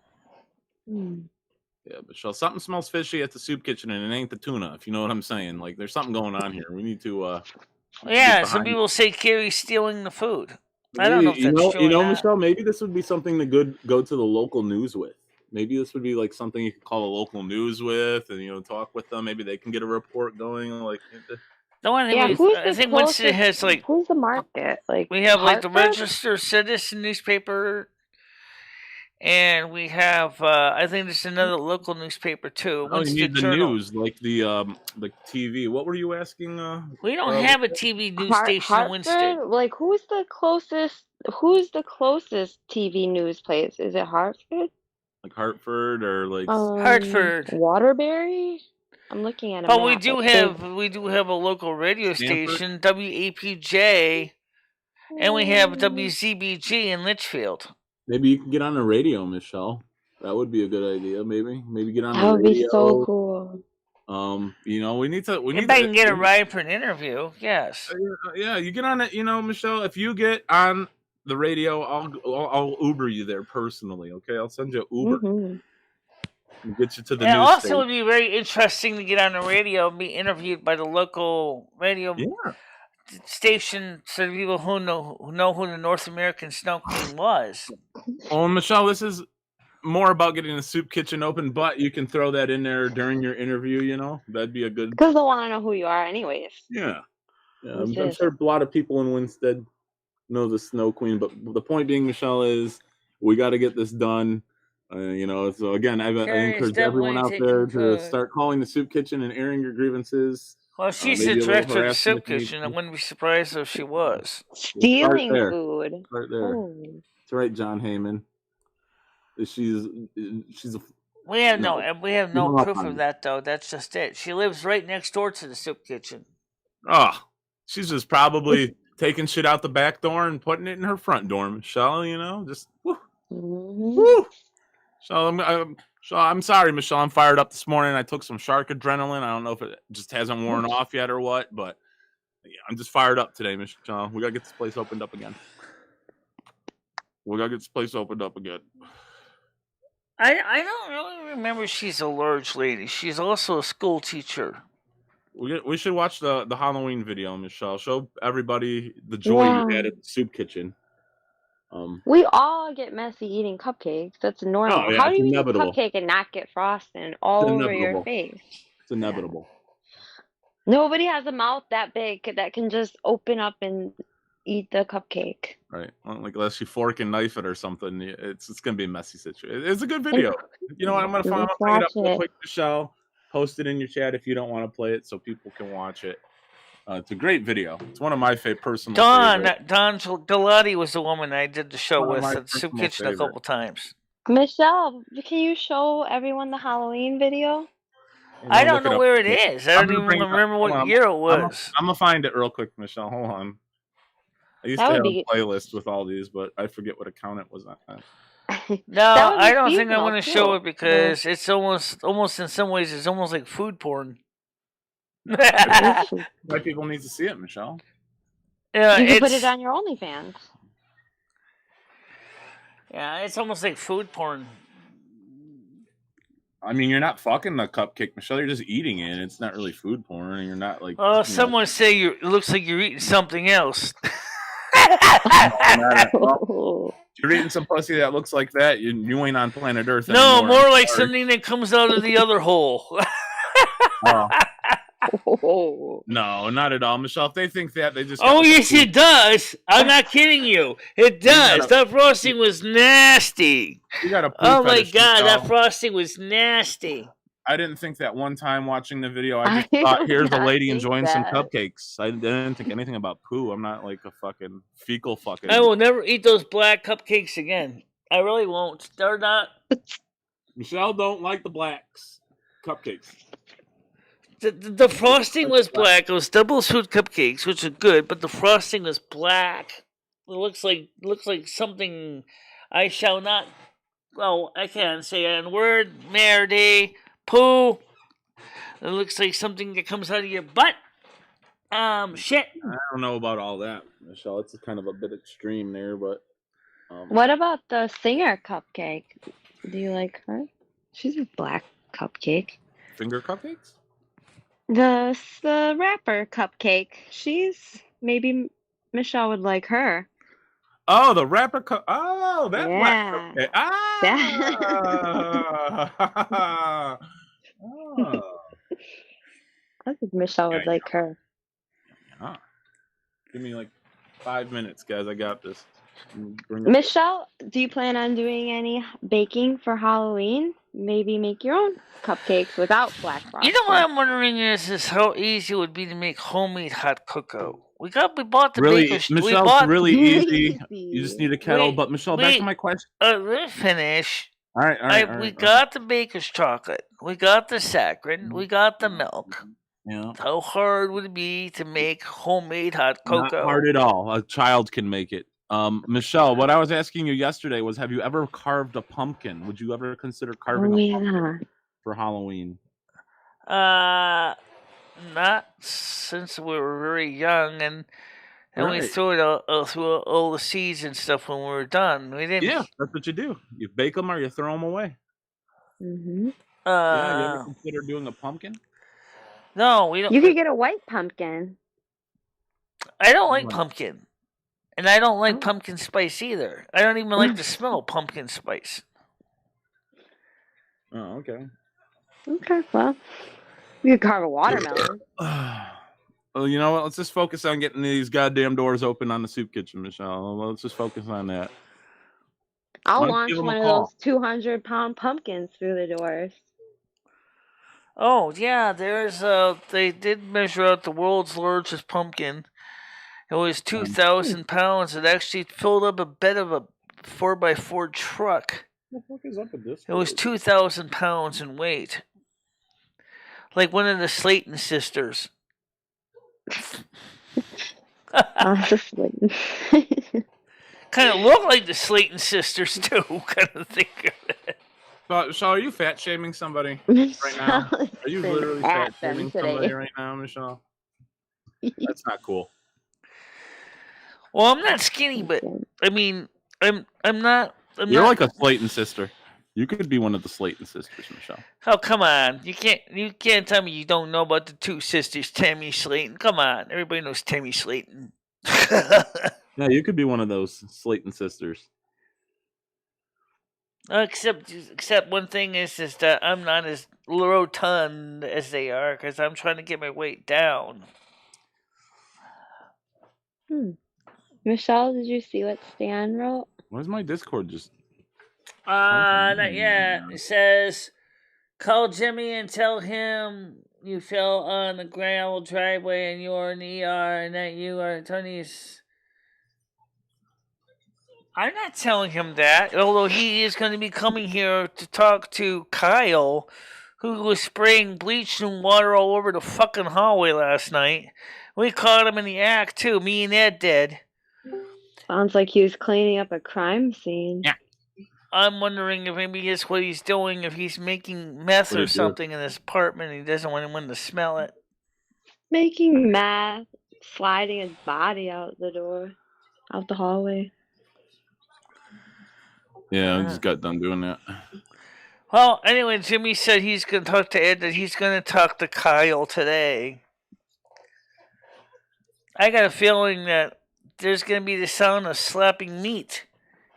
Yeah, Michelle, something smells fishy at the soup kitchen, and it ain't the tuna. If you know what I'm saying, like there's something going on here. We need to. Some people say Carrie's stealing the food. I don't know if that's true. Michelle, maybe this would be something to go to the local news with. Maybe this would be like something you could call a local news with, and talk with them. Maybe they can get a report going. Like, the one thing I think Winston has who's the market? Like we have like the Register Citizen newspaper, and we have I think there's another local newspaper too. Oh, you need the news, like the TV. What were you asking? We don't have a TV news station in Winston. Like who's the closest TV news place? Is it Hartford? Like Hartford or like Hartford, Waterbury. I'm looking at it. But we do have a local radio station, WAPJ, and we have WZBG in Litchfield. Maybe you can get on the radio, Michelle. That would be a good idea. Maybe get on the radio. That would be so cool. We need to. If I can get a ride for an interview, yes. Yeah, you get on it. Michelle, if you get on the radio, I'll Uber you there personally. Okay, I'll send you an Uber and get you to the news. It also station. would be very interesting to get on the radio and be interviewed by the local radio station, so people who know who the North American Snow Queen was. Oh, Michelle, this is more about getting the soup kitchen open, but you can throw that in there during your interview. That'd be a good. Because they'll want to know who you are, anyways. Yeah. I'm sure a lot of people in Winsted know the Snow Queen, but the point being, Michelle, is we got to get this done. So again, I encourage everyone out there to start calling the soup kitchen and airing your grievances. Well, she's the director of the soup kitchen. I wouldn't be surprised if she was stealing food. Right there. Oh. That's right, John Heyman. She's a. We have no proof of that though. That's just it. She lives right next door to the soup kitchen. Oh, she's just probably taking shit out the back door and putting it in her front door, Michelle. Just woo. Woo. So I'm sorry, Michelle. I'm fired up this morning. I took some shark adrenaline. I don't know if it just hasn't worn off yet or what, but yeah, I'm just fired up today, Michelle. We gotta get this place opened up again. I don't really remember she's a large lady. She's also a school teacher. We should watch the Halloween video, Michelle. Show everybody the joy you had at the soup kitchen. We all get messy eating cupcakes. That's normal. Oh, yeah, how do you eat a cupcake and not get frosting all over your face? It's inevitable. Yeah. Nobody has a mouth that big that can just open up and eat the cupcake. Right. Well, unless you fork and knife it or something, it's gonna be a messy situation. It's a good video. You know what? I'm gonna bring it up real quick, Michelle. Post it in your chat if you don't want to play it, so people can watch it. It's a great video. It's one of my personal favorites. Dawn Galati was the woman I did the show with at the soup kitchen a couple times. Michelle, can you show everyone the Halloween video? I don't know where it is. I don't even remember what year it was. I'm gonna find it real quick, Michelle. Hold on. I used to have a playlist with all these, but I forget what account it was on. No, I don't think I want to show it because it's almost in some ways it's almost like food porn. Why people need to see it, Michelle? Yeah, you can put it on your OnlyFans. Yeah, it's almost like food porn. I mean, you're not fucking the cupcake, Michelle. You're just eating it. It's not really food porn. You're not like. Oh, someone say it looks like you're eating something else. You're eating some pussy that looks like that. You ain't on planet Earth. No, more like something that comes out of the other hole. No, not at all, Michelle. If they think that, they just. Oh yes, it does. I'm not kidding you. It does. That frosting was nasty. You got a. Oh my god, that frosting was nasty. I didn't think that one time watching the video. I just thought, here's a lady enjoying some cupcakes. I didn't think anything about poo. I'm not like a fucking fecal fucking. I will never eat those black cupcakes again. I really won't. They're not. Michelle don't like the blacks cupcakes. The frosting was black. It was double sweet cupcakes, which are good, but the frosting was black. It looks like something I shall not. Well, I can't say an word. Merde, poo. It looks like something that comes out of your butt. Shit. I don't know about all that, Michelle. It's kind of a bit extreme there, but. What about the singer cupcake? Do you like her? She's a black cupcake. Finger cupcakes? The rapper cupcake. Maybe Michelle would like her. Oh, the rapper oh, that yeah. Black cupcake. Oh. I think Michelle would like her. Huh. Give me like 5 minutes, guys. I got this. Michelle, do you plan on doing any baking for Halloween? Maybe make your own cupcakes without black frosting. You know what I'm wondering is how easy it would be to make homemade hot cocoa. We bought the baker's. Michelle, it's really easy. You just need a kettle. But Michelle, back to my question. Let me finish. All right. We got the baker's chocolate. We got the saccharin. We got the milk. Yeah. How hard would it be to make homemade hot cocoa? Not hard at all. A child can make it. Michelle, what I was asking you yesterday was, have you ever carved a pumpkin? Would you ever consider carving a pumpkin for Halloween? Not since we were very young, and we threw it through all the seeds and stuff when we were done. We didn't. Yeah, that's what you do. You bake them or you throw them away. Mm-hmm. Yeah, you ever consider doing a pumpkin? No, we don't. You could get a white pumpkin. I don't like pumpkin. And I don't like pumpkin spice either. I don't even like the smell of pumpkin spice. Oh, okay. Okay, well, you could carve a watermelon. Well, you know what? Let's just focus on getting these goddamn doors open on the soup kitchen, Michelle. Let's just focus on that. I'll launch one of those 200-pound pumpkins through the doors. Oh yeah, there's they did measure out the world's largest pumpkin. It was 2,000 pounds. It actually filled up a bed of a 4x4 truck. What the fuck is up with this? It was 2,000 pounds in weight. Like one of the Slayton sisters. Kind of look like the Slayton sisters too. Kind of think of it. So are you fat shaming somebody right now? Are you literally fat shaming somebody right now, Michelle? That's not cool. Well, I'm not skinny, but I mean, I'm not. You're like a Slayton sister. You could be one of the Slayton sisters, Michelle. Oh, come on. You can't tell me you don't know about the two sisters, Tammy Slayton. Come on. Everybody knows Tammy Slayton. Yeah, you could be one of those Slayton sisters. Except one thing is that I'm not as rotund as they are because I'm trying to get my weight down. Michelle, did you see what Stan wrote? Why's my Discord just... Not yet. It says, call Jimmy and tell him you fell on the gravel driveway and you're in the ER and that you are Tony's... I'm not telling him that, although he is going to be coming here to talk to Kyle, who was spraying bleach and water all over the fucking hallway last night. We caught him in the act, too. Me and Ed did. Sounds like he was cleaning up a crime scene. Yeah. I'm wondering if maybe it's what he's doing, if he's making meth or something in his apartment and he doesn't want anyone to smell it. Making meth, sliding his body out the door, out the hallway. Yeah, I just got done doing that. Well, anyway, Jimmy said he's going to talk to Ed, that he's going to talk to Kyle today. I got a feeling that there's going to be the sound of slapping meat,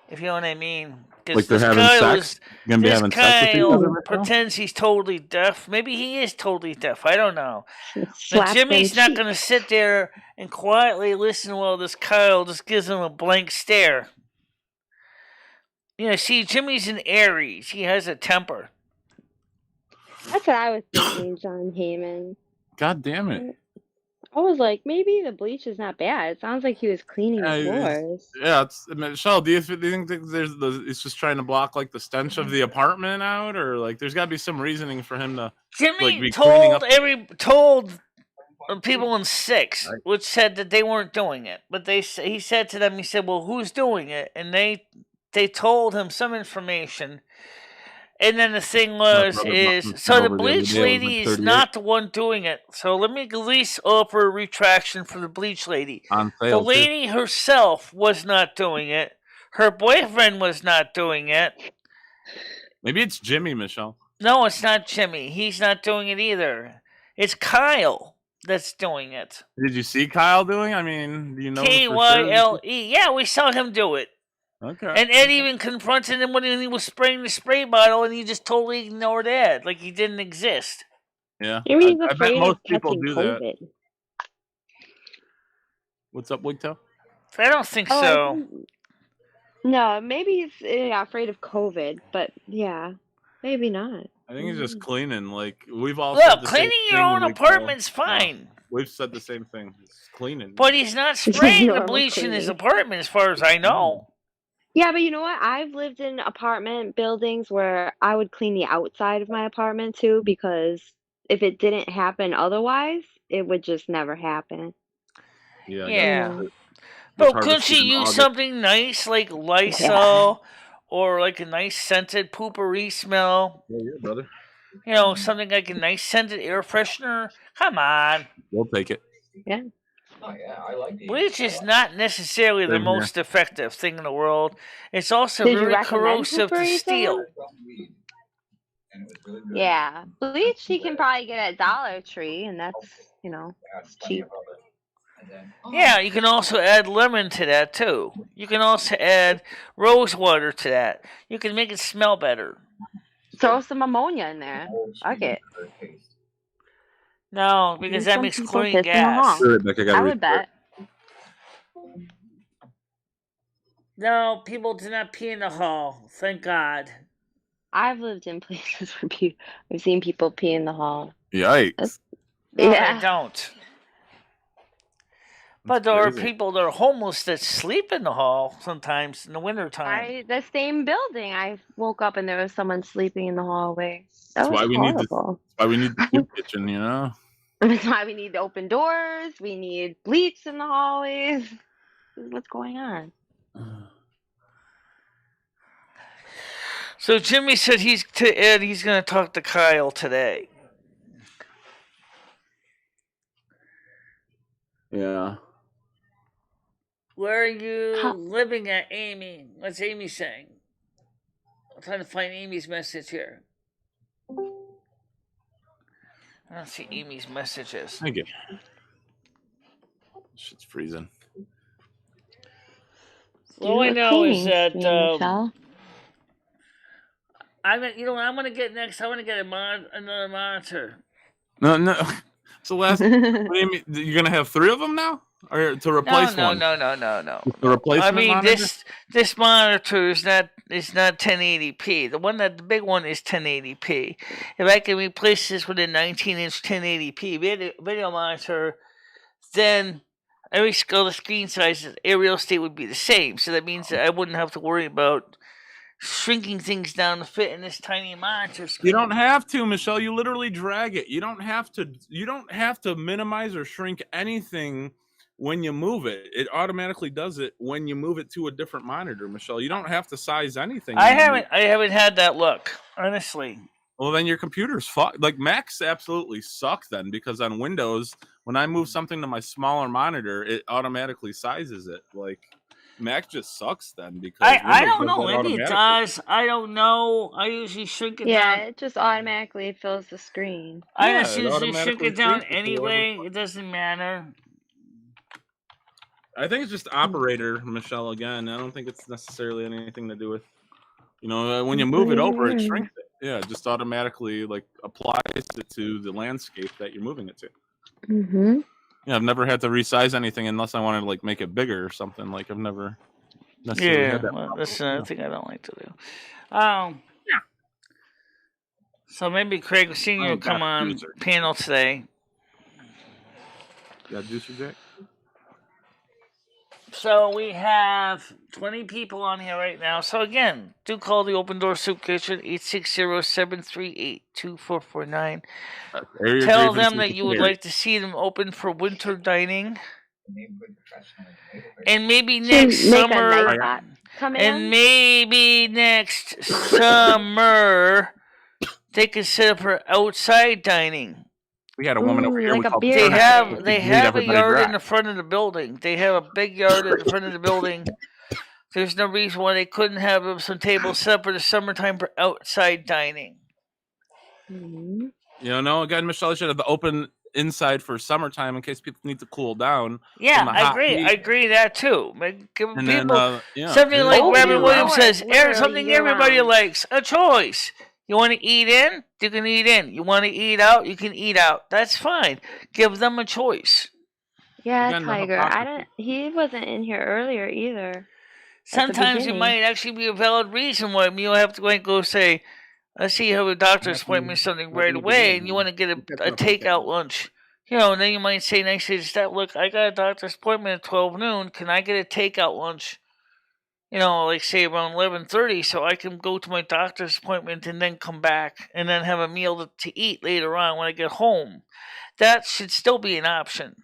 if you know what I mean. Like they're having sex? You're going to be having sex with each other? Pretends he's totally deaf. Maybe he is totally deaf. I don't know. But Jimmy's not going to sit there and quietly listen while this Kyle just gives him a blank stare. You know, see, Jimmy's an Aries. He has a temper. That's what I was thinking, John Heyman. God damn it. I was like, maybe the bleach is not bad. It sounds like he was cleaning the floors. Yeah, Michelle, do you think it's just trying to block like the stench of the apartment out, or like there's got to be some reasoning for him to Jimmy be told people in 6, which said that they weren't doing it, but he said to them, he said, well, who's doing it? And they told him some information. And then the thing so the bleach lady is not the one doing it. So let me at least offer a retraction for the bleach lady. The lady herself was not doing it. Her boyfriend was not doing it. Maybe it's Jimmy, Michelle. No, it's not Jimmy. He's not doing it either. It's Kyle that's doing it. Did you see Kyle doing? I mean, do you know? Kyle. Yeah, we saw him do it. Okay. And Ed even confronted him when he was spraying the spray bottle, and he just totally ignored Ed, like he didn't exist. Yeah. Maybe he's afraid of most people do COVID. That. What's up, Wigtail? I don't think so. No, maybe he's afraid of COVID, but yeah, maybe not. I think he's just cleaning. Like we've all look, cleaning your own apartment's fine. We've said the same thing. He's cleaning, but he's not spraying the bleach in his apartment, as far as I know. Yeah, but you know what? I've lived in apartment buildings where I would clean the outside of my apartment too, because if it didn't happen otherwise, it would just never happen. Yeah. But couldn't you use something nice like Lysol or like a nice scented poopery smell? Yeah, brother. You know, something like a nice scented air freshener? Come on. We'll take it. Yeah. Oh, yeah, I like bleach is not necessarily the most effective thing in the world. It's also very corrosive to steel. Yeah. Bleach you can probably get at Dollar Tree, and that's, cheap. Yeah, you can also add lemon to that, too. You can also add rose water to that. You can make it smell better. Throw some ammonia in there. Fuck it. No, because that makes chlorine gas. I would bet. No, people do not pee in the hall. Thank God. I've lived in places where I've seen people pee in the hall. Yikes. No, Yeah. they don't. But there are people that are homeless that sleep in the hall sometimes in the wintertime. The same building, I woke up and there was someone sleeping in the hallway. That That's was why we horrible. need the soup kitchen, you know? That's why we need open doors. We need bleach in the hallways. What's going on? So Jimmy said he's going to talk to Kyle today. Yeah. Where are you living at, Amy? What's Amy saying? I'm trying to find Amy's message here. I don't see Amy's messages. Thank you. Shit's freezing. All I know is that I'm gonna get next. I want to get another monitor. No. So last, what do you mean? You're gonna have 3 of them now, or to replace one? No. The replacement. I mean, monitor? this monitor is not 1080p. The big one is 1080p. If I can replace this with a 19-inch 1080p video monitor, then every the screen size, real estate would be the same. So that means that I wouldn't have to worry about shrinking things down to fit in this tiny monitor screen. You don't have to, Michelle. You literally drag it. You don't have to minimize or shrink anything when you move it. It automatically does it when you move it to a different monitor, Michelle. You don't have to size anything. I haven't had that look, honestly. Well, then your computer's fucked. Like Macs absolutely suck then, because on Windows, when I move something to my smaller monitor, it automatically sizes it. Like Mac just sucks then, because I don't know. Maybe it does. I don't know. I usually shrink it down. Yeah, it just automatically fills the screen. I just usually shrink it down anyway. It doesn't matter. I think it's just operator, Michelle, again. I don't think it's necessarily anything to do with, when you move it over, it shrinks it. Yeah, it just automatically applies it to the landscape that you're moving it to. Mm-hmm. Yeah, I've never had to resize anything unless I wanted to make it bigger or something. I've never necessarily had that. Well, that's another thing I don't like to do. So maybe Craig Senior will come on panel today. Got juicer, Jack? So we have 20 people on here right now. So again, do call the Open Door Soup Kitchen, 860-738-2449. Tell them that you would like to see them open for winter dining. And maybe next summer. And maybe next summer they can set up for outside dining. We had a woman over here. They have a yard in the front of the building. They have a big yard in the front of the building. There's no reason why they couldn't have some tables set up for the summertime for outside dining. Mm-hmm. Again, Michelle should have the open inside for summertime in case people need to cool down. Yeah, I agree. I agree that too. Give and people then, something like Robin Williams says, something everybody likes, a choice. You want to eat in? You can eat in. You want to eat out? You can eat out. That's fine. Give them a choice. Yeah, again, Tiger. He wasn't in here earlier either. Sometimes it might actually be a valid reason why you have to go say, let's see, you have a doctor's appointment or something right away, and you want to get a takeout lunch. And then you might say nicely to staff, look, I got a doctor's appointment at 12 noon. Can I get a takeout lunch? Say around 11:30, so I can go to my doctor's appointment and then come back and then have a meal to eat later on when I get home. That should still be an option.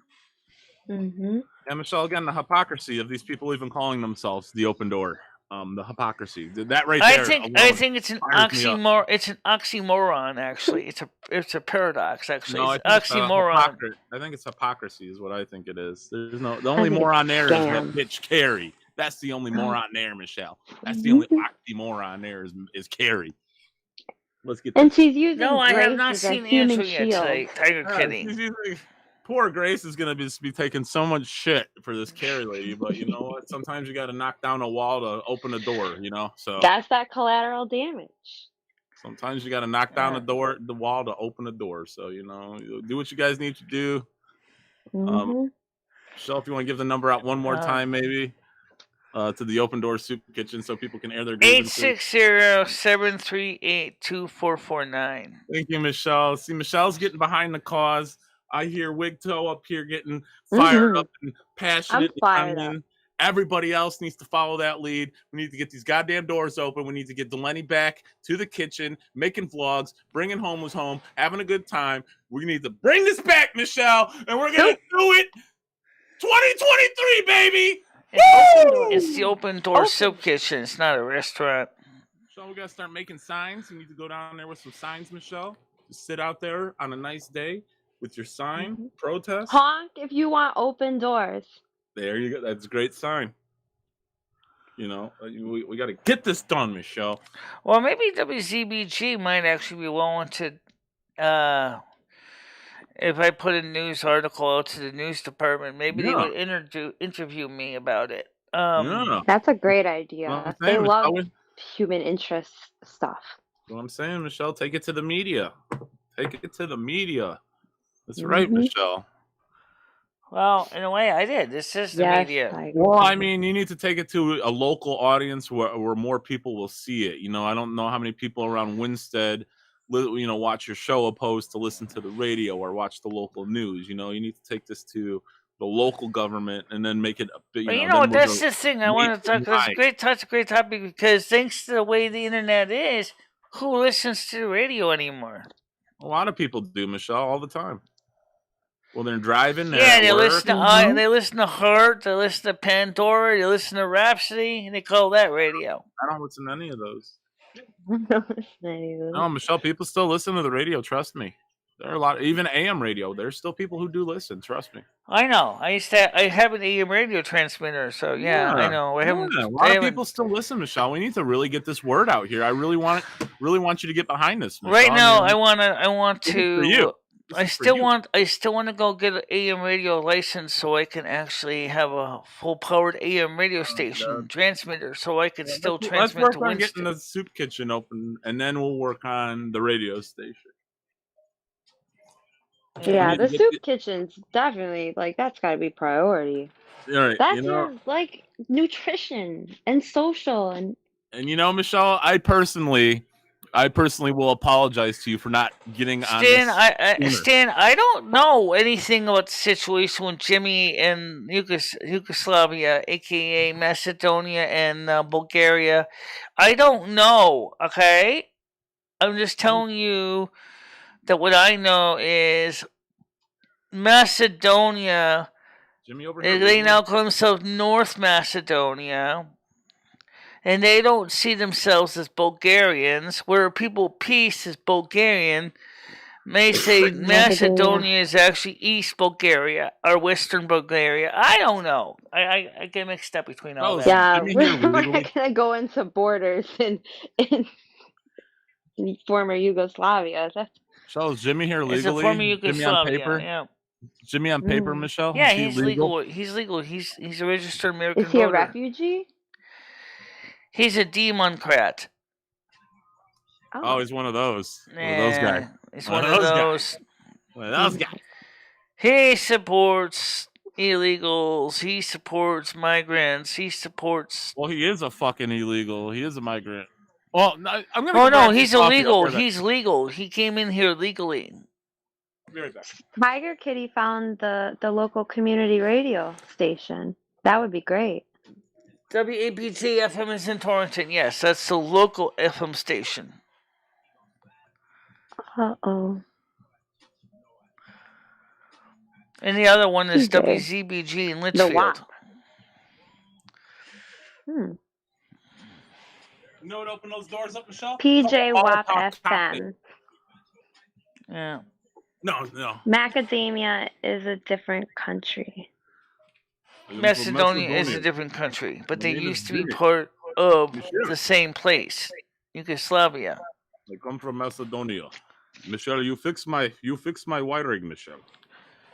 Mm-hmm. And Michelle, again, the hypocrisy of these people even calling themselves the Open Door. The hypocrisy. That right there. I think it's an oxymoron. It's an oxymoron, actually. It's a paradox, actually. No, it's oxymoron. I think it's hypocrisy, is what I think it is. There's the only moron there is that bitch Carrie. That's the only moron there, Michelle. That's the only oxymoron there is Carrie. Let's get. And she's using. No, I have not seen Andrew yet today. Tiger kidding. Poor Grace is gonna be taking so much shit for this Carrie lady, but you know what? Sometimes you got to knock down a wall to open a door. So that's that collateral damage. Sometimes you got to knock down the wall to open a door. So do what you guys need to do. Mm-hmm. Michelle, if you want to give the number out one more time, maybe. to the Open Door Soup Kitchen so people can air their grievances. 860-738-2449. Thank you, Michelle. See, Michelle's getting behind the cause. I hear Wigtoe up here getting fired up and passionate. I'm fired up. Everybody else needs to follow that lead. We need to get these goddamn doors open. We need to get Delaney back to the kitchen, making vlogs, bringing homeless home, having a good time. We need to bring this back, Michelle, and we're going to do it 2023, baby! It's the Open Door Soup Kitchen. It's not a restaurant. Michelle, we got to start making signs. You need to go down there with some signs, Michelle. Just sit out there on a nice day with your sign, protest. Honk if you want open doors. There you go. That's a great sign. You know, we got to get this done, Michelle. Well, maybe WZBG might actually be willing to, if I put a news article out to the news department, maybe they would interview me about it. That's a great idea. They love human interest stuff. What I'm saying, Michelle, take it to the media. Take it to the media. That's right, Michelle. Well, in a way, I did. This is the media. Well, I mean, you need to take it to a local audience where more people will see it. You know, I don't know how many people around Winstead, you know, watch your show opposed to listen to the radio or watch the local news. You know, you need to take this to the local government and then make it a big. You know, that's the thing I want to talk about. It's a great topic because thanks to the way the internet is, who listens to the radio anymore? A lot of people do, Michelle, all the time. Well, they're driving. They listen to Heart, they listen to Pandora, they listen to Rhapsody, and they call that radio. I don't listen to any of those. No, Michelle, people still listen to the radio. Trust me. There are a lot, even AM radio. There's still people who do listen. Trust me. I know. I have an AM radio transmitter, so I know. A lot of people still listen, Michelle. We need to really get this word out here. I really want you to get behind this, Michelle. Right now, I want to. For you. I still want to go get an AM radio license so I can actually have a full powered AM radio station transmitter so I can still transmit to Winston. Let's work on getting the soup kitchen open, and then we'll work on the radio station. Yeah, the soup kitchen's definitely that's got to be priority. All right, that's nutrition and social and you know, Michelle, I personally will apologize to you for not getting on this. Stan, I don't know anything about the situation with Jimmy and Yugoslavia, aka Macedonia and Bulgaria. I don't know, okay? I'm just telling you that what I know is Macedonia, Jimmy over here, they now call themselves North Macedonia. And they don't see themselves as Bulgarians, where people peace is Bulgarian, may say Macedonia is actually East Bulgaria or Western Bulgaria. I don't know. I get mixed up between all that. Yeah, we're not going to go into borders in former Yugoslavia. So is Jimmy here legally? It's a former Yugoslavia, Jimmy on paper? Yeah. Jimmy on paper, Michelle? Yeah, he's legal. He's legal. He's a registered American voter. Is he a refugee? He's a Democrat. Oh, he's one of those. One of those guys. He's one of those. One of those guys. He supports illegals. He supports migrants. He supports. Well, he is a fucking illegal. He is a migrant. Well, I'm gonna. Oh no, he's illegal. He's legal. He came in here legally. Be right back. Tiger Kitty found the local community radio station. That would be great. WAPG FM is in Torrington. Yes, that's the local FM station. Uh-oh. And the other one is WZBG in Litchfield. You know what opened those doors up, Michelle? PJ WAP FM. Yeah. No. Macadamia is a different country. Macedonia is a different country, but they used to be part of the same place, Yugoslavia. I come from Macedonia. Michelle, you fix my wiring, Michelle.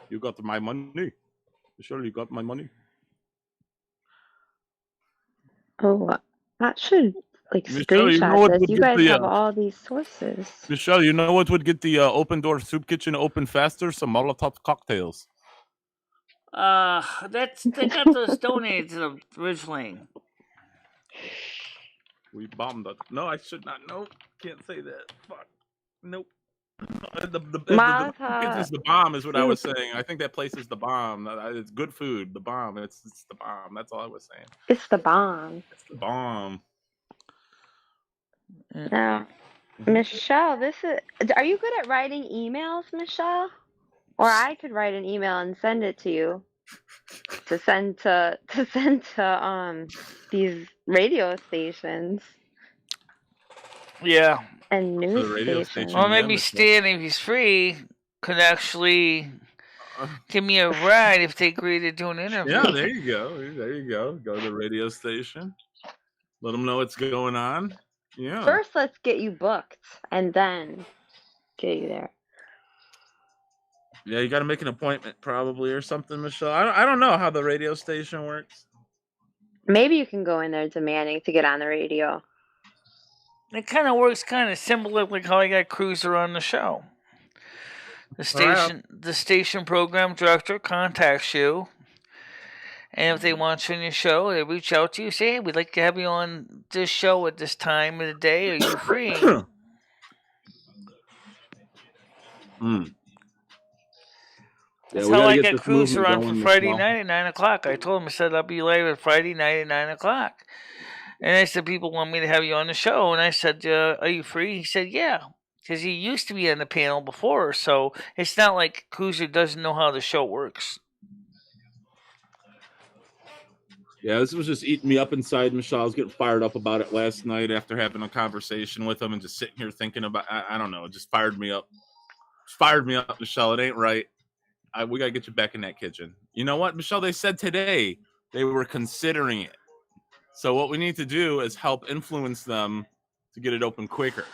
You got my money. Michelle, you got my money. Oh, that should screenshot this. You guys have all these sources. Michelle, you know what would get the open door soup kitchen open faster? Some Molotov cocktails. They got those donated originally. We bombed the. No, I should not. Nope. Can't say that. Fuck. Nope. The Malta is the bomb is what I soup. was saying. I think that place is the bomb. It's good food. The bomb. It's the bomb. That's all I was saying. It's the bomb. It's the bomb. Now, Michelle, are you good at writing emails, Michelle? Or I could write an email and send it to you to send to these radio stations. Yeah. And news the radio stations. station. Well, maybe Stan, if he's free, could actually give me a ride if they agree to do an interview. Yeah, there you go. There you go. Go to the radio station. Let them know what's going on. Yeah. First, let's get you booked, and then get you there. Yeah, you got to make an appointment probably or something, Michelle. I don't know how the radio station works. Maybe you can go in there demanding to get on the radio. It kind of works kind of similar like how I got Cruiser on the show. The station program director contacts you, and if they want you on your show, they reach out to you, say, hey, we'd like to have you on this show at this time of the day. Are you free? That's how I got Cruiser on for Friday night at 9 o'clock. I told him, I said, I'll be live at Friday night at 9 o'clock. And I said, people want me to have you on the show. And I said, are you free? He said, yeah. Because he used to be on the panel before. So it's not like Cruiser doesn't know how the show works. Yeah, this was just eating me up inside, Michelle. I was getting fired up about it last night after having a conversation with him and just sitting here thinking about, I don't know, it just fired me up. Fired me up, Michelle. It ain't right. We got to get you back in that kitchen. You know what, Michelle? They said today they were considering it. So what we need to do is help influence them to get it open quicker.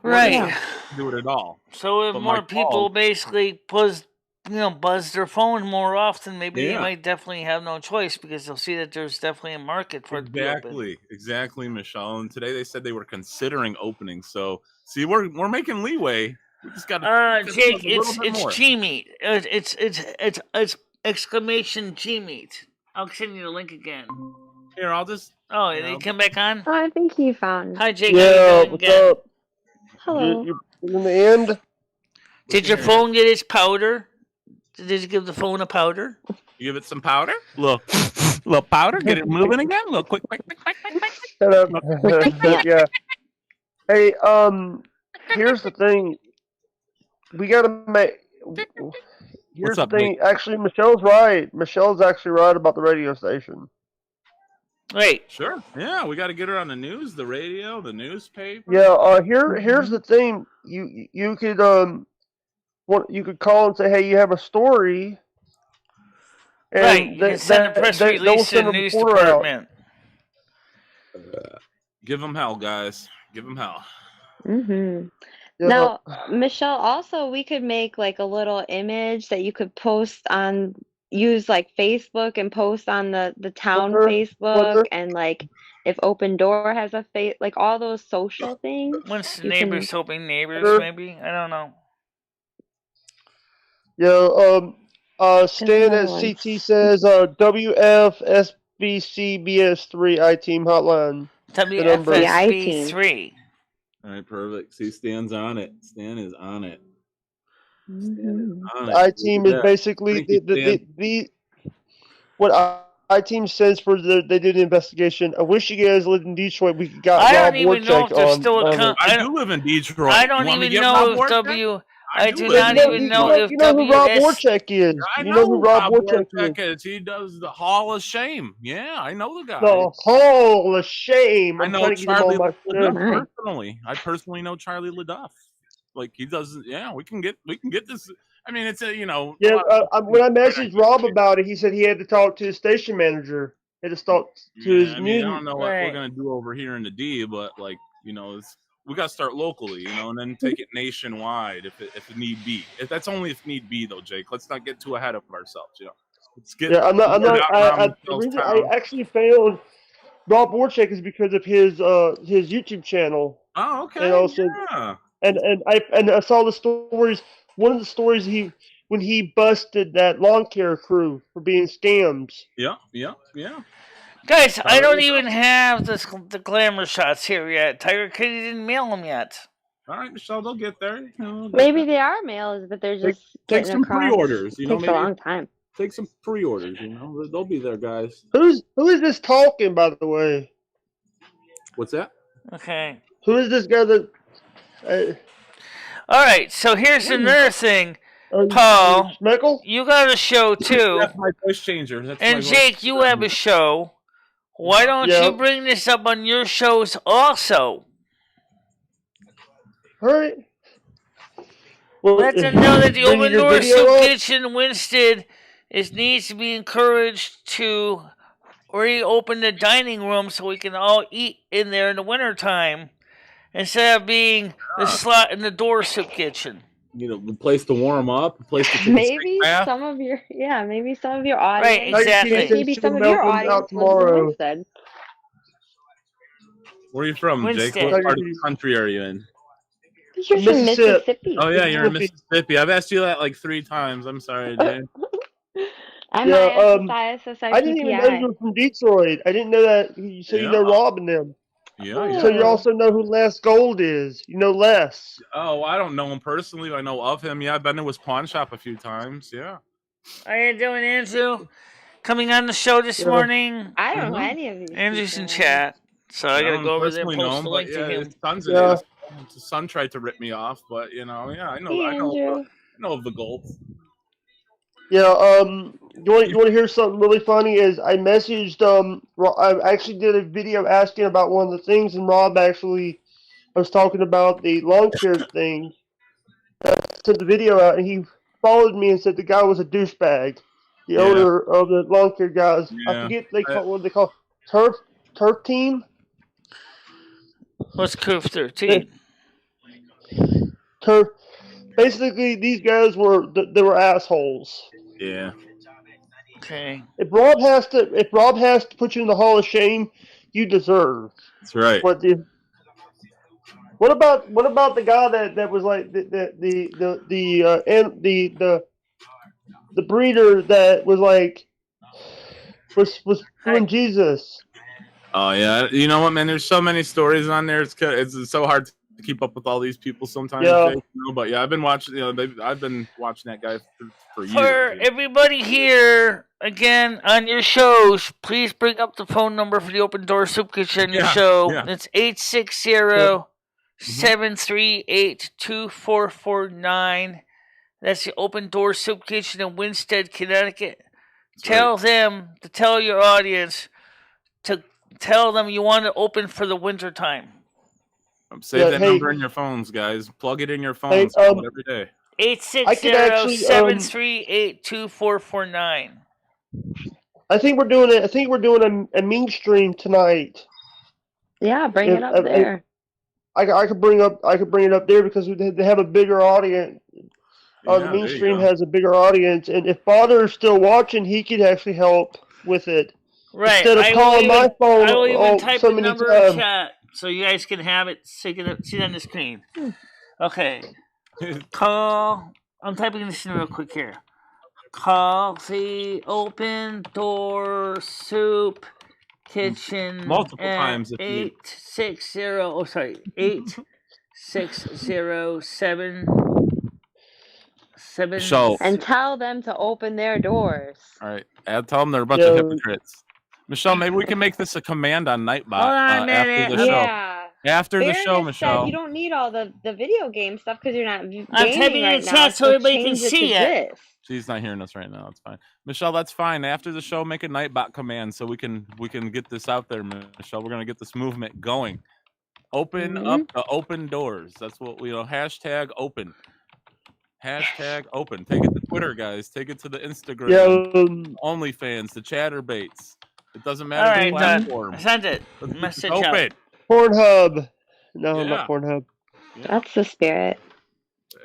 Right. Do it at all. So if more people basically buzz their phone more often, maybe they might definitely have no choice because they'll see that there's definitely a market for it to be open. Exactly, Michelle. And today they said they were considering opening. So see, we're making leeway. We just got to Jake, it's G meat. It's exclamation G meat. I'll send you the link again. Here, I'll just. Oh, did he come back on? Oh, I think he found. Hi, Jake. Yeah, what's up? Hello. You're in the end. Did your phone get its powder? Did you give the phone a powder? You give it some powder? Little powder. Get it moving again. Little quick. Shut up. Yeah. Hey, here's the thing. We gotta make. Here's the thing. Nick? Actually, Michelle's right. Michelle's actually right about the radio station. Right. Sure. Yeah, we got to get her on the news, the radio, the newspaper. Yeah. Here's the thing. You could you could call and say, hey, you have a story. And right. You can send a press release to the news department. Give them hell, guys. Give them hell. Mm-hmm. Yeah. Now, Michelle, also, we could make like a little image that you could post on, use like Facebook and post on the town Facebook, and like if Open Door has a like all those social things. Once the neighbors helping neighbors, maybe? I don't know. Yeah, Stan at CT says WFSBCBS3 I-Team hotline. WFSB3. All right, perfect. See, Stan's on it. Stan is on it. I-Team is basically the what I-Team stands for. They did an investigation. I wish you guys lived in Detroit. We got Rob Warcheck on. I do live in Detroit. I don't even know if I do not even know if you know who Rob Warcheck is. You know who Rob Warcheck is. He does the Hall of Shame. Yeah, I know the guy. The Hall of Shame. I know Charlie LaDuff personally. I personally know Charlie LaDuff. Like he does. Yeah, we can get this. I mean, it's a Yeah. When I messaged Rob about it, he said he had to talk to his station manager. He had to talk to his music. I don't know what we're gonna do over here in the D, but we got to start locally, and then take it nationwide if need be. That's only if need be, though, Jake. Let's not get too ahead of ourselves. Let's get. Yeah, the reason I actually found Rob Warcheck is because of his YouTube channel. Oh, okay. And also, and I saw the stories. One of the stories when he busted that lawn care crew for being scams. Yeah. Guys, I don't even have the glamour shots here yet. Tiger Kitty didn't mail them yet. All right, Michelle, they'll get there. Maybe they are mails, but they're just take getting some across. pre-orders. It takes a long time. Take some pre-orders. They'll be there, guys. Who is this talking, by the way? What's that? Okay. Who is this guy that? All right. So here's another thing, Paul. Schmeckel? You got a show too. That's my voice changer. And Jake, you have a show. Why don't you bring this up on your shows also? All right. Well, let them know that the Open Door Soup Kitchen Winston needs to be encouraged to reopen the dining room so we can all eat in there in the wintertime instead of being the slot in the door soup kitchen. A place to warm up, a place to maybe some of your audience. Right, exactly. Maybe some of your audience tomorrow. Where are you from, Jake? What part of the country are you in? You're from Mississippi. Oh yeah, you're in Mississippi. I've asked you that like 3 times. I'm sorry, Jay. I didn't even know you were from Detroit. I didn't know that. So you know Rob and them. Yeah. So you also know who Les Gold is. You know Les. Oh, I don't know him personally. I know of him. Yeah, I've been to his pawn shop a few times. Yeah. How you doing, Andrew? Coming on the show this morning. I don't know any of these. Andrew's in chat, so I gotta go over there and post the link to him. His son tried to rip me off, but I know of the Golds. Yeah, you want to hear something really funny? Is I messaged I actually did a video asking about one of the things, and Rob actually was talking about the lawn care thing. I sent the video out, and he followed me and said the guy was a douchebag. The owner of the lawn care guys. Yeah. I forget what they call turf team. What's Curve 13? Basically, these guys were assholes. Yeah. Okay. If Rob has to put you in the Hall of Shame, you deserve. That's right. What about the guy that was like the breeder that was like was doing Jesus? Oh yeah, you know what, man? There's so many stories on there. It's so hard to keep up with all these people sometimes. Yeah. But yeah, I've been watching. I've been watching that guy for years. For everybody here, again on your shows, please bring up the phone number for the Open Door Soup Kitchen show. Yeah. It's 860-738-2449. That's the Open Door Soup Kitchen in Winstead, Connecticut. Tell them to tell your audience to tell them you want to open for the winter time. Save that number in your phones, guys. Plug it in your phones every day. 860-738-2449. I think we're doing a meme stream tonight. Yeah, bring it up there. I could bring it up there because they have a bigger audience. The meme stream has a bigger audience, and if Father is still watching, he could actually help with it. Right. Instead of calling my phone, I will even type the number in chat so you guys can have it. So you can see it on the screen. Okay. Call. I'm typing this in real quick here. Call the Open Door Soup Kitchen multiple times. 860-7 and tell them to open their doors. All right. I'll tell them they're a bunch of hypocrites. Michelle, maybe we can make this a command on Nightbot after the show. Yeah. After the show, Michelle. You don't need all the video game stuff because you're not gaming I'm typing in the chat so everybody can see it. She's not hearing us right now. It's fine. Michelle, that's fine. After the show, make a Nightbot command so we can get this out there, Michelle. We're going to get this movement going. Open up the open doors. That's what hashtag open. Hashtag open. Take it to Twitter, guys. Take it to the Instagram. OnlyFans, the Chatterbaits. It doesn't matter the platform. Send it. Message open. Pornhub. No, not Pornhub. Yeah. That's the spirit.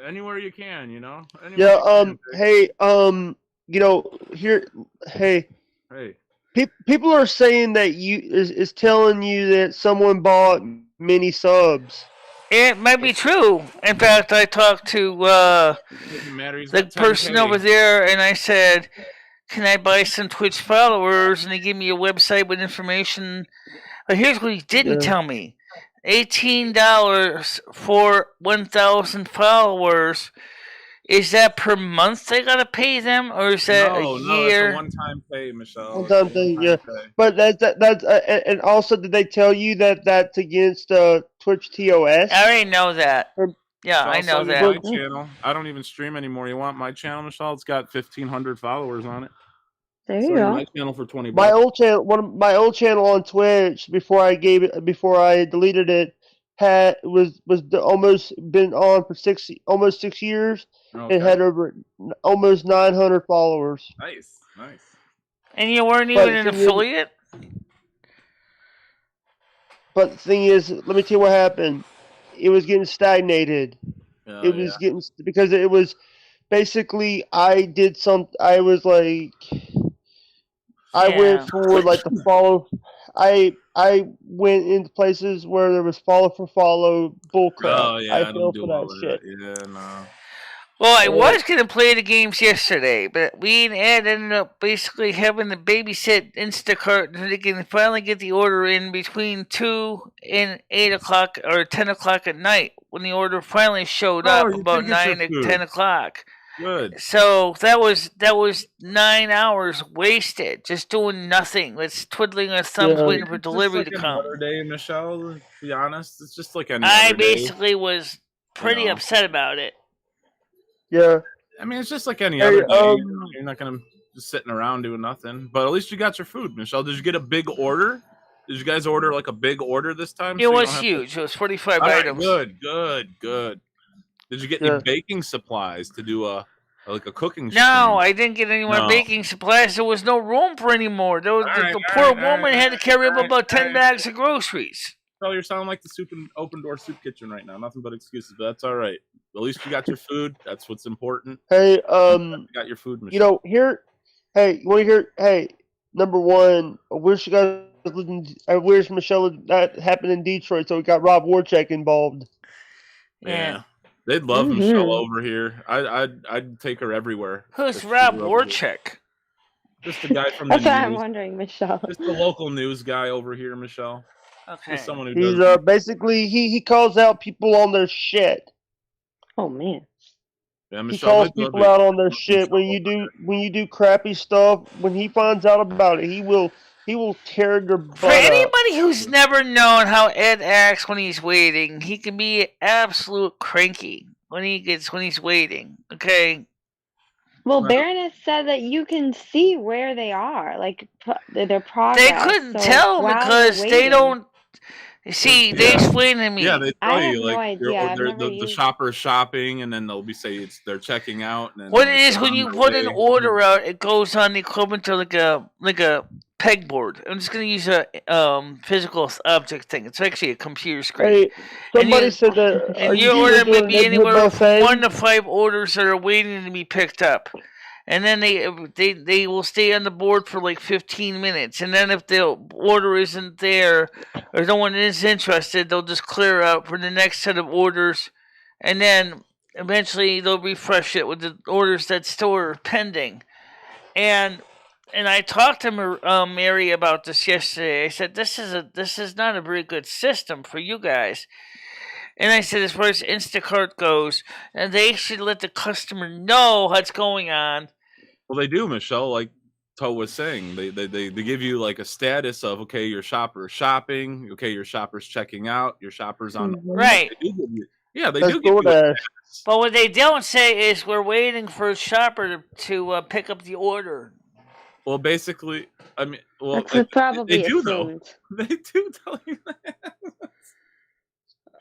Anywhere you can, Hey, Hey. People are saying that is telling you that someone bought many subs. It might be true. In fact, I talked to the person over there, and I said, can I buy some Twitch followers? And they give me a website with information. But here's what he didn't tell me. $18 for 1,000 followers. Is that per month they gotta pay them, or is that a year? No, that's a one-time pay, Michelle. One-time thing, yeah. But that's and also did they tell you that that's against Twitch TOS? I already know that. Yeah, I know that. My channel. I don't even stream anymore. You want my channel, Michelle? It's got 1,500 followers on it. There you go. My channel for $20. My old channel, my old channel on Twitch before I deleted it, was almost been on for almost 6 years. Okay. It had over almost 900 followers. Nice. And you weren't even an affiliate? But the thing is, let me tell you what happened. It was getting stagnated. Because it was basically I was like I went for like the follow. I went into places where there was follow for follow bullcrap. Oh yeah, I fell for that shit. Yeah, no. Well, I was going to play the games yesterday, but we and Ed ended up basically having to babysit Instacart so they can finally get the order in between 2 and 8 o'clock or 10 o'clock at night when the order finally showed up about 9 to 10 o'clock. Good. So that was 9 hours wasted just doing nothing. Let's twiddling our thumbs waiting for delivery to come. Another day, Michelle, to be honest. It's just like any I other day. basically was pretty upset about it. Yeah. I mean, it's just like any other day. You're not going to just sitting around doing nothing. But at least you got your food, Michelle. Did you get a big order? Did you guys order like a big order this time? It was huge. It was 45 items. Good. Did you get any baking supplies to do a cooking stream? No, I didn't get any more baking supplies. There was no room for any more. The poor woman had to carry up about 10 bags of groceries. Oh, you're sounding like the open door soup kitchen right now. Nothing but excuses, but that's all right. At least you got your food. That's what's important. Hey, you got your food, Michelle. You know, you want to hear? Hey, number one, I wish you guys I wish Michelle that happened in Detroit, so we got Rob Warchek involved. Yeah. They'd love Michelle over here. I'd take her everywhere. Who's Rob Warchek? Just the guy from That's the what news. I'm wondering, Michelle. Just the local news guy over here, Michelle. Okay. Just someone who He's does basically he calls out people on their shit. Oh man. Yeah, He Michelle, calls people out on their shit when you do crappy stuff. When he finds out about it, he will tear your butt For anybody who's never known how Ed acts when he's waiting, he can be absolute cranky when he's waiting. Okay. Well, Baroness said that you can see where they are, like their progress. They couldn't tell because they don't. See, they explain to me. Yeah, they tell you no idea. The shopper's shopping, and then they'll be saying they're checking out. And then what it is when you put an order out, it goes on the equivalent to like a pegboard. I'm just going to use a physical object thing. It's actually a computer screen. Hey, somebody said that. And your order may be anywhere from 1 to 5 orders that are waiting to be picked up. And then they will stay on the board for like 15 minutes. And then if the order isn't there or no one is interested, they'll just clear out for the next set of orders. And then eventually they'll refresh it with the orders that still are pending. And I talked to Mary about this yesterday. I said, this is not a very good system for you guys. And I said, as far as Instacart goes, and they should let the customer know what's going on. Well, they do, Michelle. Like Toe was saying, they give you like a status of, okay, your shopper is shopping, okay, your shopper's checking out, your shopper's on. Right. They do give you that. But what they don't say is we're waiting for a shopper to pick up the order. Well, basically, I mean, well, that's probably they do though. They do tell you that.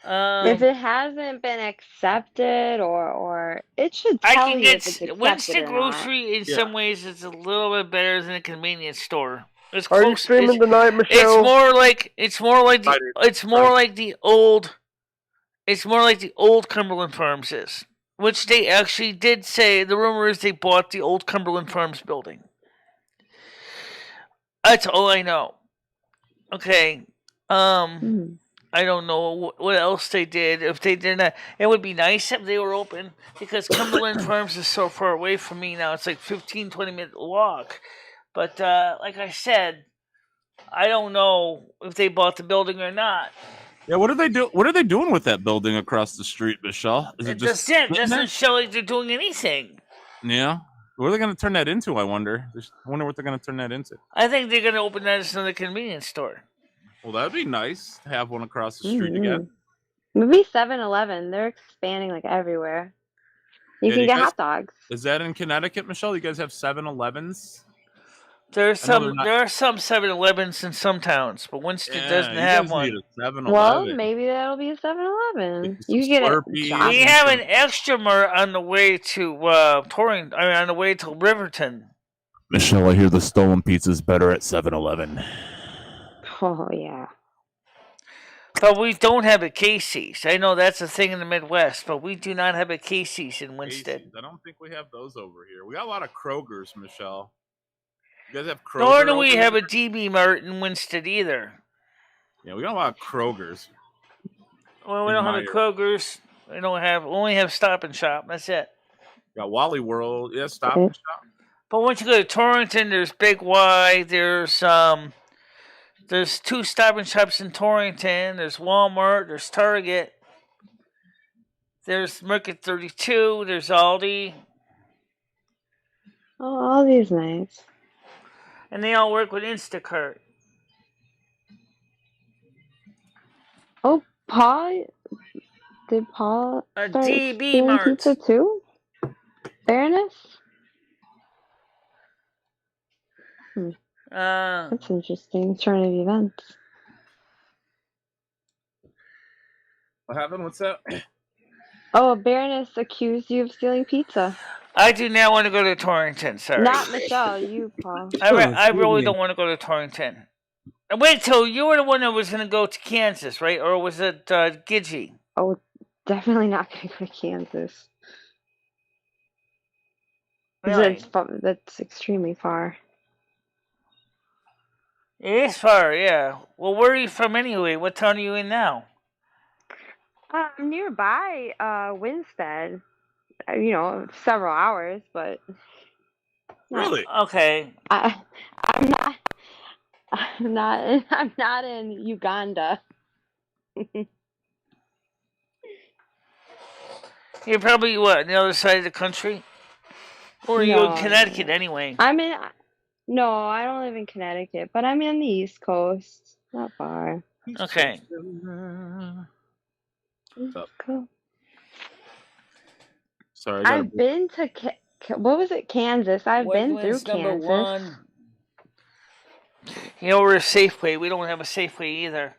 If it hasn't been accepted, or it should tell you if it's accepted Winston or Grocery not. in some ways is a little bit better than a convenience store. It's Are you streaming tonight, Michelle? It's more like the old Cumberland Farms is, which they actually did say. The rumor is they bought the old Cumberland Farms building. That's all I know. Okay. I don't know what else they did. If they didn't, it would be nice if they were open, because Cumberland Farms is so far away from me now. It's like 15, 20-minute walk. But like I said, I don't know if they bought the building or not. Yeah, what are they do? What are they doing with that building across the street, Michelle? Is it just doesn't show like they're doing anything. Yeah. What are they going to turn that into? I wonder. I wonder what they're going to turn that into. I think they're going to open that as another convenience store. Well, that'd be nice to have one across the street again. Maybe 7-Eleven. They're expanding like everywhere. You can get hot dogs. Is that in Connecticut, Michelle? You guys have 7-Elevens? There are some 7-Elevens in some towns, but Winston doesn't have one. Well, maybe that'll be a 7-Eleven. You get it. We have an Extra Mart on the way to on the way to Riverton. Michelle, I hear the stolen pizza's better at 7-Eleven. Oh yeah. But we don't have a Casey's. I know that's a thing in the Midwest, but we do not have a Casey's in Winston. Casey's. I don't think we have those over here. We got a lot of Kroger's, Michelle. You guys have Kroger? Nor do we have a DB Mart in Winston either. Yeah, we got a lot of Kroger's. Well, we don't have a Kroger's. We only have Stop and Shop. That's it. Got Wally World. Yeah, Stop and Shop. But once you go to Torrington, there's Big Y. There's 2 Stop and Shops in Torrington. There's Walmart. There's Target. There's Market 32. There's Aldi. Oh, Aldi's nice. And they all work with Instacart. Oh, did Paul A start DB Mart pizza too? Fairness? That's interesting. Turn of events. What happened? What's that? Oh, Baroness accused you of stealing pizza. I do not want to go to Torrington, sorry. Not Michelle, you, Paul. I really don't want to go to Torrington. And wait till you were the one that was going to go to Kansas, right? Or was it Gidgee? Oh, definitely not going to go to Kansas. Really? That's extremely far. It is far, yeah. Well, where are you from anyway? What town are you in now? I'm nearby Winstead. Several hours, but really okay. I'm not in Uganda. You're probably on the other side of the country, or are you in Connecticut anyway? No, I don't live in Connecticut, but I'm on the East Coast, not far. Okay. Cool. Sorry, I've been to what was it, Kansas? I've been through Kansas. One. We're a Safeway. We don't have a Safeway either.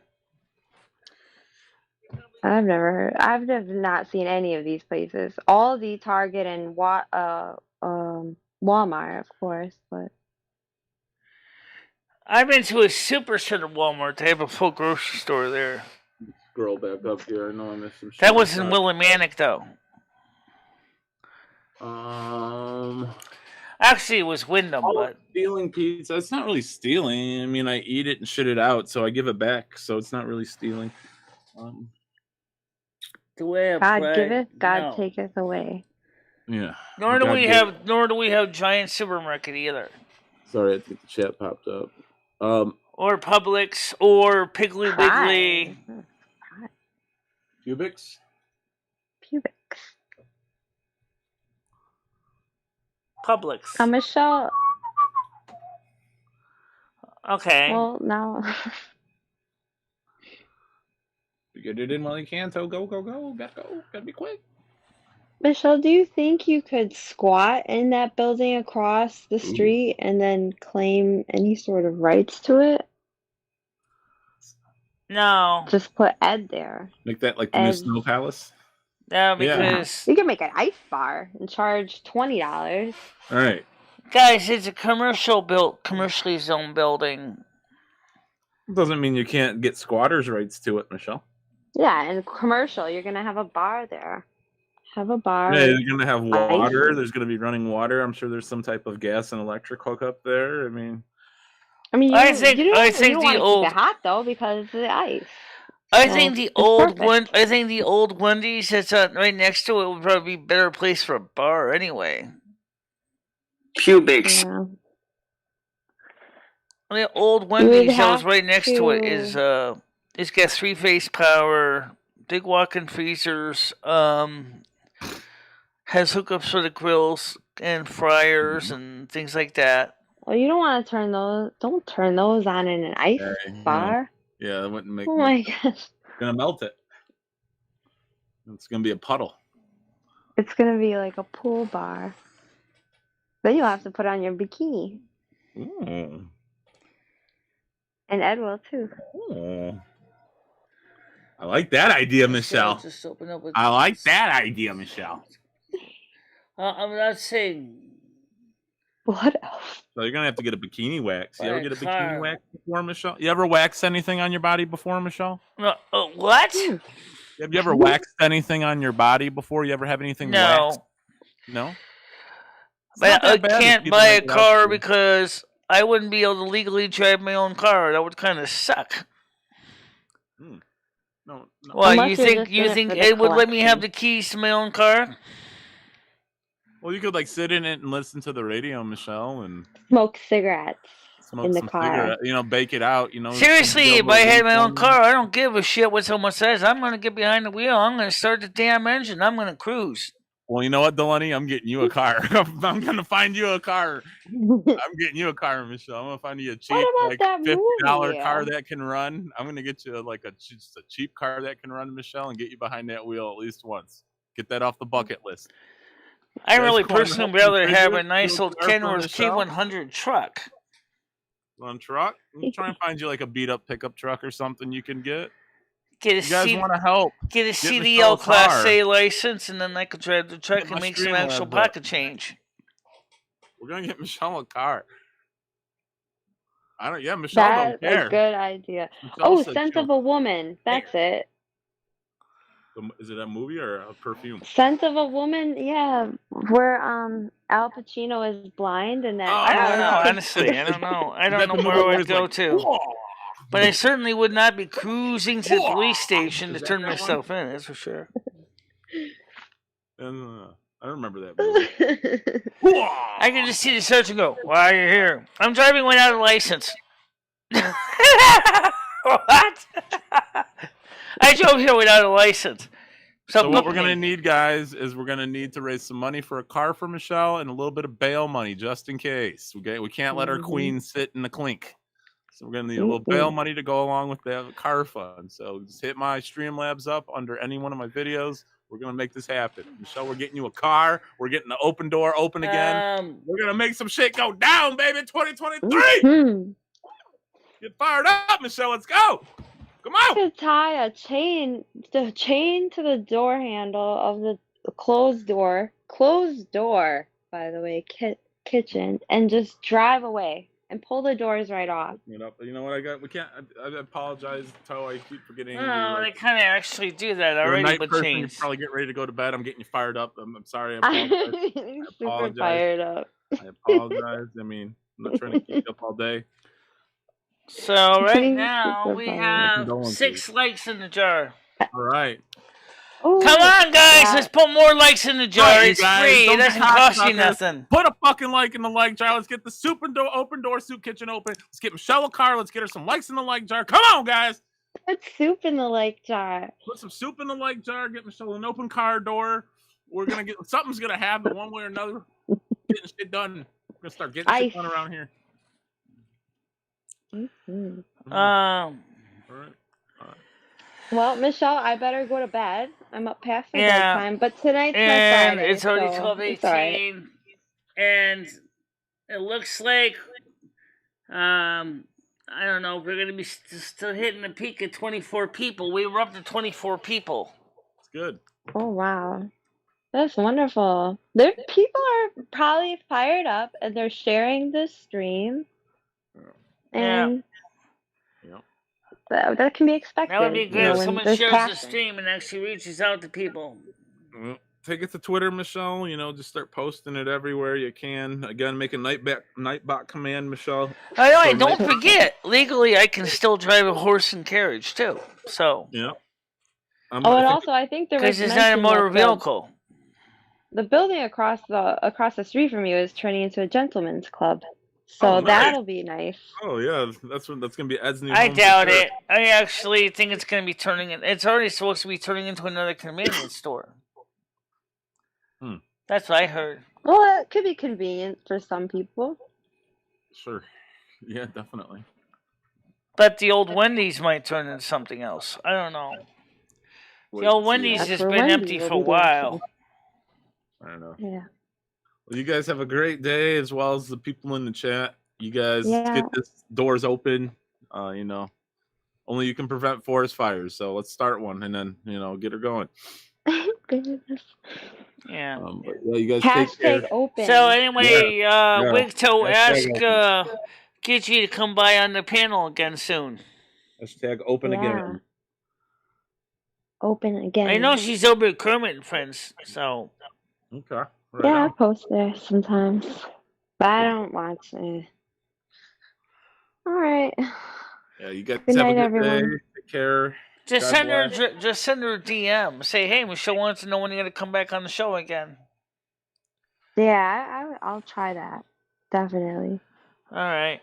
I've not seen any of these places. Aldi, Target, and Walmart, of course, but I've been to a Supercenter Walmart. They have a full grocery store there. Scroll back up here. I know I missed some shit. That was in Willimantic, though. Actually, it was Wyndham, but stealing pizza. It's not really stealing. I mean, I eat it and shit it out, so I give it back. So it's not really stealing. The way God giveth, God taketh away. Yeah. Nor do we have Giant Supermarket either. Sorry, I think the chat popped up. Or Publix or Piggly Wiggly. Pubics. Publix. Michelle. Okay. Well, now. You get it in while you can, so go. Gotta be quick. Michelle, do you think you could squat in that building across the street and then claim any sort of rights to it? No. Just put Ed there. Make that like the new Snow Palace? No, because... You can make an ice bar and charge $20. All right. Guys, it's a commercially zoned building. Doesn't mean you can't get squatters' rights to it, Michelle. Yeah, and commercial, you're going to have a bar there. Have a bar. Yeah, you're going to have water. There's going to be running water. I'm sure there's some type of gas and electric hookup there. I mean, you don't want to keep it hot, though, because of the ice. I think the old perfect. I think the old Wendy's that's right next to it would probably be a better place for a bar anyway. Pubics. Yeah. The old Wendy's that was right next to it is it's got 3-phase power, big walk-in freezers, has hookups for the grills and fryers and things like that. Well, you don't want to turn those. Don't turn those on in an ice bar. Yeah, that wouldn't make. Oh my gosh! It's gonna melt it. It's gonna be a puddle. It's gonna be like a pool bar. Then you'll have to put on your bikini. Ooh. And Ed will too. Ooh. I like that idea, Michelle. Just open up with I like that idea, Michelle. I'm not saying. What else? So you're gonna have to get a bikini wax. You ever get a car. bikini wax before, Michelle? You ever wax anything on your body before, Michelle? What? Have you ever waxed anything on your body before? You ever have anything waxed? No. But I can't buy a car because I wouldn't be able to legally drive my own car. That would kind of suck. No. Well, you think Ed would let me have the keys to my own car? Well, you could sit in it and listen to the radio, Michelle, and smoke cigarettes smoke in the some car. Bake it out. Seriously, if I had my own car, I don't give a shit what someone says. I'm gonna get behind the wheel. I'm gonna start the damn engine. I'm gonna cruise. Well, you know what, Delaney? I'm getting you a car. I'm gonna find you a car. I'm getting you a car, Michelle. I'm gonna find you a cheap, $50 car that can run. I'm gonna get you just a cheap car that can run, Michelle, and get you behind that wheel at least once. Get that off the bucket list. I really personally would rather have a nice old Kenworth K100 truck. One truck? I'm trying to find you a beat up pickup truck or something you can get. You guys want to help? Get a CDL Class A license, and then I could drive the truck and make some actual pocket change. We're gonna get Michelle a car. Michelle don't care. That's a good idea. Michelle Scent of a Woman. That's it. Is it a movie or a perfume? Scent of a Woman, yeah. Where Al Pacino is blind and then I don't know, honestly. I don't know. I don't know where I would go to. Whoa! But I certainly would not be cruising to the police station to turn myself in, that's for sure. I don't remember that movie. I can just see the sergeant go, "Why are you here?" I'm driving without a license. What? I drove here without a license. So what we're going to need, guys, is we're going to need to raise some money for a car for Michelle and a little bit of bail money just in case. We can't let our queen sit in the clink. So we're going to need a little bail money to go along with the car fund. So just hit my Streamlabs up under any one of my videos. We're going to make this happen. Michelle, we're getting you a car. We're getting the open door open again. We're going to make some shit go down, baby, 2023. Get fired up, Michelle. Let's go. Come on. You could tie a chain to the door handle of the closed door, by the way, kitchen, and just drive away and pull the doors right off. You know what I got? We can't. I apologize, Toe. I keep forgetting. No, they kind of actually do that already. But you're probably getting ready to go to bed. I'm getting you fired up. I'm sorry. I apologize. I'm super fired up. I apologize. I mean, I'm not trying to keep you up all day. So right now we have 6 likes in the jar. All right. Ooh, come on, guys! Let's put more likes in the jar. It's free. It doesn't cost you nothing. Put a fucking like in the like jar. Let's get the open door soup kitchen open. Let's get Michelle a car. Let's get her some likes in the like jar. Come on, guys! Put soup in the like jar. Put some soup in the like jar. Get Michelle an open car door. We're gonna get something's gonna happen one way or another. Getting shit done. We're gonna start getting shit done around here. All right. Well, Michelle, I better go to bed. I'm up past my bedtime, but tonig's my Friday. It's already 12:18, and it looks like I don't know. We're gonna be still hitting the peak at 24 people. We were up to 24 people. It's good. Oh wow, that's wonderful. People are probably fired up, and they're sharing this stream. And that can be expected. That would be good if someone shares the stream and actually reaches out to people. take it to Twitter, Michelle. Just start posting it everywhere you can. Again, make a Nightbot command, Michelle. Don't forget, legally, I can still drive a horse and carriage too. So yeah. And also, I think there was because it's not a motor vehicle. The building across the street from you is turning into a gentleman's club, so that'll be nice. Oh yeah, that's gonna be Ed's new. I doubt it. I actually think it's gonna be turning. It's already supposed to be turning into another convenience store. That's what I heard. Well, it could be convenient for some people. Sure. Yeah, definitely. But the old Wendy's might turn into something else. I don't know. The old Wendy's has been empty for a while. I don't know. Yeah. Well, you guys have a great day, as well as the people in the chat. You guys get this doors open. Only you can prevent forest fires. So let's start one and then get her going. Yeah. You guys Hashtag take care. open. So anyway, Wigto ask Gigi to come by on the panel again soon. Hashtag open again. Open again. I know she's over at Kermit and Friends, so. Okay. I post there sometimes, but I don't watch it. All right. Yeah, you guys Good have night, a good everyone. day. Take care. Just send her a DM. Say, hey, Michelle wants to know when you're gonna come back on the show again. Yeah, I'll try that. Definitely. All right.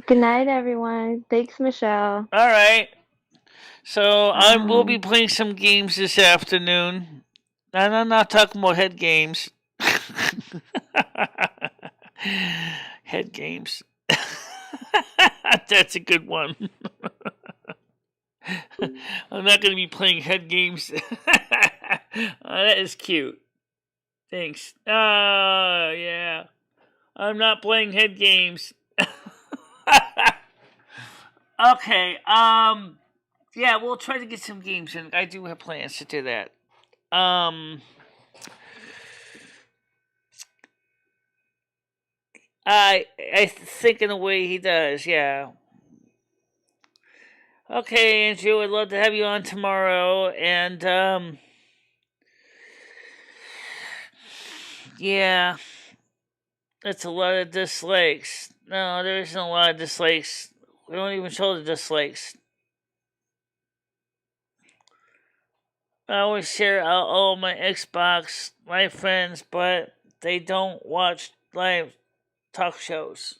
Good night, everyone. Thanks, Michelle. All right. So I will be playing some games this afternoon. And I'm not talking about head games. Head games. That's a good one. I'm not going to be playing head games. That is cute. Thanks. Yeah. I'm not playing head games. Okay. Yeah, we'll try to get some games in. I do have plans to do that. I think in a way he does, yeah. Okay, Andrew, I'd love to have you on tomorrow, and yeah, that's a lot of dislikes. No, there isn't a lot of dislikes. We don't even show the dislikes. I always share all my Xbox, my friends, but they don't watch live talk shows.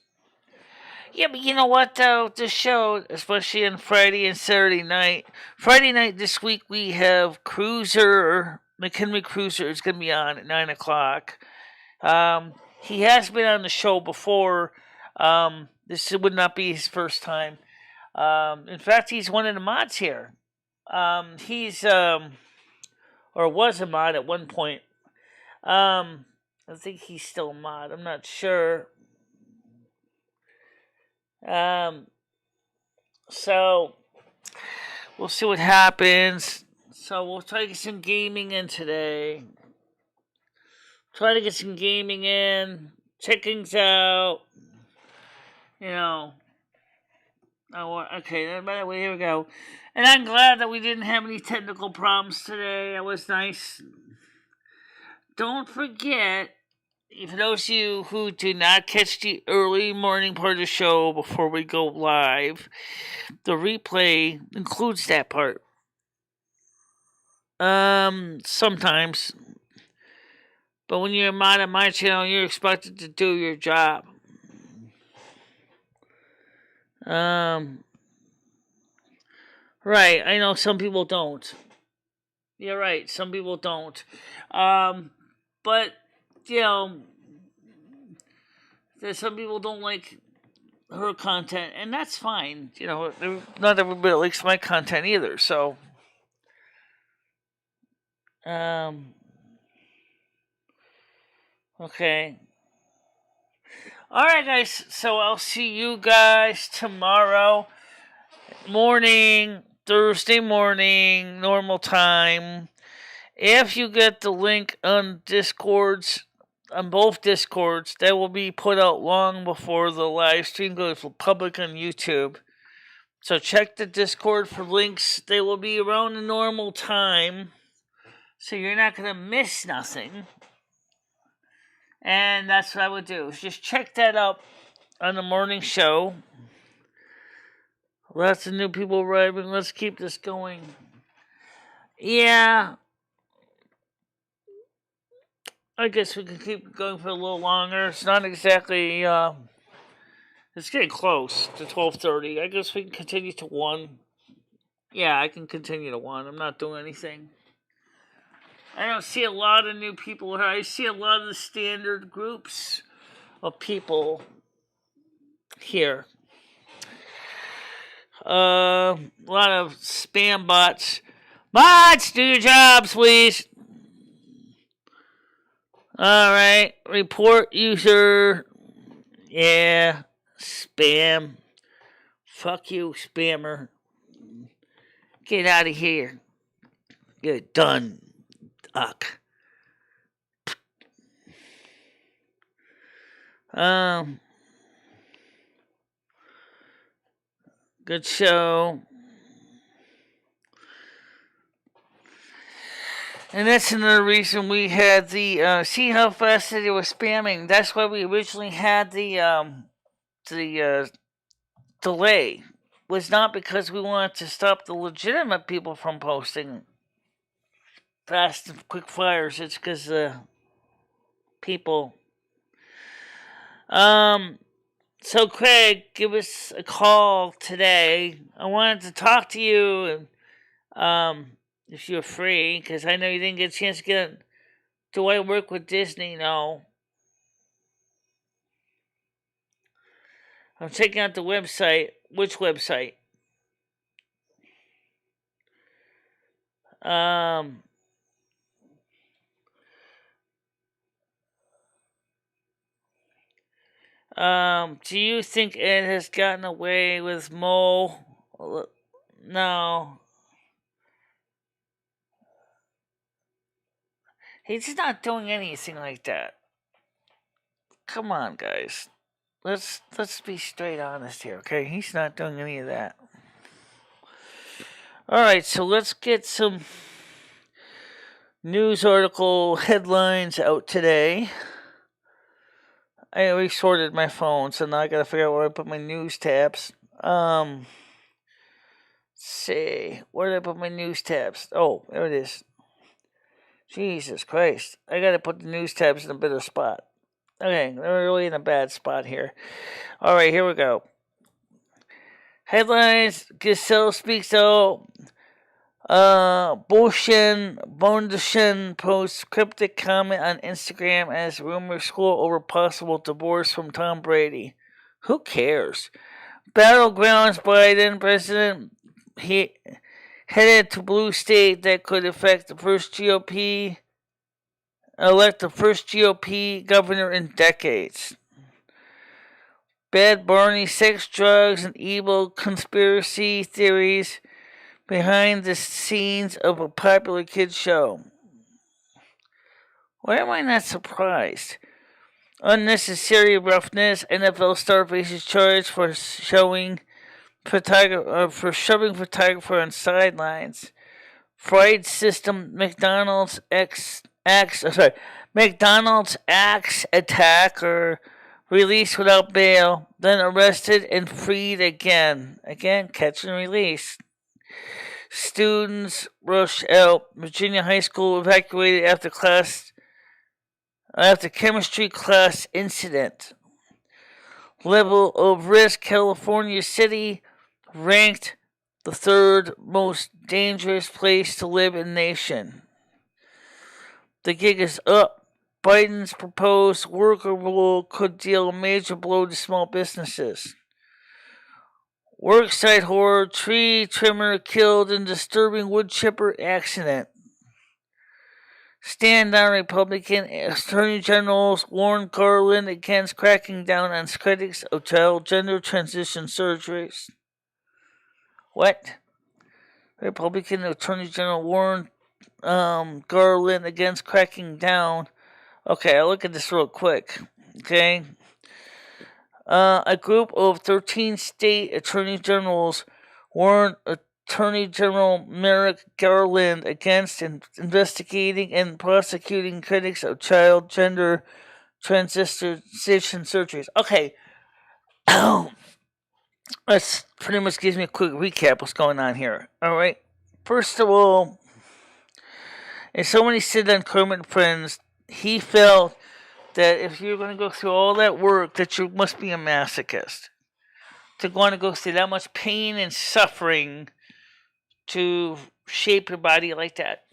Yeah, but you know what, though? This show, especially on Friday and Saturday night. Friday night this week, we have McHenry Cruiser is going to be on at 9 o'clock. He has been on the show before. This would not be his first time. In fact, he's one of the mods here. He's... or was a mod at one point. I think he's still a mod. I'm not sure. So we'll see what happens. So we'll try to get some gaming in today. Try to get some gaming in. Check things out. Oh, okay. By the way, here we go. And I'm glad that we didn't have any technical problems today. That was nice. Don't forget, for those of you who do not catch the early morning part of the show before we go live, the replay includes that part. Sometimes. But when you're a mod on my channel, you're expected to do your job. Right, I know some people don't. You're right, some people don't. But, there's some people don't like her content, and that's fine. Not everybody likes my content either, so. Okay. Alright, guys, so I'll see you guys tomorrow morning, Thursday morning, normal time. If you get the link on both Discords, that will be put out long before the live stream goes public on YouTube. So check the Discord for links. They will be around the normal time So you're not going to miss nothing. And that's what I would do. Just check that out on the morning show. Lots of new people arriving. Let's keep this going. Yeah. I guess we can keep going for a little longer. It's not exactly, it's getting close to 12:30. I guess we can continue to 1. Yeah, I can continue to 1. I'm not doing anything. I don't see a lot of new people here. I see a lot of the standard groups of people here. A lot of spam bots. Bots, do your jobs, please. Alright, report user. Yeah, spam. Fuck you, spammer. Get out of here. Get done, duck. Good show. And that's another reason we had the, see how fast they were spamming. That's why we originally had the delay. Was not because we wanted to stop the legitimate people from posting fast and quick fires. It's because the people. So Craig, give us a call today. I wanted to talk to you, if you're free, because I know you didn't get a chance to get. Do I work with Disney? No. I'm checking out the website. Which website? Do you think Ed has gotten away with Mo? No. He's not doing anything like that. Come on, guys. Let's be straight honest here, okay? He's not doing any of that. Alright, so let's get some news article headlines out today. I resorted my phone, so now I gotta figure out where I put my news tabs. Let's see. Where did I put my news tabs? Oh, there it is. Jesus Christ. I gotta put the news tabs in a better spot. Okay, they're really in a bad spot here. Alright, here we go. Headlines. Giselle speaks out. Bondushin posts cryptic comment on Instagram as rumors swirl over possible divorce from Tom Brady. Who cares? Battlegrounds Biden president headed to blue state that could elect the first GOP governor in decades. Bad Barney, sex, drugs, and evil conspiracy theories behind the scenes of a popular kids show. Why am I not surprised? Unnecessary roughness. NFL star faces charge for shoving photographer on sidelines. Fried system. McDonald's axe attacker released without bail, then arrested and freed again. Again, catch and release. Students rush out. Virginia high school evacuated after chemistry class incident. Level of risk. California City ranked the 3rd most dangerous place to live in the nation. The gig is up. Biden's proposed worker rule could deal a major blow to small businesses. Worksite horror. Tree trimmer killed in disturbing wood chipper accident. Stand down Republican Attorney Generals warn Garland against cracking down on critics of child gender transition surgeries. What? Republican Attorney General warned Garland against cracking down. Okay, I'll look at this real quick. Okay. A group of 13 state attorney generals warned Attorney General Merrick Garland against investigating and prosecuting critics of child gender transition surgeries. Okay. Let's pretty much gives me a quick recap what's going on here. Alright. First of all, as somebody said on Kermit Friends, he felt that if you're going to go through all that work, that you must be a masochist. To want to go through that much pain and suffering to shape your body like that.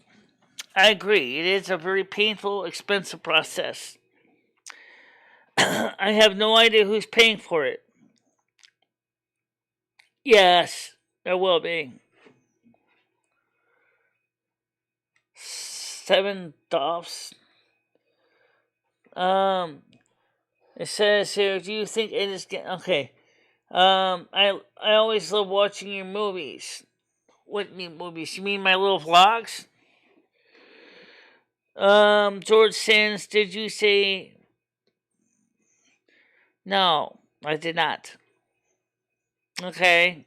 I agree. It is a very painful, expensive process. I have no idea who's paying for it. Yes, there will be. $7. It says here, do you think it is okay? I always love watching your movies. What movies? You mean my little vlogs? George Sands, did you say? No, I did not. Okay.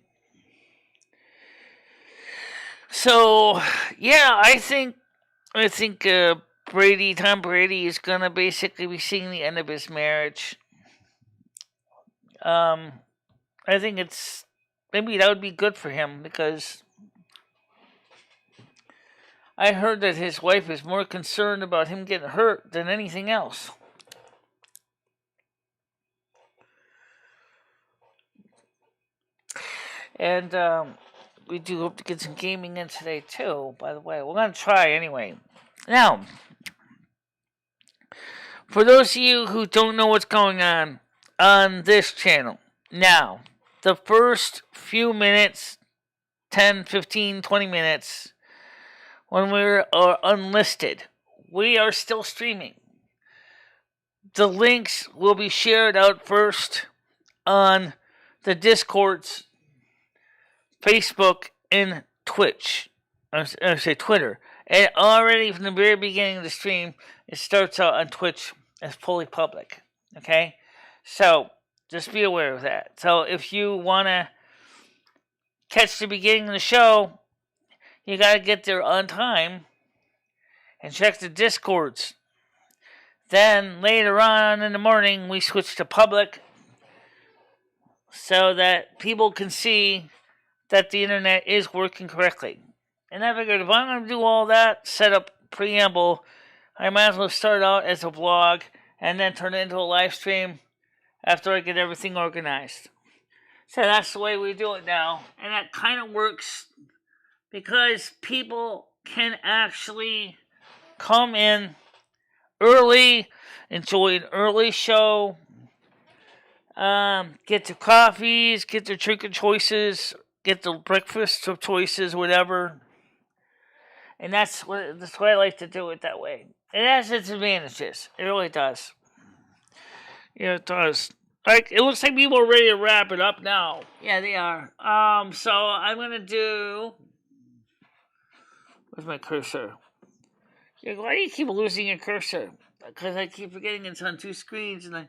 So, yeah, I think Tom Brady is gonna basically be seeing the end of his marriage. I think maybe that would be good for him because I heard that his wife is more concerned about him getting hurt than anything else. And we do hope to get some gaming in today too, by the way. We're going to try anyway. Now, for those of you who don't know what's going on this channel, now, the first few minutes, 10, 15, 20 minutes, when we're unlisted, we are still streaming. The links will be shared out first on the Discords, Facebook, and Twitch. I say Twitter. And already from the very beginning of the stream, it starts out on Twitch as fully public. Okay? So, just be aware of that. So, if you want to catch the beginning of the show, you got to get there on time and check the Discords. Then, later on in the morning, we switch to public so that people can see that the internet is working correctly. And I figured if I'm going to do all that setup preamble, I might as well start out as a vlog and then turn it into a live stream after I get everything organized. So that's the way we do it now. And that kind of works because people can actually come in early, enjoy an early show, get their coffees, get their chicken choices, get the breakfast of choices, whatever. And that's why I like to do it that way. It has its advantages. It really does. Yeah, it does. Like, it looks like people are ready to wrap it up now. Yeah, they are. So I'm gonna do. Where's my cursor? Yeah, why do you keep losing your cursor? Because I keep forgetting it's on two screens, and I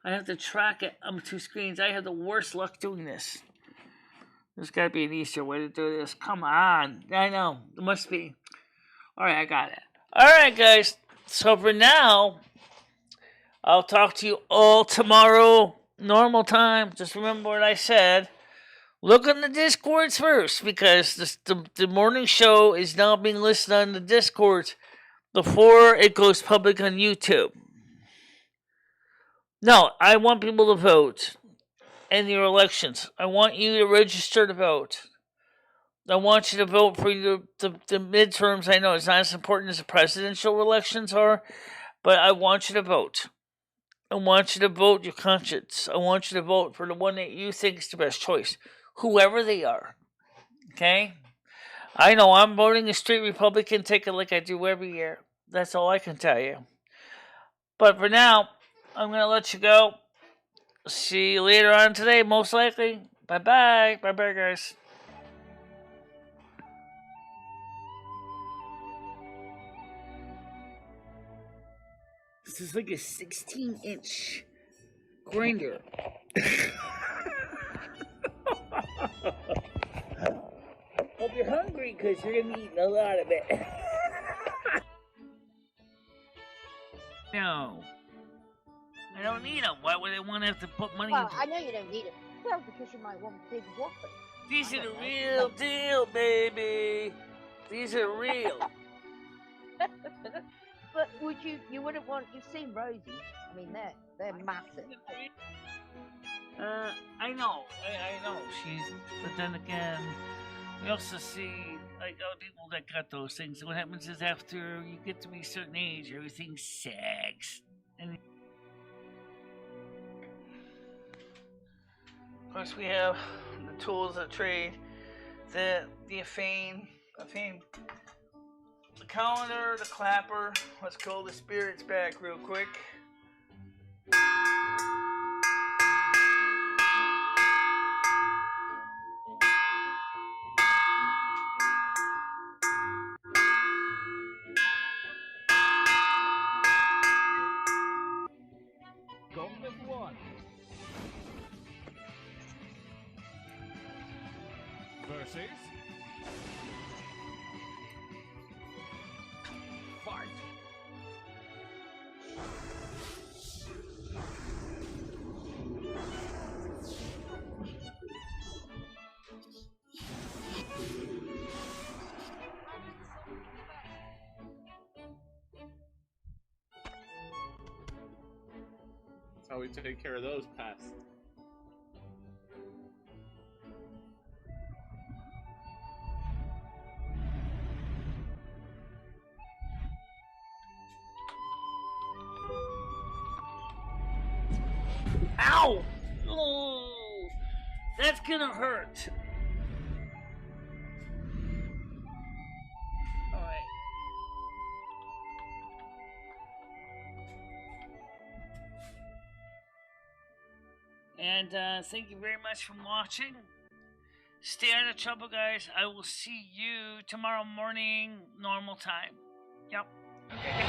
have to track it on two screens. I have the worst luck doing this. There's got to be an easier way to do this. Come on. I know. There must be. Alright, I got it. Alright, guys. So for now, I'll talk to you all tomorrow. Normal time. Just remember what I said. Look on the Discords first, because the morning show is now being listed on the Discords before it goes public on YouTube. No, I want people to vote in your elections. I want you to register to vote. I want you to vote for the midterms. I know it's not as important as the presidential elections are, but I want you to vote. I want you to vote your conscience. I want you to vote for the one that you think is the best choice, whoever they are. Okay? I know I'm voting a straight Republican ticket like I do every year. That's all I can tell you. But for now, I'm going to let you go. See you later on today, most likely. Bye-bye. Bye-bye, guys. This is like a 16-inch grinder. Okay. you're hungry because you're gonna be eating a lot of it. No. I don't need them. Why would I want to have to put money Well, into I know you don't need it. Well, because you might want a big whopper. These are the real deal, baby. These are real. But you wouldn't want, you've seen Rosie's. I mean, they're massive. I know. I know. But then again, we also see, like, other people that got those things. What happens is after you get to be a certain age, everything sags. And of course, we have the tools of trade, the affane, the calendar, the clapper. Let's call the spirits back real quick. Gauntlet 1 versus fight. That's how we take care of those pests. Ow! Oh, that's gonna hurt. All right. And thank you very much for watching. Stay out of trouble, guys. I will see you tomorrow morning, normal time. Yep. Okay.